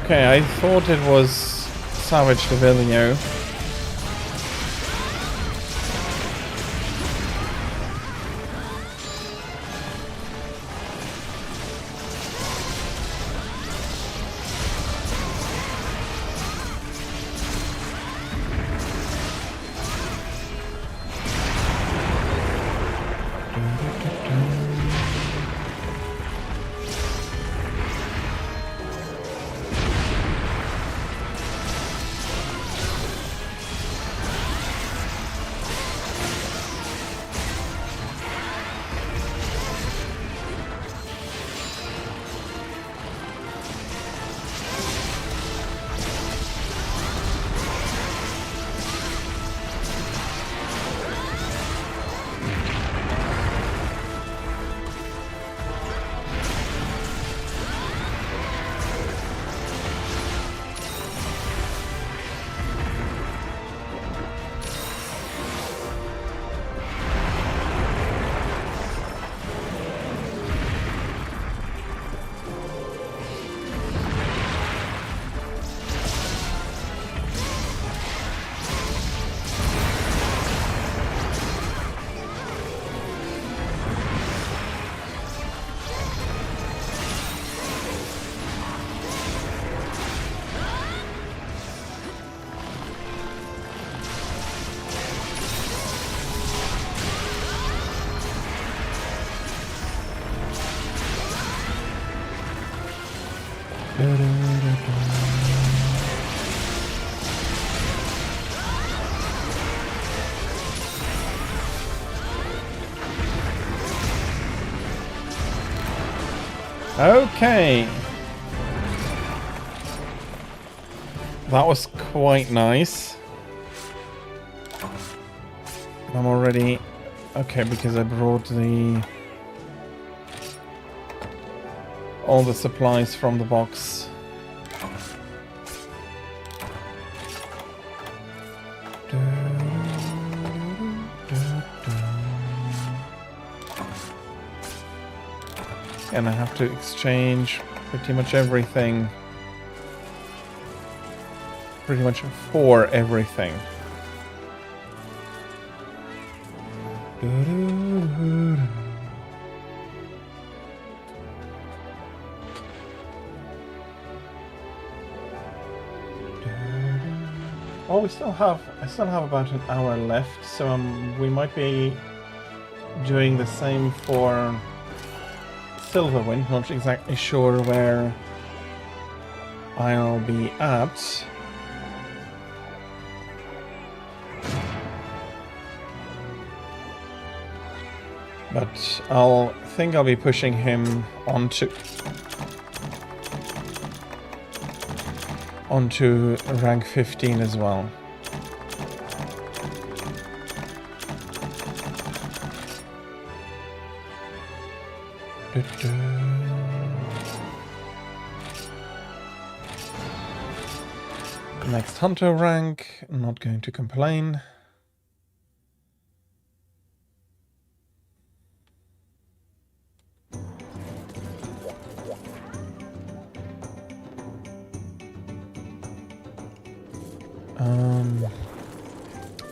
Speaker 1: Okay, I thought it was Savage Devilio. Okay. That was quite nice. I'm already... Okay, because I brought all the supplies from the box. And I have to exchange pretty much everything. Pretty much for everything. Oh, I still have about an hour left, so we might be doing the same for Silverwind. Not exactly sure where I'll be at. But I'll be pushing him onto rank 15 as well. Next Hunter rank, I'm not going to complain.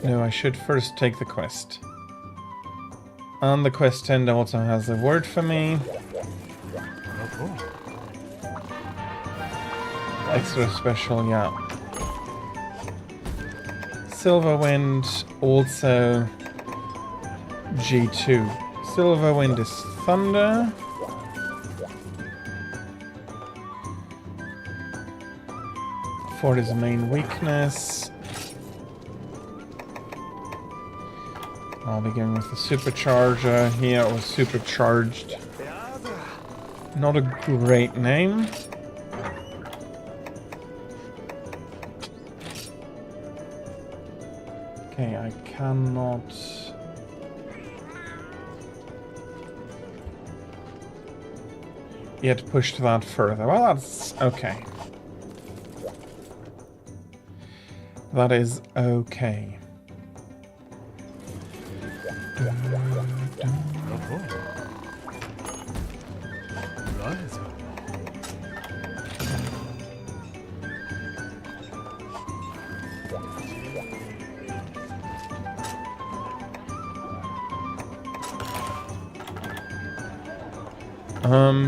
Speaker 1: No, I should first take the quest. And the quest end also has a word for me. Extra special, yeah. Silverwind, also G2. Silverwind is thunder. For his main weakness. I'll be going with the supercharger here, or supercharged. Not a great name. Okay, I cannot... yet push that further. Well, that's okay. That is okay.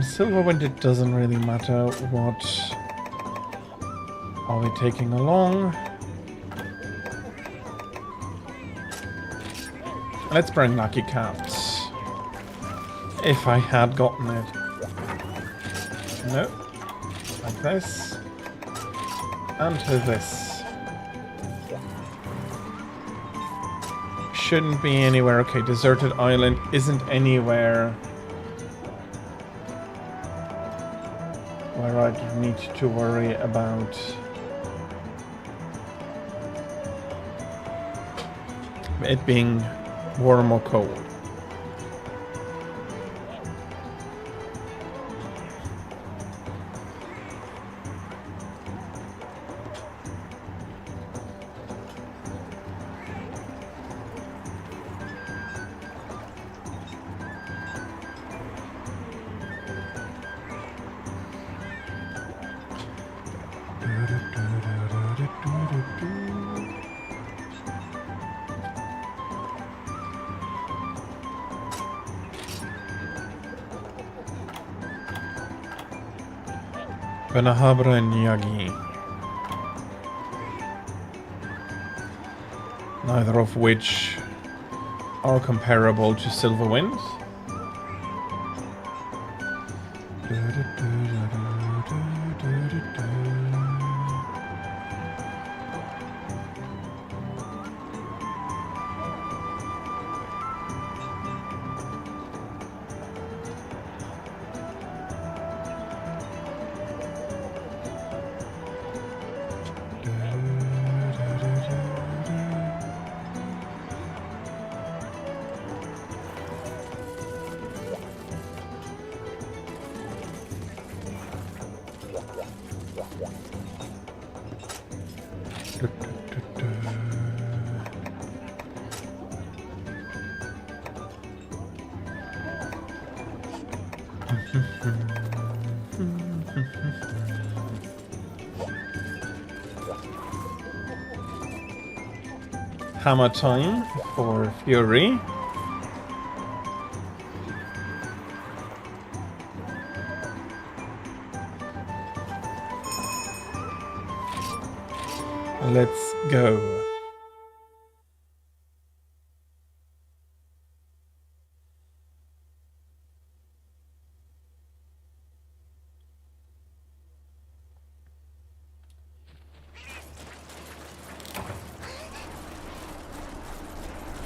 Speaker 1: Silverwind, it doesn't really matter what are we taking along. Let's bring Lucky Cat. If I had gotten it. No. Like this. And to this. Shouldn't be anywhere. Okay, Deserted Island isn't anywhere where I'd need to worry about it being warm or cold. Benahabra and Yagi. Neither of which are comparable to Silverwind. Hammer time for Fury. Let's go.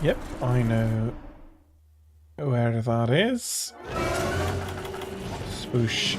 Speaker 1: Yep, I know where that is. Swoosh.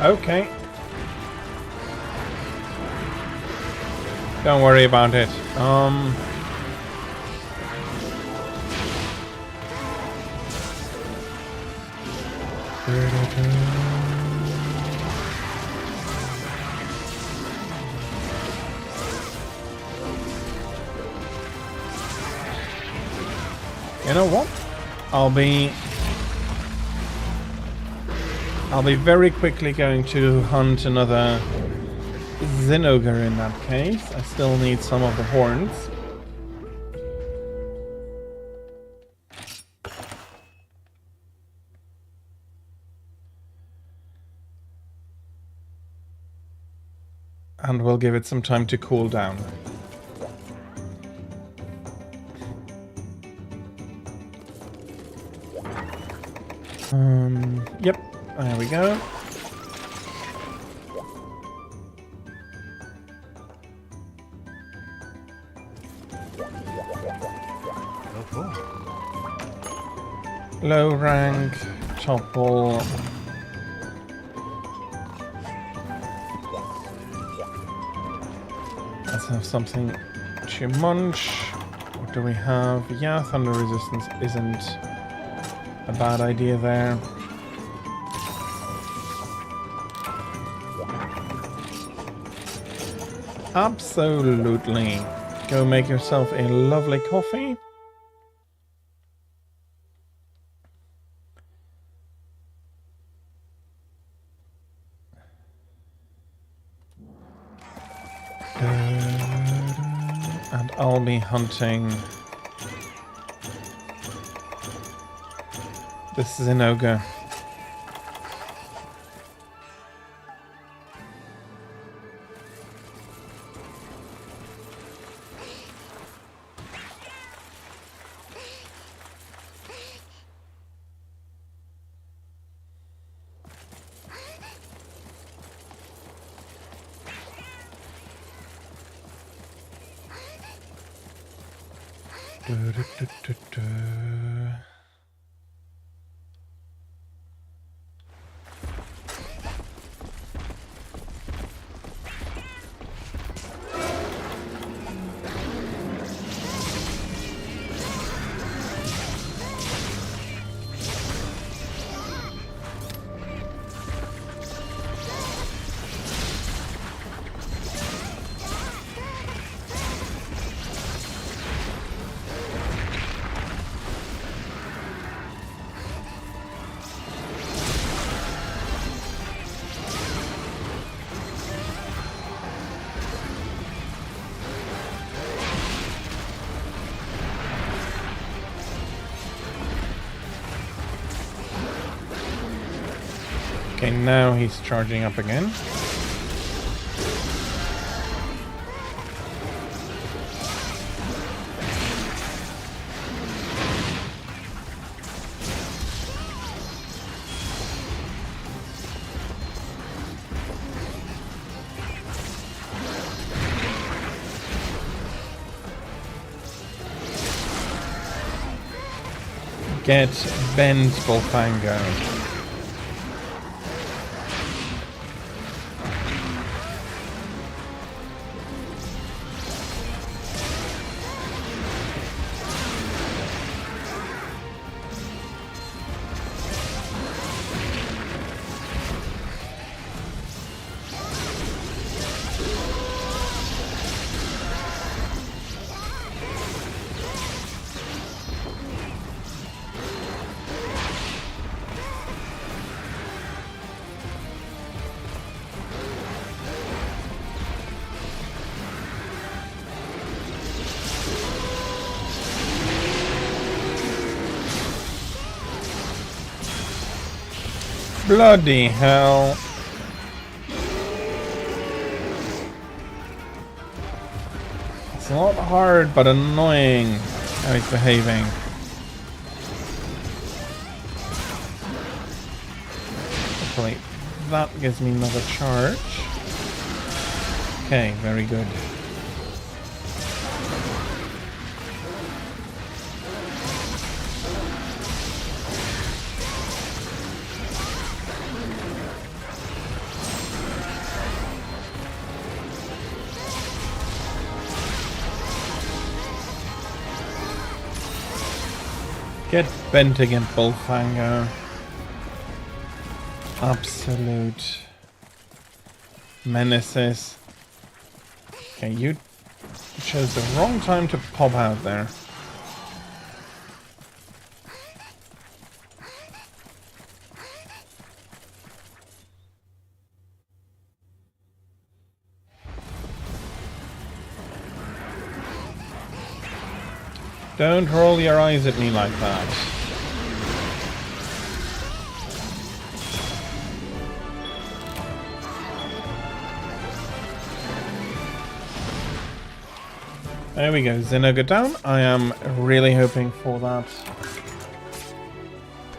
Speaker 1: Okay. Don't worry about it. You know what? I'll be very quickly going to hunt another Zinogre in that case. I still need some of the horns. And we'll give it some time to cool down. Yep, there we go. Low rank, topple. Let's have something to munch. What do we have? Yeah, thunder resistance isn't a bad idea there. Absolutely. Go make yourself a lovely coffee. And I'll be hunting This is an ogre. Okay, now he's charging up again. Get bent, Bullfango. Bloody hell. It's not hard, but annoying how he's behaving. Hopefully that gives me another charge. Okay, very good. Get bent again, Bullfango. Absolute menaces. Okay, you chose the wrong time to pop out there. Don't roll your eyes at me like that. There we go, Xenoga down. I am really hoping for that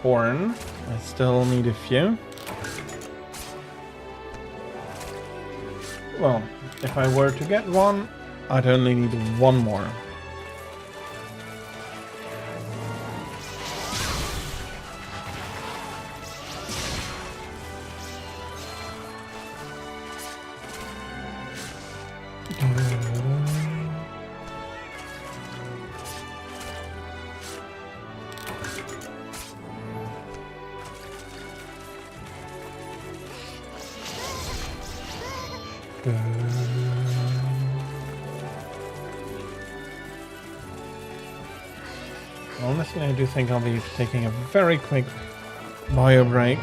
Speaker 1: horn. I still need a few. Well, if I were to get one, I'd only need one more. Honestly, I do think I'll be taking a very quick bio break.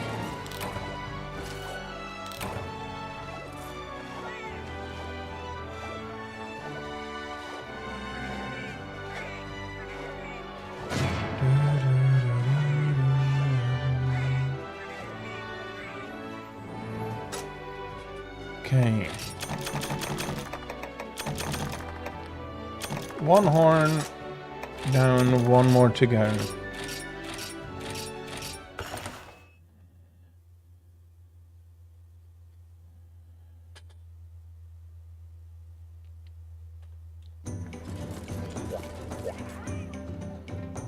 Speaker 1: Okay. One horn down, one more to go.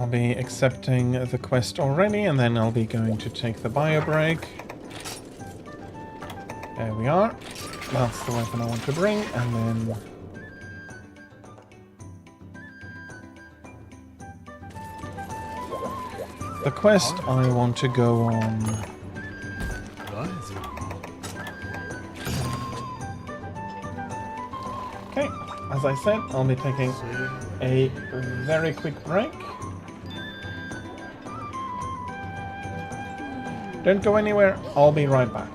Speaker 1: I'll be accepting the quest already, and then I'll be going to take the bio break. There we are. That's the weapon I want to bring, and then... the quest I want to go on... Okay, as I said, I'll be taking a very quick break. Don't go anywhere, I'll be right back.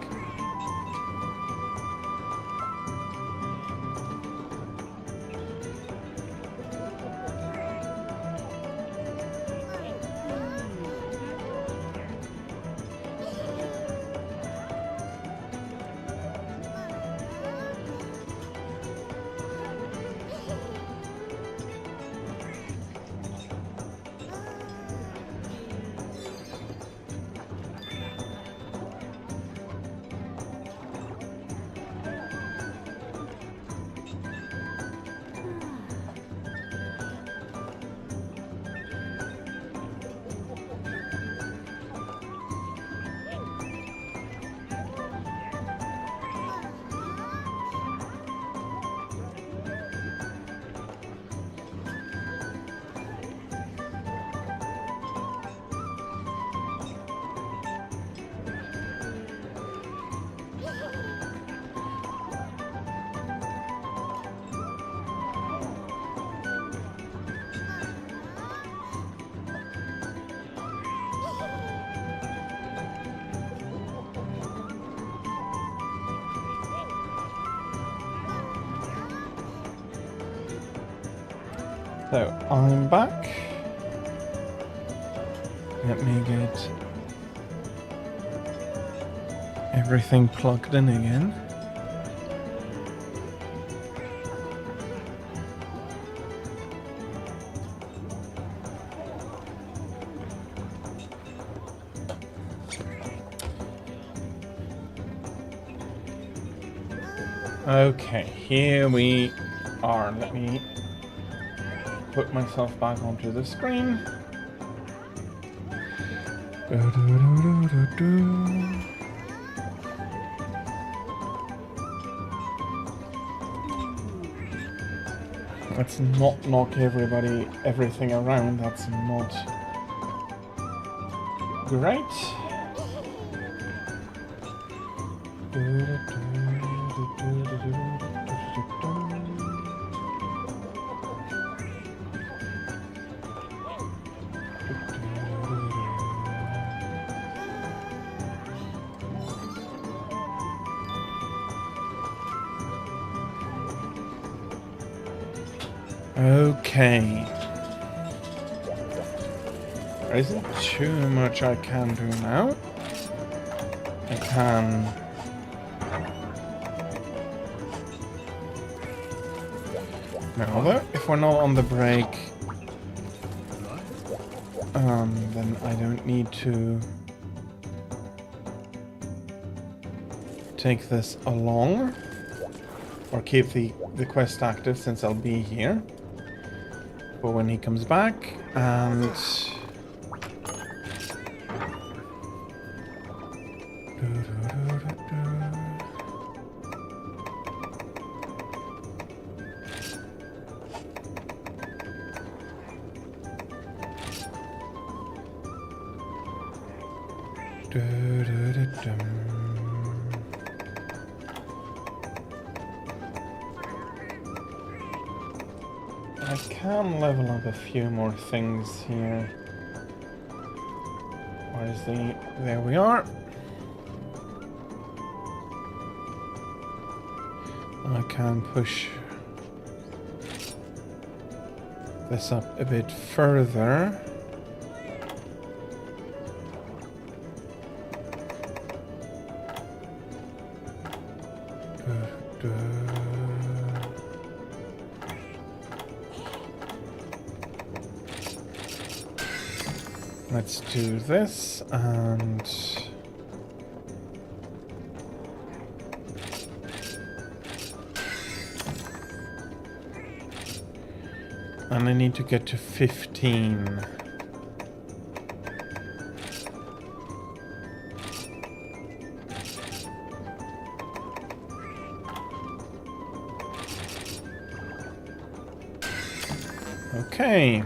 Speaker 1: So, I'm back. Let me get everything plugged in again. Okay, here we are. Let me put myself back onto the screen. Let's not knock everything around. That's not great. Okay. There isn't too much I can do now. I can... now, although, if we're not on the break, then I don't need to take this along or keep the quest active since I'll be here. But when he comes back and I can level up a few more things here. Where's the... there we are. I can push this up a bit further. Let's do this, and I need to get to 15. Okay.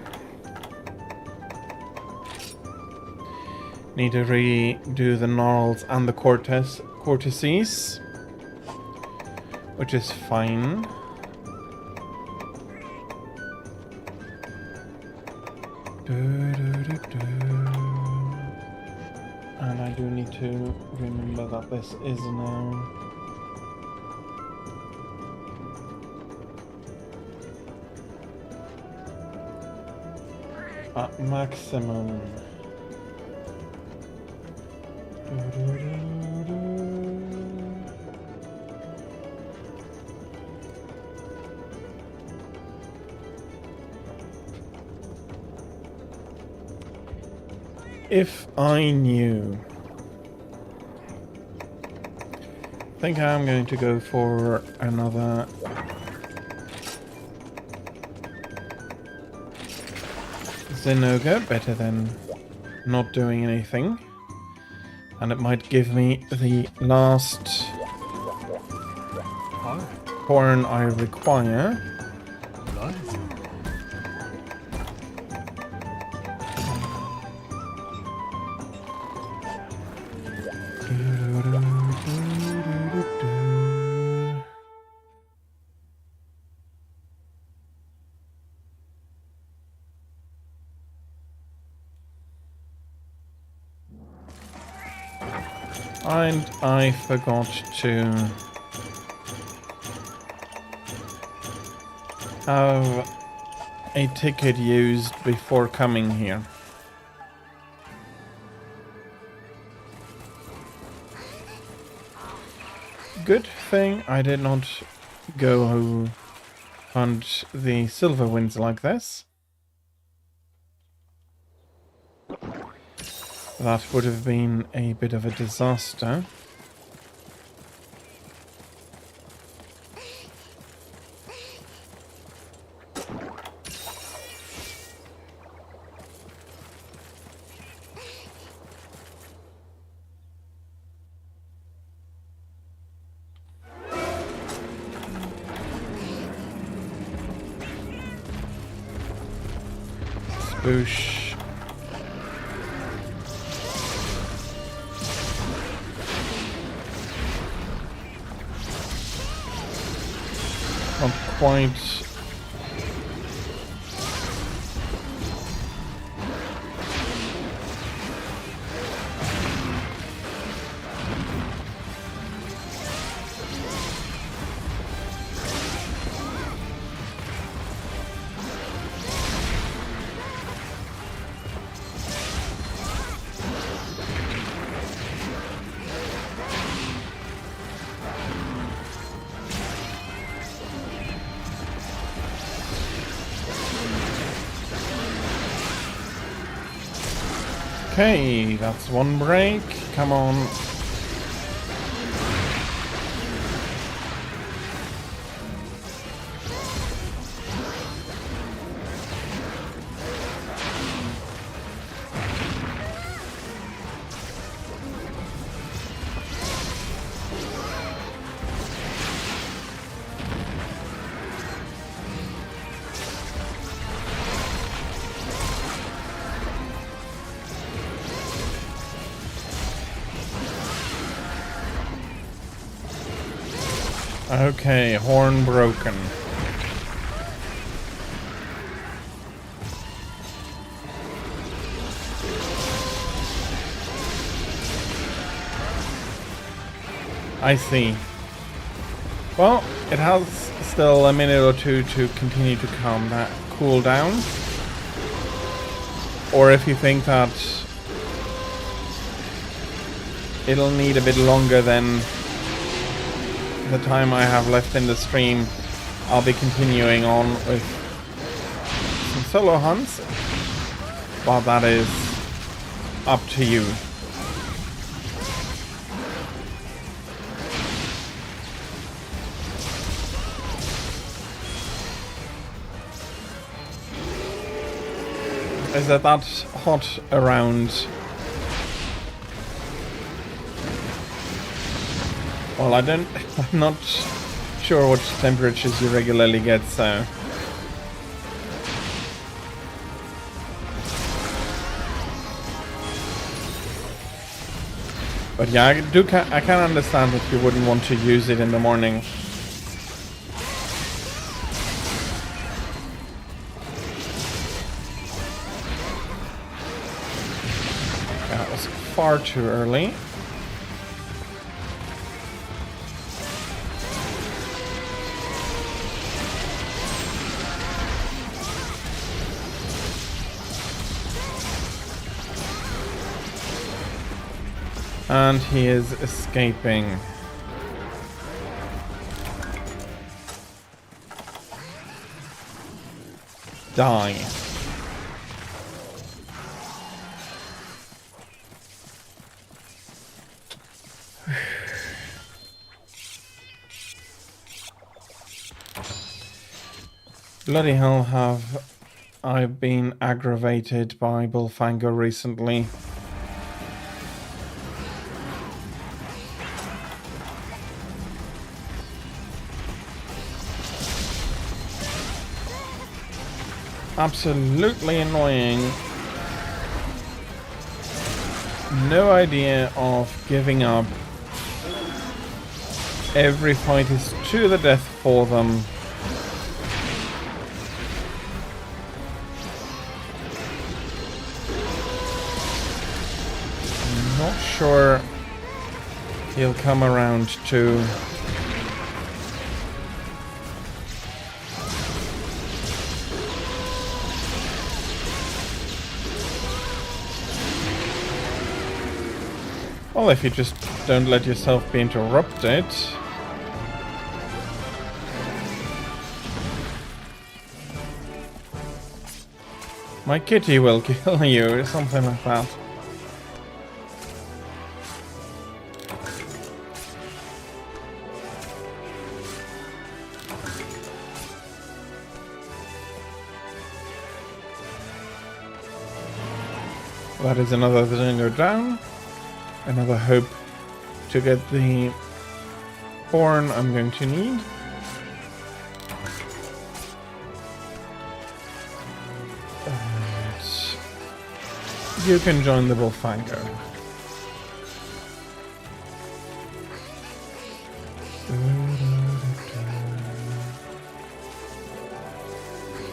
Speaker 1: Need to redo the gnarls and the cortices, which is fine. And I do need to remember that this is now at maximum. If I knew. I think I'm going to go for another Zinogre, better than not doing anything. And it might give me the last horn I require. And I forgot to have a ticket used before coming here. Good thing I did not go hunt the silver winds like this. That would have been a bit of a disaster. Spoosh. Not quite. Okay, that's one break. Come on. Okay, horn broken. I see. Well, it has still a minute or two to continue to cool down. Or if you think that it'll need a bit longer, then the time I have left in the stream, I'll be continuing on with some solo hunts, but that is up to you. Is it that hot around? Well, I'm not sure what temperatures you regularly get, so. But yeah, I can understand that you wouldn't want to use it in the morning. That was far too early. And he is escaping. Die. Bloody hell, have I been aggravated by Bullfango recently. Absolutely annoying. No idea of giving up. Every fight is to the death for them. I'm not sure he'll come around to. Well, if you just don't let yourself be interrupted. My kitty will kill you, or something like that. That is another Zinger down. Another hope to get the horn I'm going to need. And you can join the Bullfango.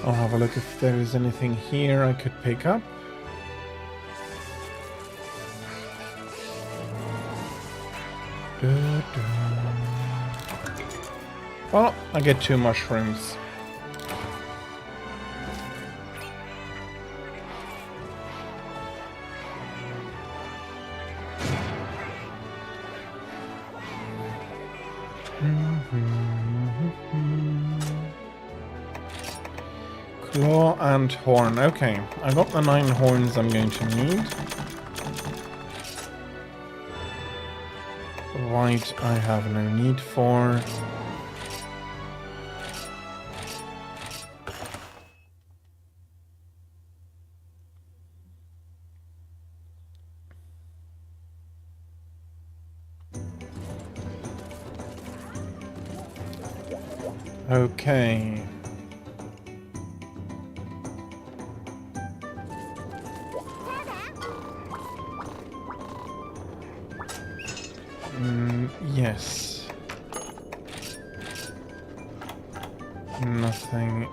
Speaker 1: I'll have a look if there is anything here I could pick up. Well, I get 2 mushrooms. Claw and horn. Okay, I got the 9 horns I'm going to need. White I have no need for. Okay. Yes. Nothing.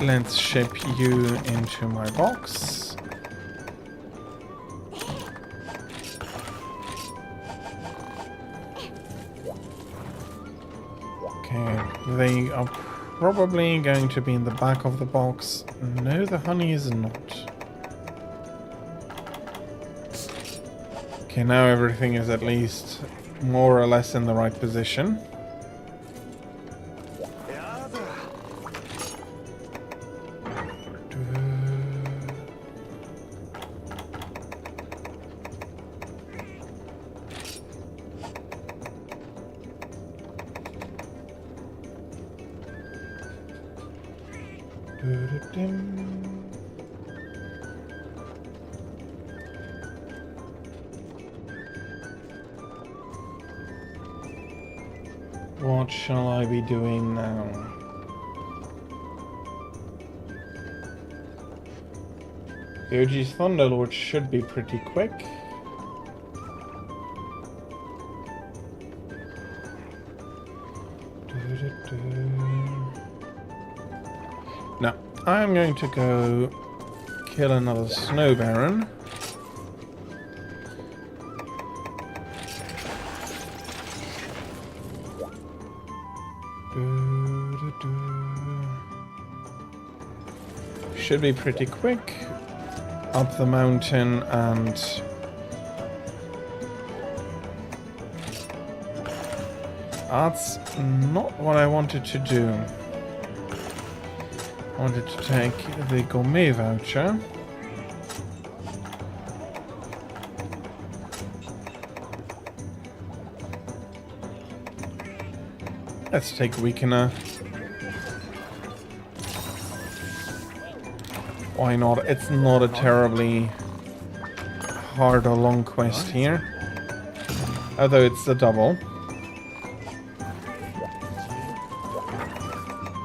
Speaker 1: Let's ship you into my box. Okay, they are probably going to be in the back of the box. No, the honey is not. Okay, now everything is at least more or less in the right position. What shall I be doing now? The OG Thunderlord should be pretty quick. Now, I'm going to go kill another Snow Baron. Should be pretty quick. Up the mountain and that's not what I wanted to do. I wanted to take the gourmet voucher. Let's take Weakener. Why not? It's not a terribly hard or long quest here. Although it's a double.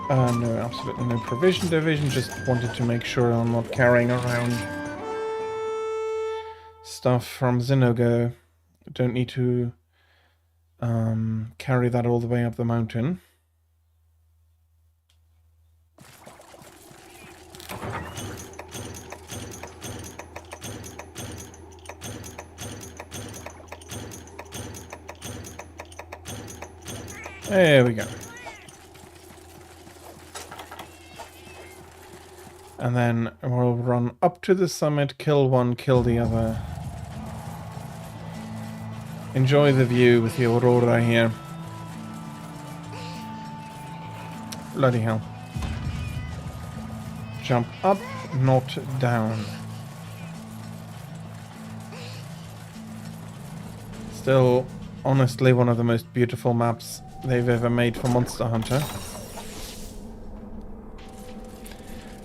Speaker 1: No, absolutely no provision division. Just wanted to make sure I'm not carrying around stuff from Zinogo. Don't need to carry that all the way up the mountain. There we go. And then we'll run up to the summit, kill one, kill the other. Enjoy the view with the Aurora here. Bloody hell. Jump up, not down. Still, honestly, one of the most beautiful maps they've ever made for Monster Hunter.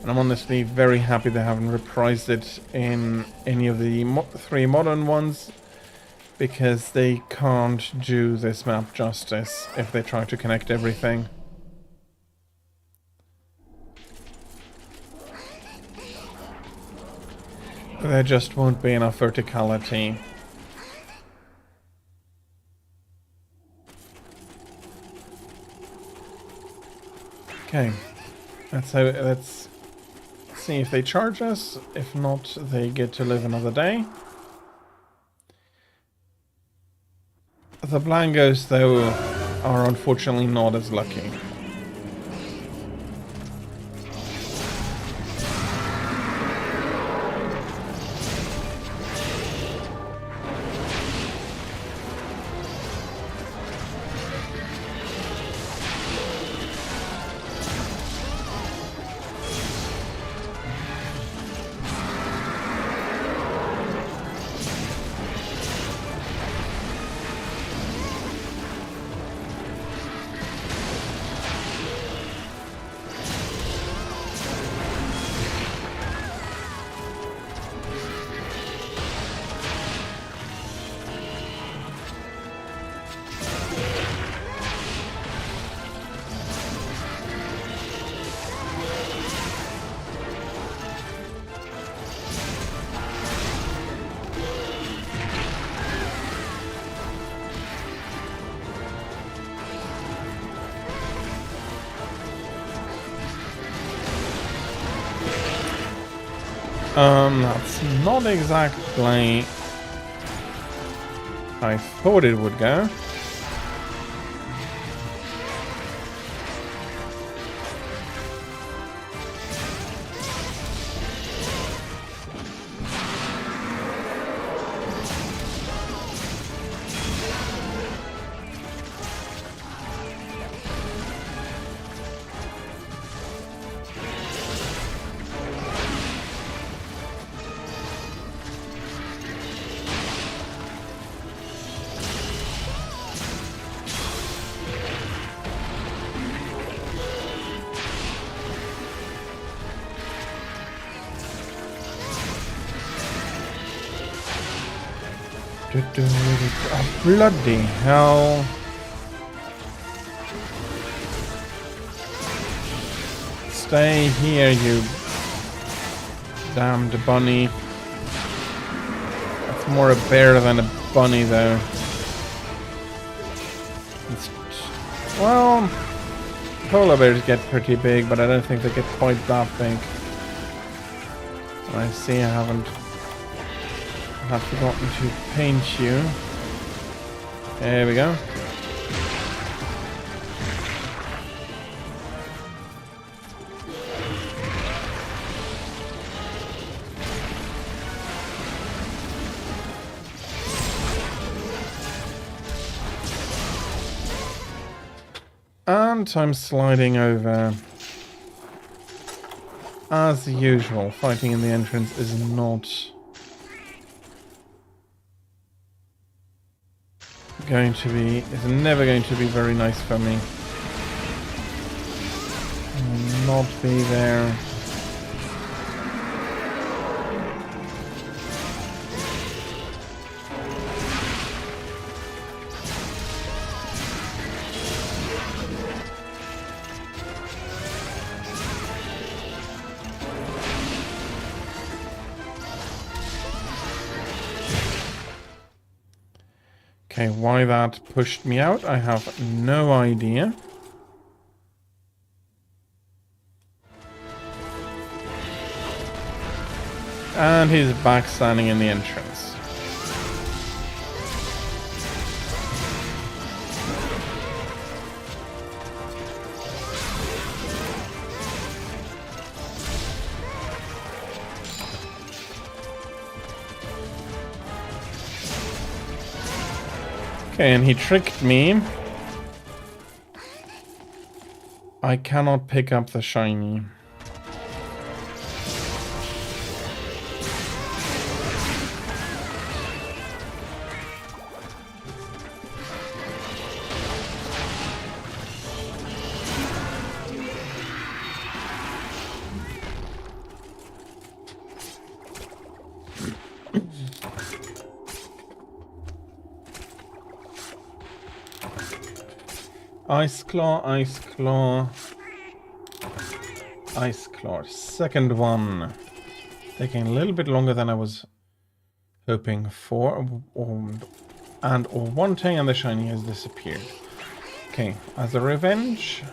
Speaker 1: And I'm honestly very happy they haven't reprised it in any of the three modern ones, because they can't do this map justice if they try to connect everything. There just won't be enough verticality. Okay, let's see if they charge us. If not, they get to live another day. The Blangos, though, are unfortunately not as lucky. That's not exactly how I thought it would go. Oh, bloody hell. Stay here, you damned bunny. That's more a bear than a bunny, though. Well, polar bears get pretty big, but I don't think they get quite that big. I see I have forgotten to paint you. There we go. And I'm sliding over. As usual, fighting in the entrance is not is never going to be very nice for me. I will not be there. Okay, why that pushed me out, I have no idea. And he's back standing in the entrance. Okay, and he tricked me. I cannot pick up the shiny. Ice Claw, Ice Claw, Ice Claw. Second one. Taking a little bit longer than I was hoping for or wanting, and the shiny has disappeared. Okay, as a revenge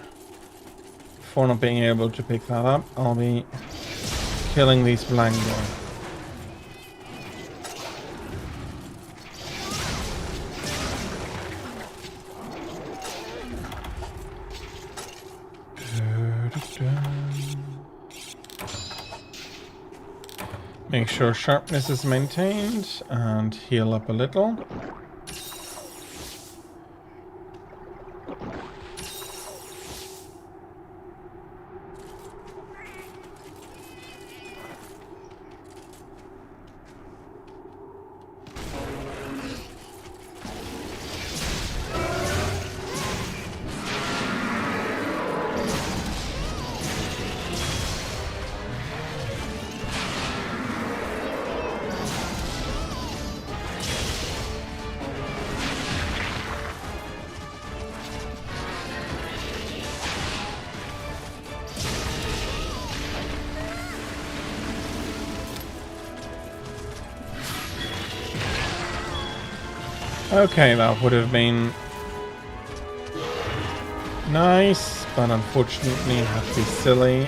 Speaker 1: for not being able to pick that up, I'll be killing these Blangor. Make sure sharpness is maintained and heal up a little. Okay, that would have been nice, but unfortunately I have to be silly.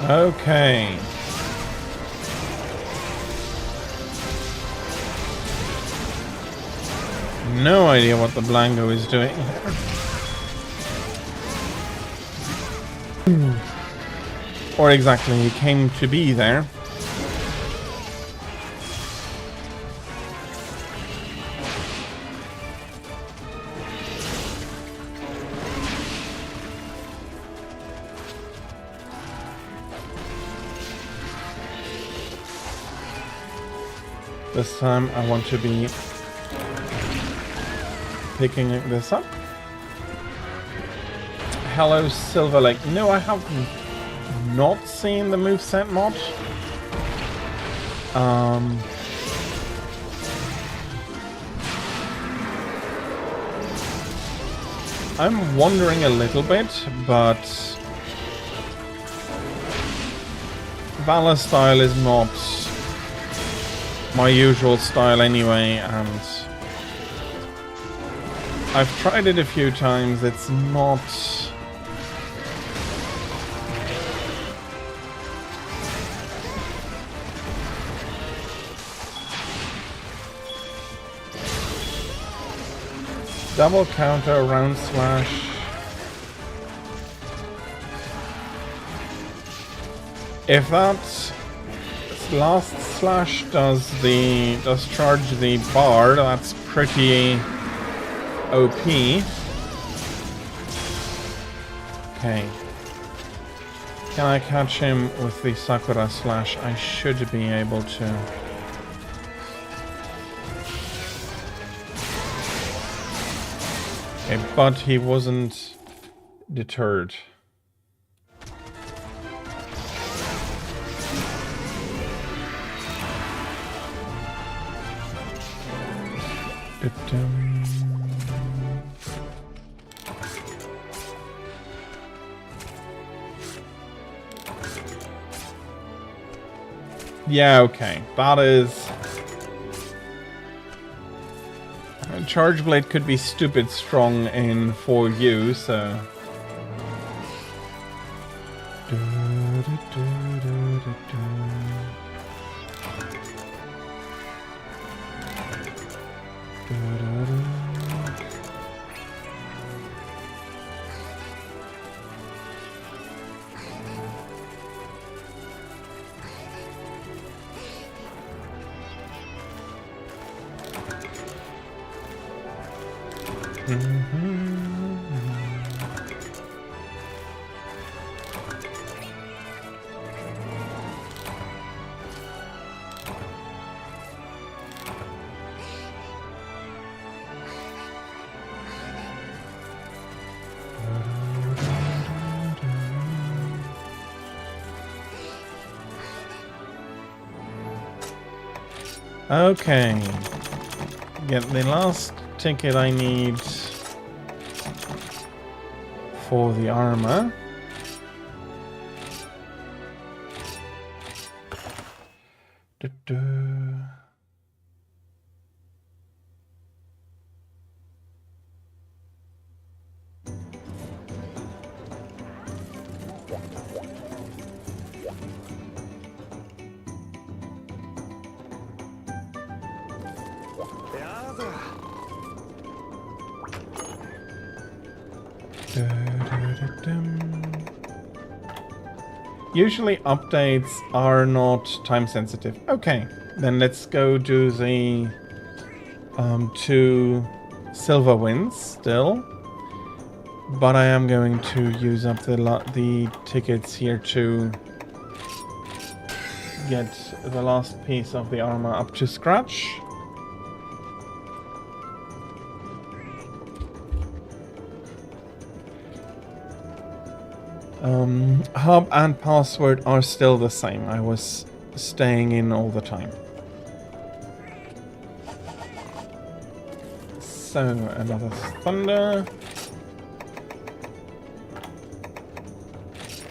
Speaker 1: Okay. No idea what the Blango is doing. Or exactly he came to be there. This time I want to be picking this up. Hello, Silver Lake. No, I have not seen the moveset mod. I'm wondering a little bit, but Valor style is not my usual style anyway, and I've tried it a few times. It's not... Double counter, round slash. If that last slash does charge the bar, that's pretty OP. Okay. Can I catch him with the Sakura slash? I should be able to. Okay, but he wasn't deterred. Yeah, okay. That is... Charge Blade could be stupid strong in 4U, so... Okay. Get the last ticket I need for the armor. Usually updates are not time sensitive. Okay, then let's go do the 2 silver wins still. But I am going to use up the tickets here to get the last piece of the armor up to scratch. Hub and password are still the same. I was staying in all the time. So, another thunder.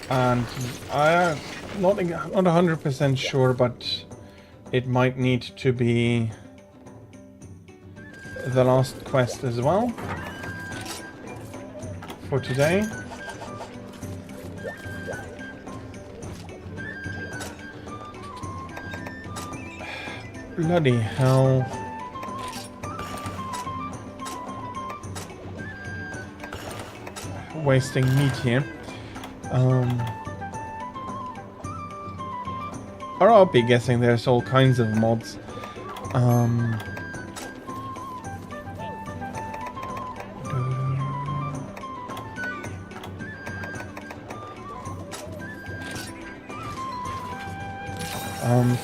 Speaker 1: And I'm not 100% sure, but it might need to be the last quest as well for today. Bloody hell. Wasting meat here. Or I'll be guessing there's all kinds of mods.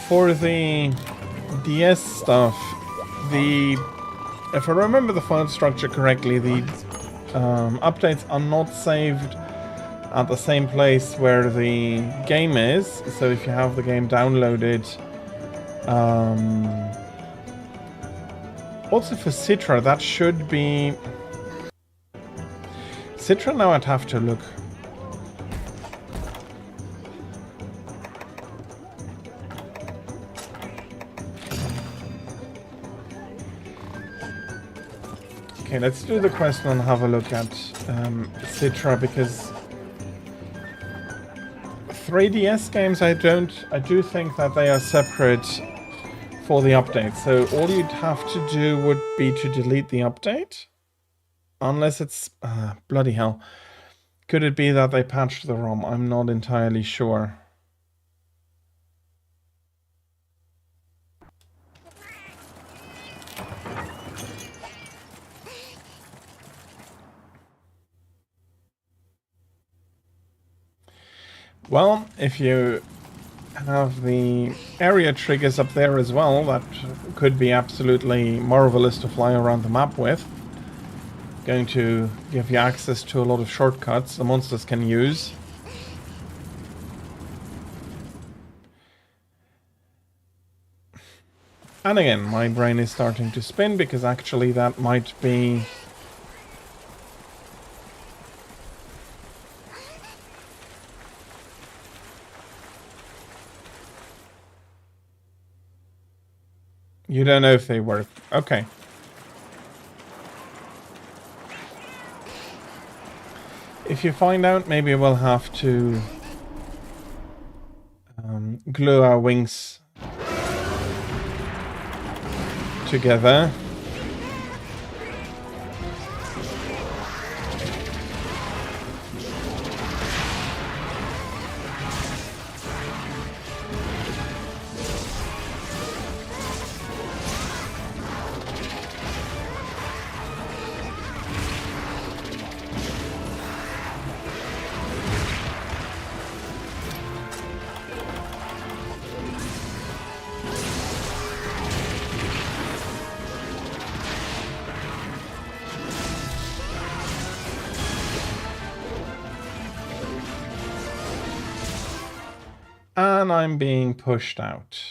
Speaker 1: For the DS stuff, if I remember the file structure correctly, the updates are not saved at the same place where the game is. So if you have the game downloaded, also for Citra, that should be Citra. Now I'd have to look. Okay, let's do the quest and have a look at Citra, because 3DS games, I do think that they are separate for the update. So all you'd have to do would be to delete the update. Unless it's... bloody hell. Could it be that they patched the ROM? I'm not entirely sure. Well, if you have the area triggers up there as well, that could be absolutely marvelous to fly around the map with. Going to give you access to a lot of shortcuts the monsters can use. And again, my brain is starting to spin, because actually that might be... You don't know if they work. Okay. If you find out, maybe we'll have to glue our wings together. And I'm being pushed out.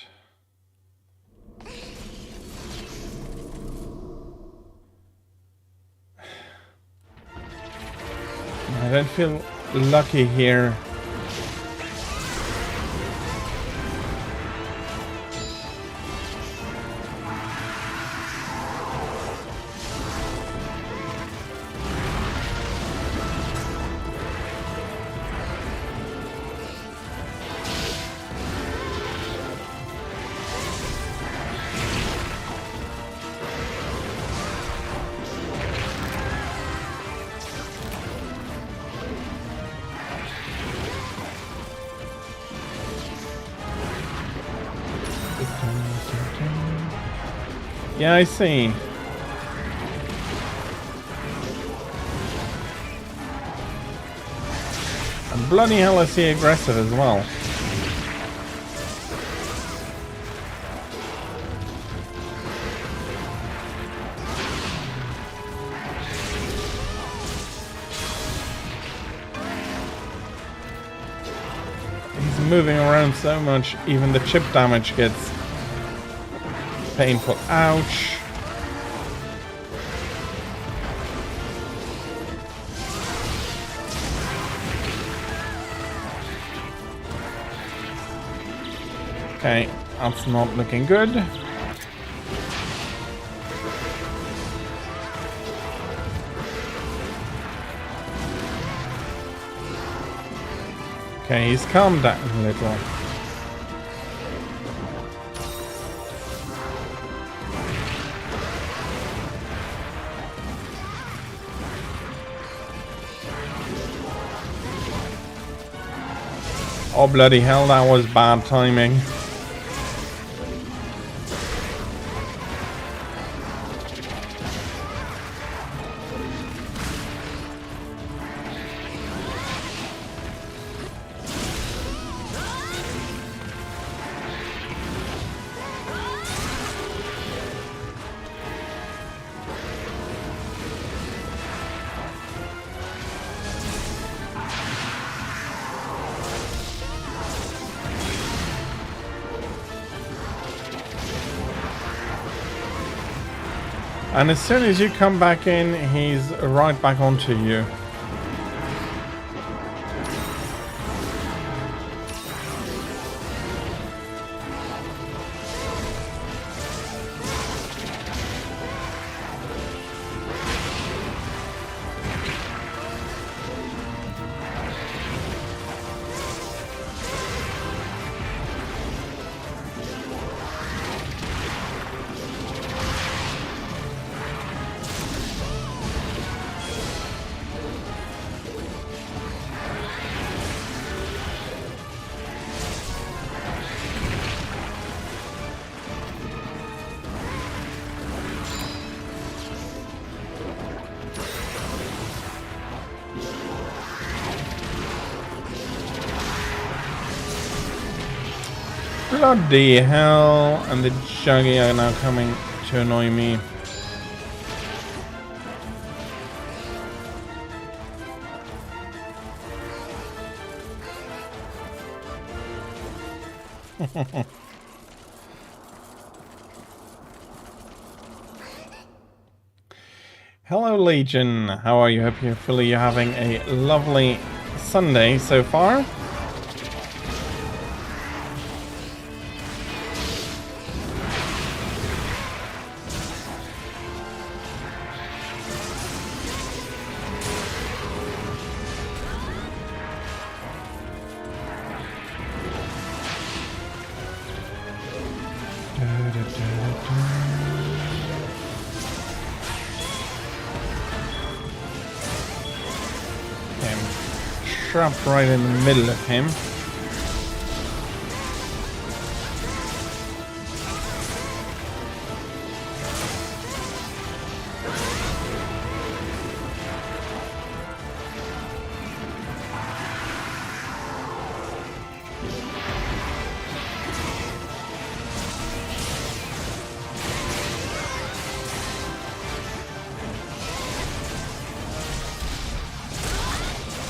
Speaker 1: I don't feel lucky here. Yeah, I see. And bloody hell is he aggressive as well. He's moving around so much, even the chip damage gets painful. Ouch. Okay, that's not looking good. Okay, he's calmed down a little. Oh bloody hell, that was bad timing. And as soon as you come back in, he's right back onto you. Bloody hell, and the Juggy are now coming to annoy me. Hello Legion, how are you? Hopefully you're having a lovely Sunday so far. Trapped right in the middle of him.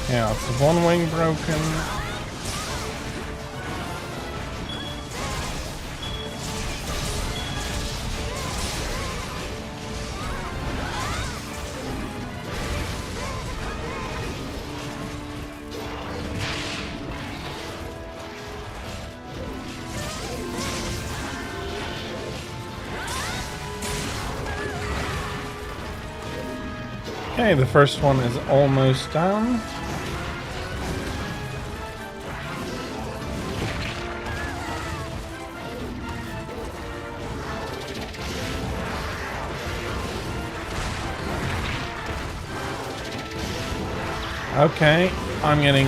Speaker 1: Yeah, it's one wing broken. Okay, the first one is almost down. Okay, I'm getting...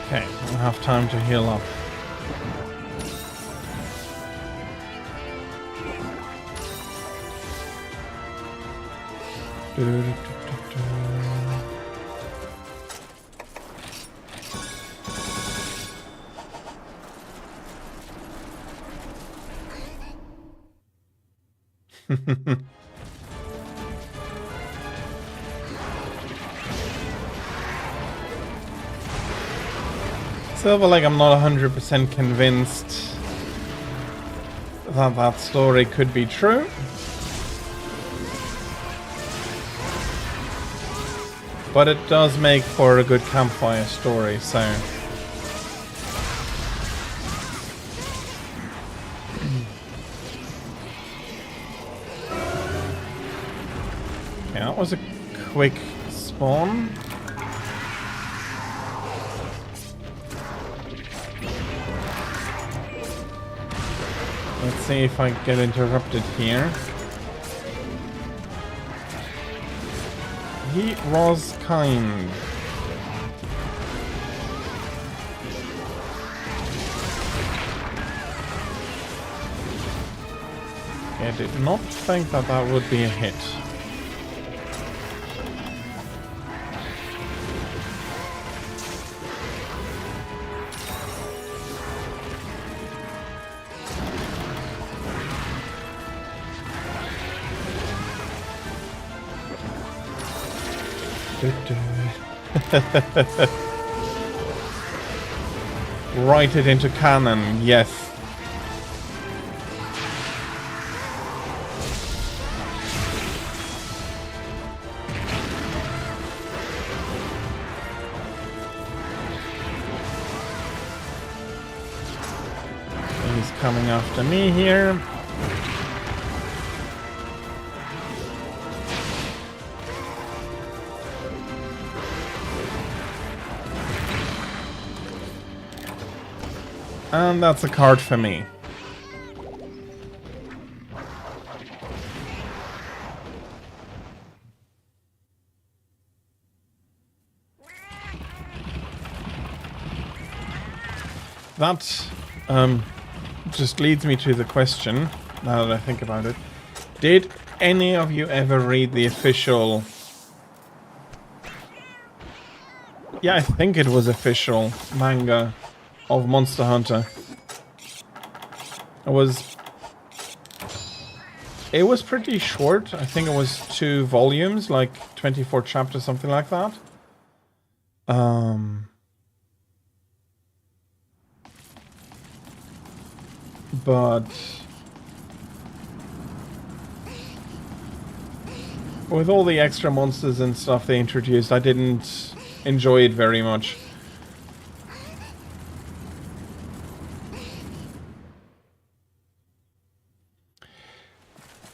Speaker 1: Okay, I'll have time to heal up. Still feel like I'm not 100% convinced that that story could be true. But it does make for a good campfire story, so... Yeah, that was a quick spawn. Let's see if I get interrupted here. He was kind. I did not think that that would be a hit. Write it into canon, yes. He's coming after me here. And that's a card for me. That just leads me to the question, now that I think about it. Did any of you ever read the official... Yeah, I think it was official manga of Monster Hunter. It was pretty short. I think it was 2 volumes, like 24 chapters, something like that. But with all the extra monsters and stuff they introduced, I didn't enjoy it very much.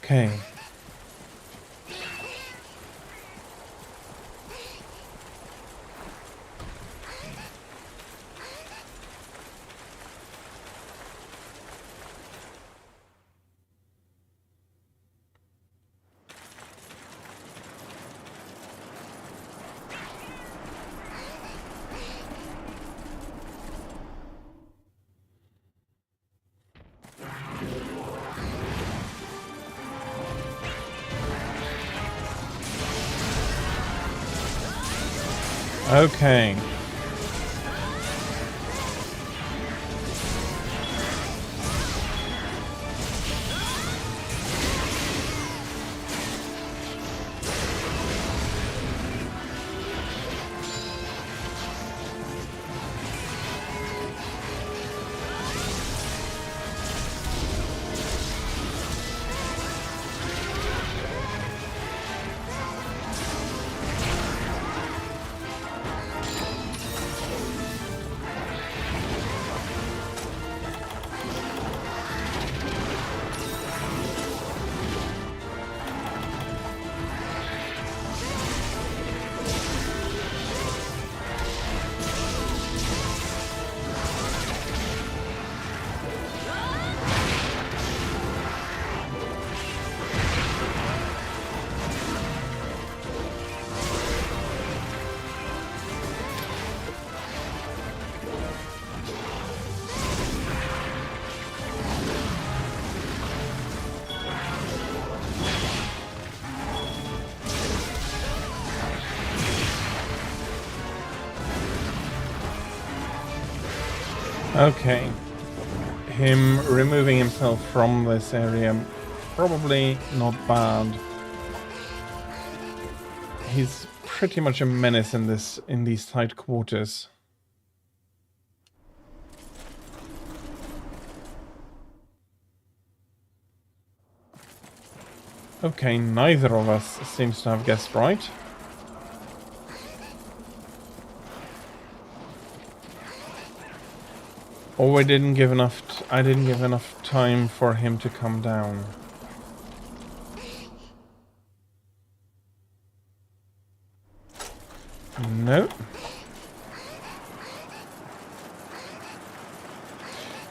Speaker 1: Okay. Okay. Okay. Him removing himself from this area, probably not bad. He's pretty much a menace in these tight quarters. Okay, neither of us seems to have guessed right. Or I didn't give enough time for him to come down. Nope.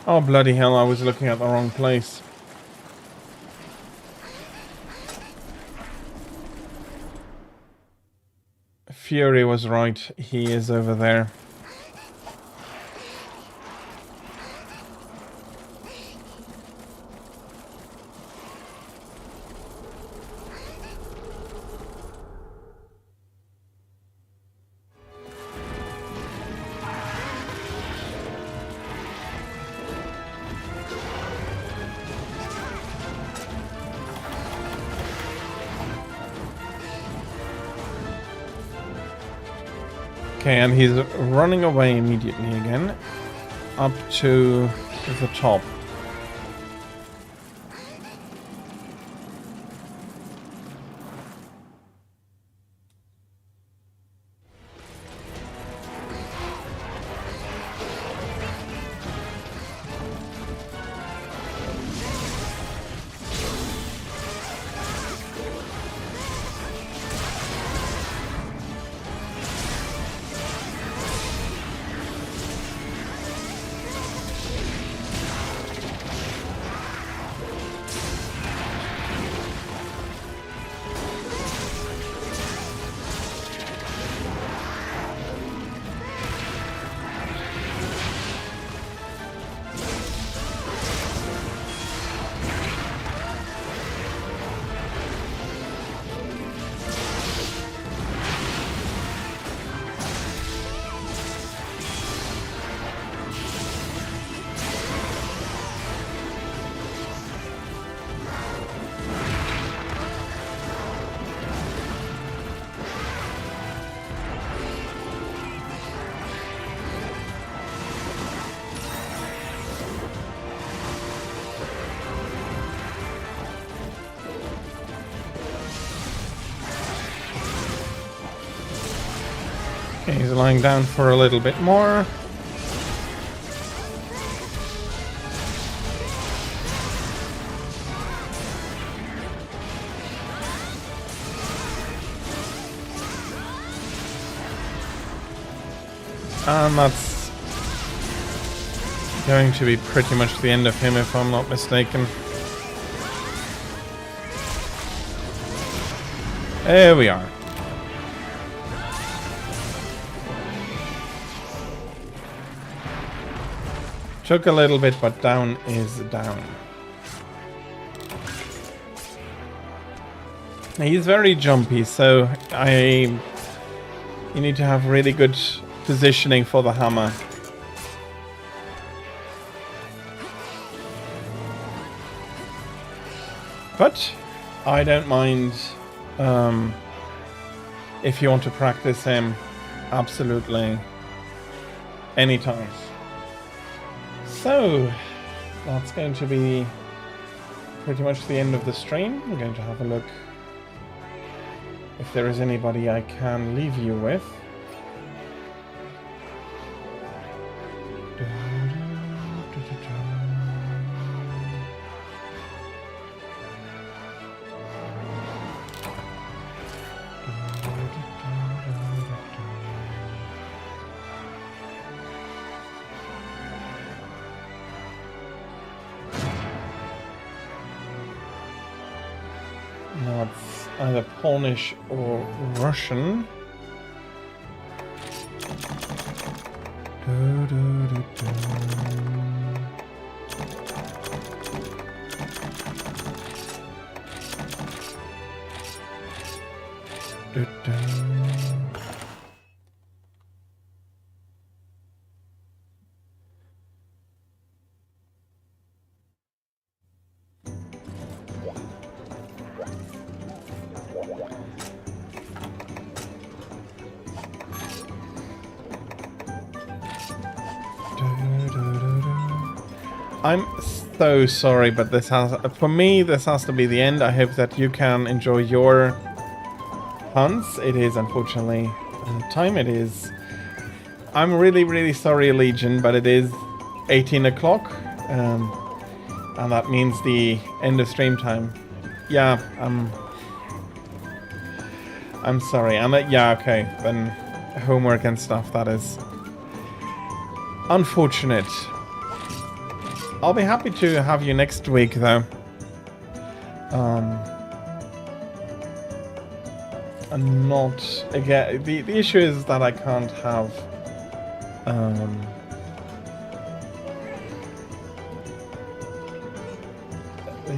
Speaker 1: Oh bloody hell, I was looking at the wrong place. Fury was right, he is over there. Okay, and he's running away immediately again. up to the top. Okay, he's lying down for a little bit more. And that's going to be pretty much the end of him, if I'm not mistaken. There we are. Took a little bit, but down is down. He's very jumpy, so you need to have really good positioning for the hammer. But I don't mind if you want to practice him absolutely anytime. So that's going to be pretty much the end of the stream. I'm going to have a look if there is anybody I can leave you with. Now it's either Polish or Russian. I'm so sorry, but this has, for me, this has to be the end. I hope that you can enjoy your hunts. It is unfortunately time. It is. I'm really, really sorry, Legion, but it is 18 o'clock, and that means the end of stream time. Yeah, I'm sorry. Yeah, okay. Then homework and stuff. That is unfortunate. I'll be happy to have you next week, though. And not again. The issue is that I can't have.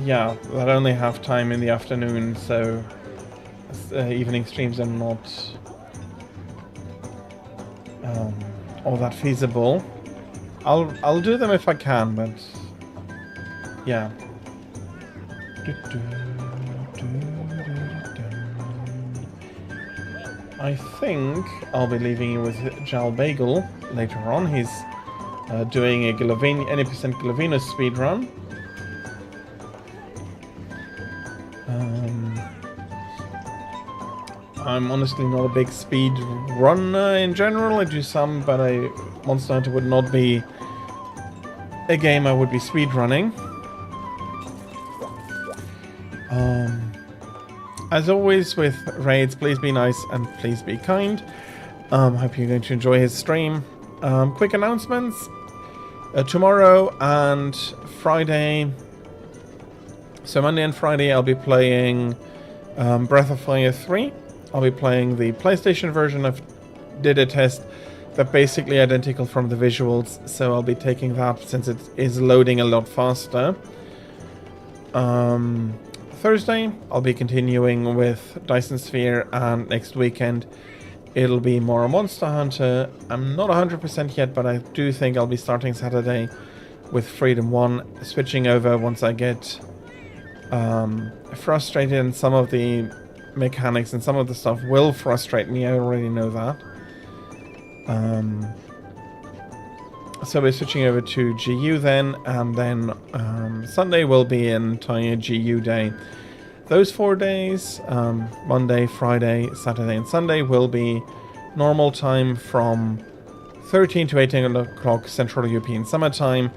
Speaker 1: Yeah, that I only have time in the afternoon, so evening streams are not all that feasible. I'll do them if I can, but yeah. I think I'll be leaving you with Jal Bagel later on. He's doing a any percent Glavina speed run. I'm honestly not a big speed runner in general. I do some, but Monster Hunter would not be a game I would be speed running. As always with raids, please be nice and please be kind. Hope you're going to enjoy his stream. Quick announcements. Tomorrow and Friday, so Monday and Friday, I'll be playing Breath of Fire 3. I'll be playing the PlayStation version. I did a test that's basically identical from the visuals, so I'll be taking that since it is loading a lot faster. Thursday, I'll be continuing with Dyson Sphere, and next weekend it'll be more Monster Hunter. I'm not 100% yet, but I do think I'll be starting Saturday with Freedom 1, switching over once I get frustrated, and some of the mechanics and some of the stuff will frustrate me. I already know that. So we're switching over to GU then, and then Sunday will be an entire GU day. Those 4 days, Monday, Friday, Saturday and Sunday, will be normal time from 13 to 18 o'clock Central European Summer Time,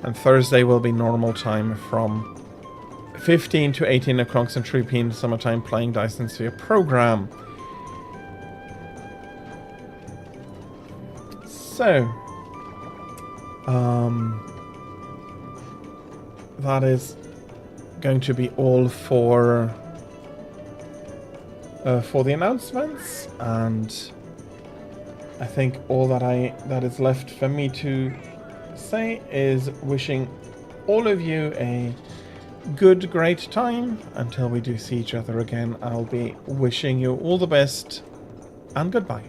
Speaker 1: and Thursday will be normal time from 15 to 18 o'clock Central European Summer Time, playing Dyson Sphere program. So, that is going to be all for the announcements, and I think all that is left for me to say is wishing all of you a good, great time. Until we do see each other again, I'll be wishing you all the best, and goodbye.